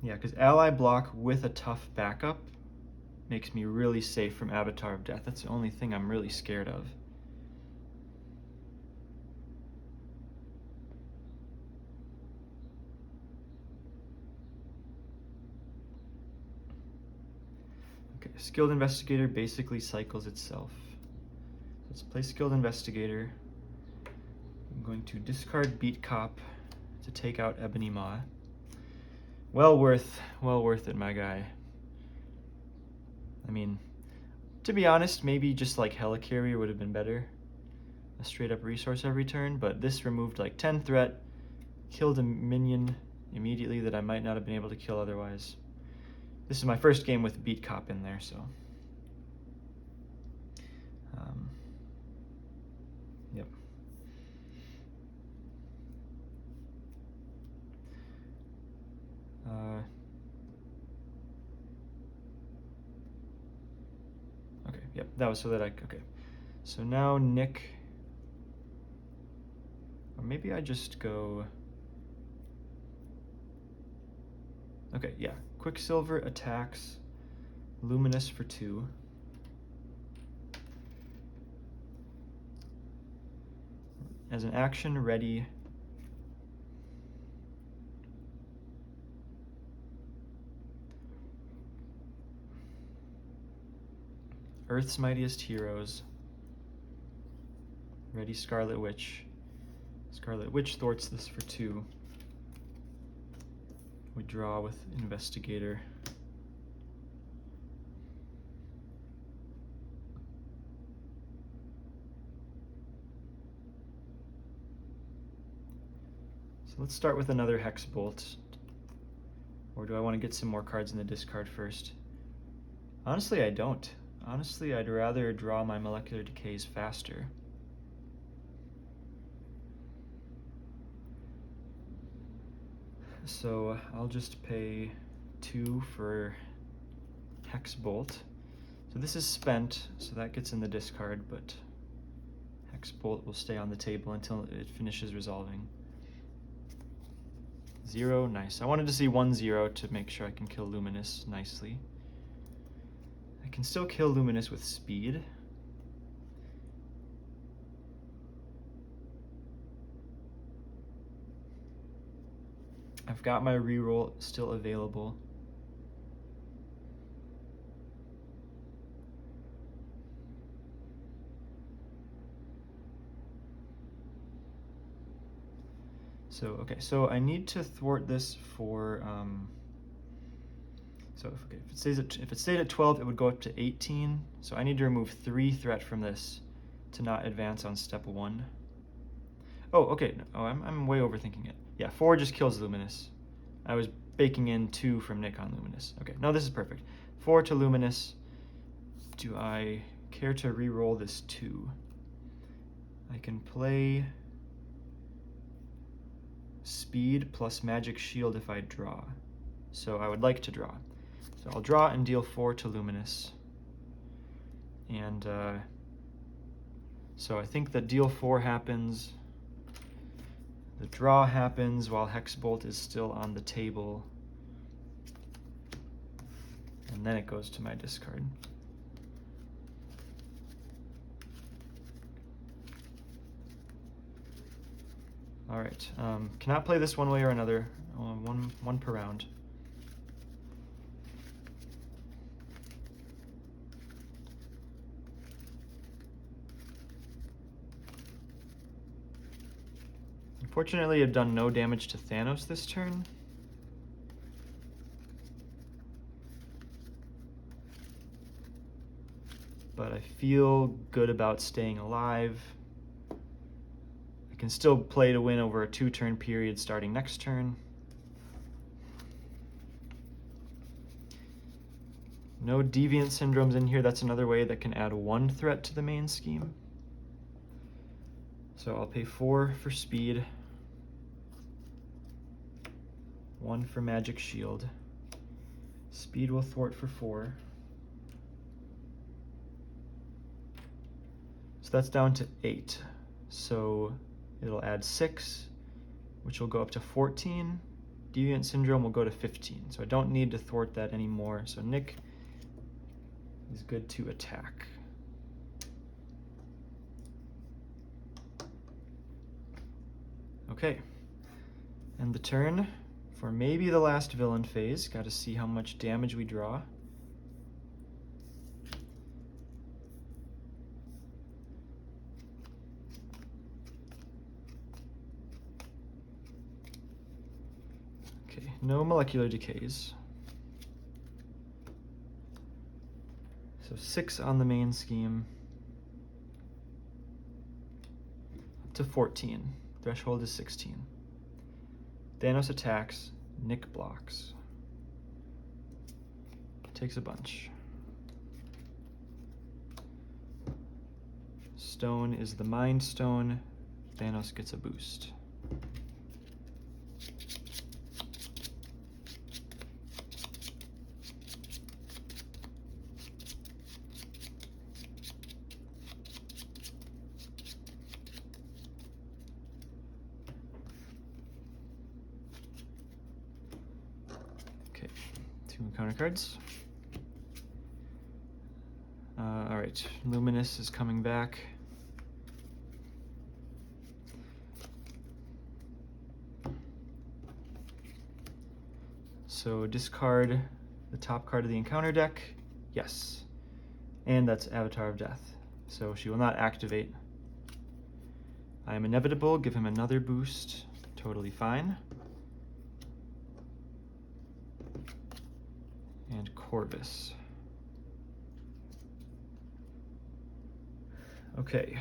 Yeah, because ally block with a tough backup makes me really safe from Avatar of Death. That's the only thing I'm really scared of. Okay, Skilled Investigator basically cycles itself. Let's play Skilled Investigator. I'm going to discard Beat Cop to take out Ebony Maw. Well worth it, my guy. I mean, to be honest, maybe just like Helicarrier would have been better. A straight up resource every turn, but this removed like 10 threat, killed a minion immediately that I might not have been able to kill otherwise. This is my first game with Beat Cop in there, so. Yep. Okay, yep, that was so that okay. So now Nick, or maybe I just go, okay, yeah, Quicksilver attacks Luminous for 2. As an action, ready Earth's Mightiest Heroes, ready Scarlet Witch. Scarlet Witch thwarts this for 2. We draw with Investigator. So let's start with another Hex Bolt. Or do I want to get some more cards in the discard first? Honestly, I don't. Honestly, I'd rather draw my Molecular Decays faster. So I'll just pay 2 for Hex Bolt. So this is spent, so that gets in the discard, but Hex Bolt will stay on the table until it finishes resolving. 0, nice. I wanted to see 1-0 to make sure I can kill Luminous nicely. I can still kill Luminous with speed. I've got my reroll still available. Okay, so I need to thwart this for, so if it stayed at 12, it would go up to 18. So I need to remove 3 threat from this to not advance on step 1. Oh, okay, oh, I'm way overthinking it. Yeah, 4 just kills Luminous. I was baking in 2 from Nick on Luminous. Okay, no, this is perfect. 4 to Luminous. Do I care to re-roll this 2? I can play Speed plus Magic Shield if I draw. So I would like to draw. So I'll draw and deal 4 to Luminous. And so I think that deal 4 happens. The draw happens while Hexbolt is still on the table. And then it goes to my discard. All right, cannot play this one way or another, one per round. Unfortunately, I've done no damage to Thanos this turn. But I feel good about staying alive. I can still play to win over a 2-turn period starting next turn. No Deviant Syndromes in here. That's another way that can add 1 threat to the main scheme. So I'll pay 4 for Speed, 1 for Magic Shield. Speed will thwart for 4. So that's down to 8. So it'll add 6, which will go up to 14. Deviant Syndrome will go to 15. So I don't need to thwart that anymore. So Nick is good to attack. Okay, and the turn for maybe the last villain phase. Got to see how much damage we draw. Okay, no molecular decays. So 6 on the main scheme. Up to 14. Threshold is 16. Thanos attacks. Nick blocks. Takes a bunch. Stone is the Mind Stone. Thanos gets a boost. Okay, 2 encounter cards. All right, Luminous is coming back. So discard the top card of the encounter deck. Yes. And that's Avatar of Death. So she will not activate. I am inevitable. Give him another boost. Totally fine. And Corvus. Okay.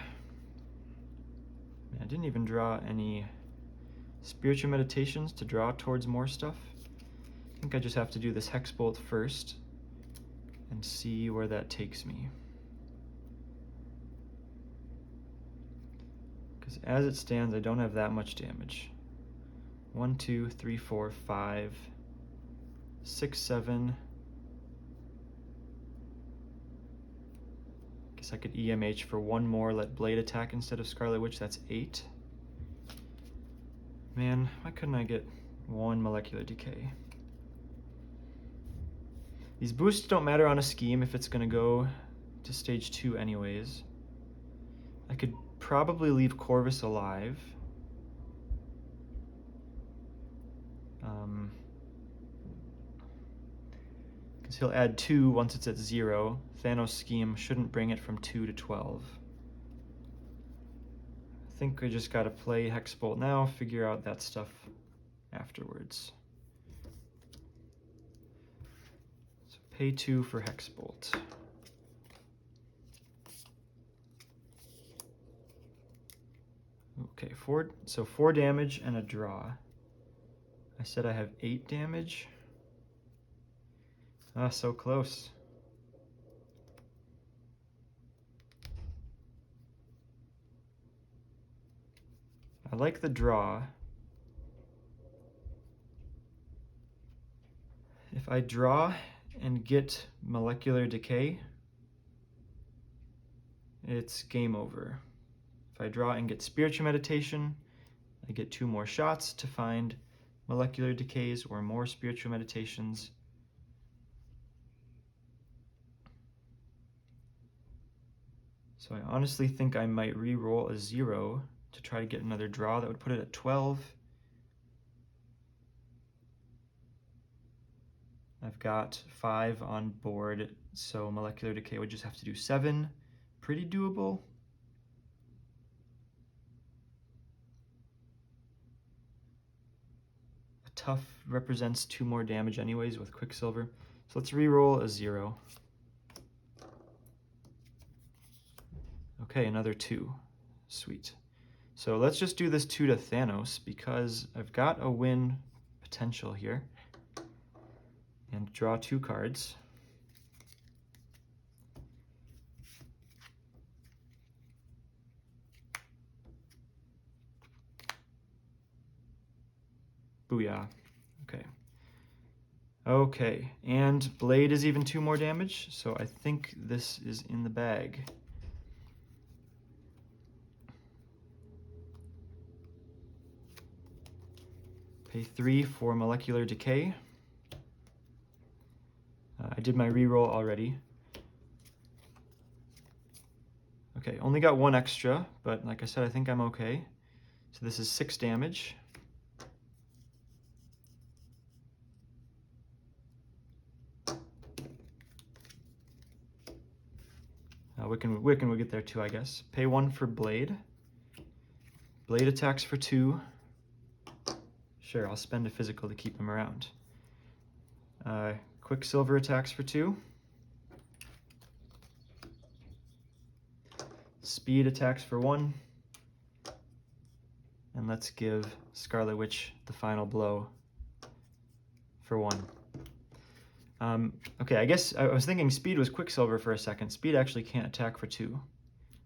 I didn't even draw any spiritual meditations to draw towards more stuff. I think I just have to do this Hexbolt first and see where that takes me. Because as it stands, I don't have that much damage. 1, 2, 3, 4, 5, 6, 7. Guess I could EMH for 1 more, let Blade attack instead of Scarlet Witch. That's 8. Man, why couldn't I get 1 molecular decay? These boosts don't matter on a scheme if it's going to go to stage 2 anyways. I could probably leave Corvus alive. Because he'll add 2 once it's at 0. Thanos' scheme shouldn't bring it from 2 to 12. think I just gotta play Hexbolt now, figure out that stuff afterwards. So pay 2 for Hexbolt. Okay, 4 damage and a draw. I said I have 8 damage. Ah, so close. I like the draw. If I draw and get Molecular Decay, it's game over. If I draw and get Spiritual Meditation, I get 2 more shots to find Molecular Decays or more Spiritual Meditations. So I honestly think I might re-roll a 0 to try to get another draw. That would put it at 12. I've got 5 on board, so Molecular Decay would just have to do 7. Pretty doable. A tough represents 2 more damage anyways with Quicksilver. So let's re-roll a 0. Okay, another 2. Sweet. So let's just do this 2 to Thanos because I've got a win potential here. And draw 2 cards. Booyah. Okay. Okay, and Blade is even 2 more damage, so I think this is in the bag. Pay 3 for Molecular Decay. I did my reroll already. Okay, only got 1 extra, but like I said, I think I'm okay. So this is 6 damage. Wiccan will get there too, I guess. Pay 1 for Blade. Blade attacks for 2. Sure, I'll spend a physical to keep him around. Quicksilver attacks for 2. Speed attacks for 1. And let's give Scarlet Witch the final blow for 1. Okay, I guess I was thinking speed was Quicksilver for a second. Speed actually can't attack for 2.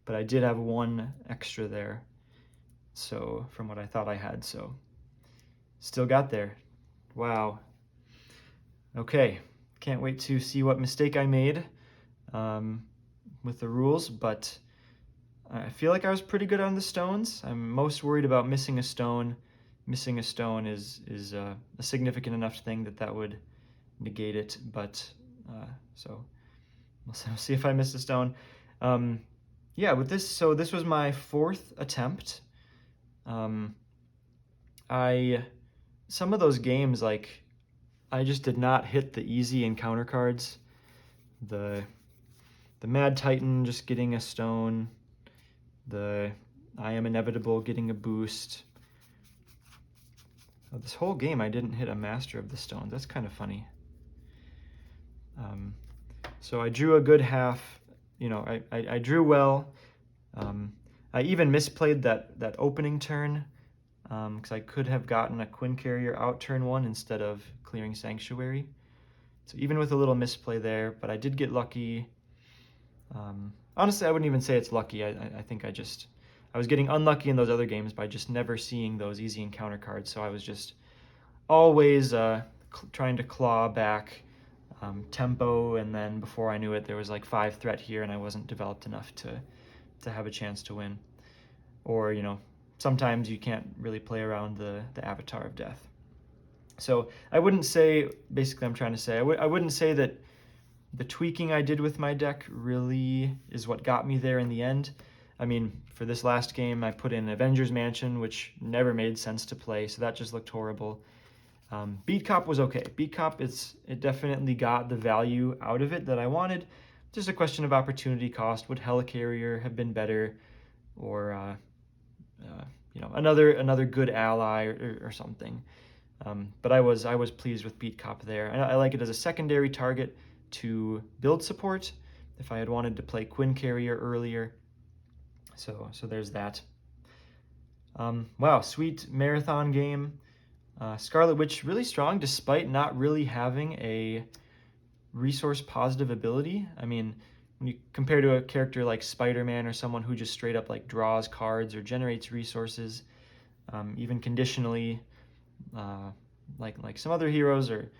But I did have 1 extra there. So, from what I thought I had, so. Still got there. Wow. Okay, can't wait to see what mistake I made with the rules, but I feel like I was pretty good on the stones. I'm most worried about missing a stone. Missing a stone is a significant enough thing that would negate it, but so we'll see if I missed a stone. Yeah, with this, so this was my 4th attempt. Some of those games, like, I just did not hit the easy encounter cards. The Mad Titan just getting a stone. The I Am Inevitable getting a boost. This whole game I didn't hit a Master of the Stone. That's kind of funny. So I drew a good half. You know, I drew well. I even misplayed that opening turn because I could have gotten a Quinn Carrier out turn 1 instead of clearing Sanctuary. So even with a little misplay there, but I did get lucky. Honestly, I wouldn't even say it's lucky. I think I was getting unlucky in those other games by just never seeing those easy encounter cards. So I was just always trying to claw back tempo, and then before I knew it, there was like 5 threat here, and I wasn't developed enough to have a chance to win. Or, you know, sometimes you can't really play around the Avatar of Death. So I wouldn't say, basically I'm trying to say, I wouldn't say that the tweaking I did with my deck really is what got me there in the end. I mean, for this last game, I put in Avengers Mansion, which never made sense to play, so that just looked horrible. Beat Cop was okay. Beat Cop, it definitely got the value out of it that I wanted. Just a question of opportunity cost. Would Helicarrier have been better, or another good ally or something. But I was pleased with Beat Cop there. And I like it as a secondary target to build support if I had wanted to play Quinn Carrier earlier. So there's that. Wow, sweet marathon game. Scarlet Witch really strong despite not really having a resource positive ability. I mean, when you compare to a character like Spider-Man or someone who just straight up like draws cards or generates resources, even conditionally, like some other heroes, or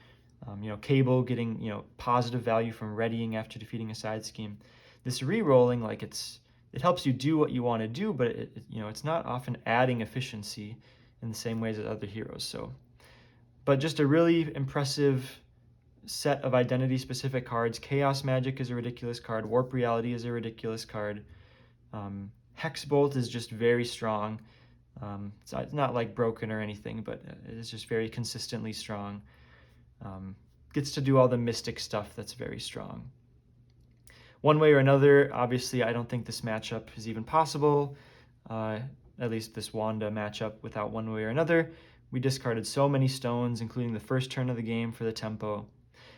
Cable getting positive value from readying after defeating a side scheme. This re-rolling, like it helps you do what you want to do, but it's not often adding efficiency in the same ways as other heroes. So, but just a really impressive set of identity specific cards. Chaos Magic is a ridiculous card. Warp Reality is a ridiculous card. Hex Bolt is just very strong. It's not like broken or anything, but it is just very consistently strong. Gets to do all the mystic stuff that's very strong. One way or another, obviously, I don't think this matchup is even possible, at least this Wanda matchup, without one way or another. We discarded so many stones, including the first turn of the game for the tempo.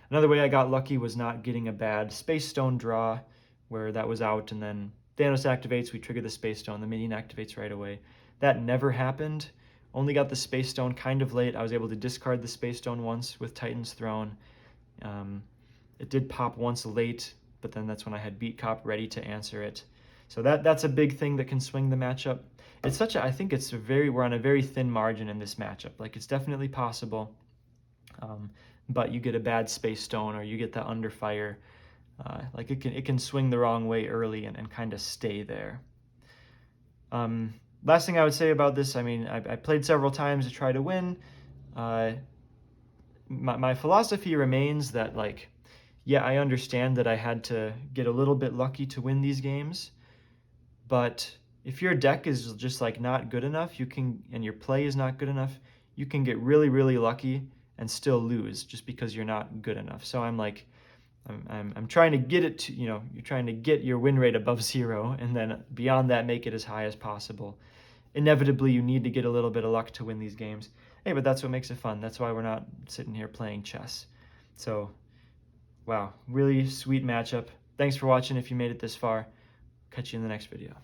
Another way I got lucky was not getting a bad Space Stone draw, where that was out, and then Thanos activates, we trigger the Space Stone, the minion activates right away. That never happened. Only got the Space Stone kind of late. I was able to discard the Space Stone once with Titan's Throne. It did pop once late, but then that's when I had Beat Cop ready to answer it. So that's a big thing that can swing the matchup. It's I think we're on a very thin margin in this matchup. Like, it's definitely possible, but you get a bad Space Stone or you get the under fire. Like, it can swing the wrong way early and kind of stay there. Last thing I would say about this, I mean, I played several times to try to win. My philosophy remains that, like, yeah, I understand that I had to get a little bit lucky to win these games, but if your deck is just like not good enough, and your play is not good enough, you can get really, really lucky and still lose just because you're not good enough. So I'm trying to get it to, you're trying to get your win rate above 0, and then beyond that, make it as high as possible. Inevitably, you need to get a little bit of luck to win these games. Hey, but that's what makes it fun. That's why we're not sitting here playing chess. So, wow, really sweet matchup. Thanks for watching if you made it this far. Catch you in the next video.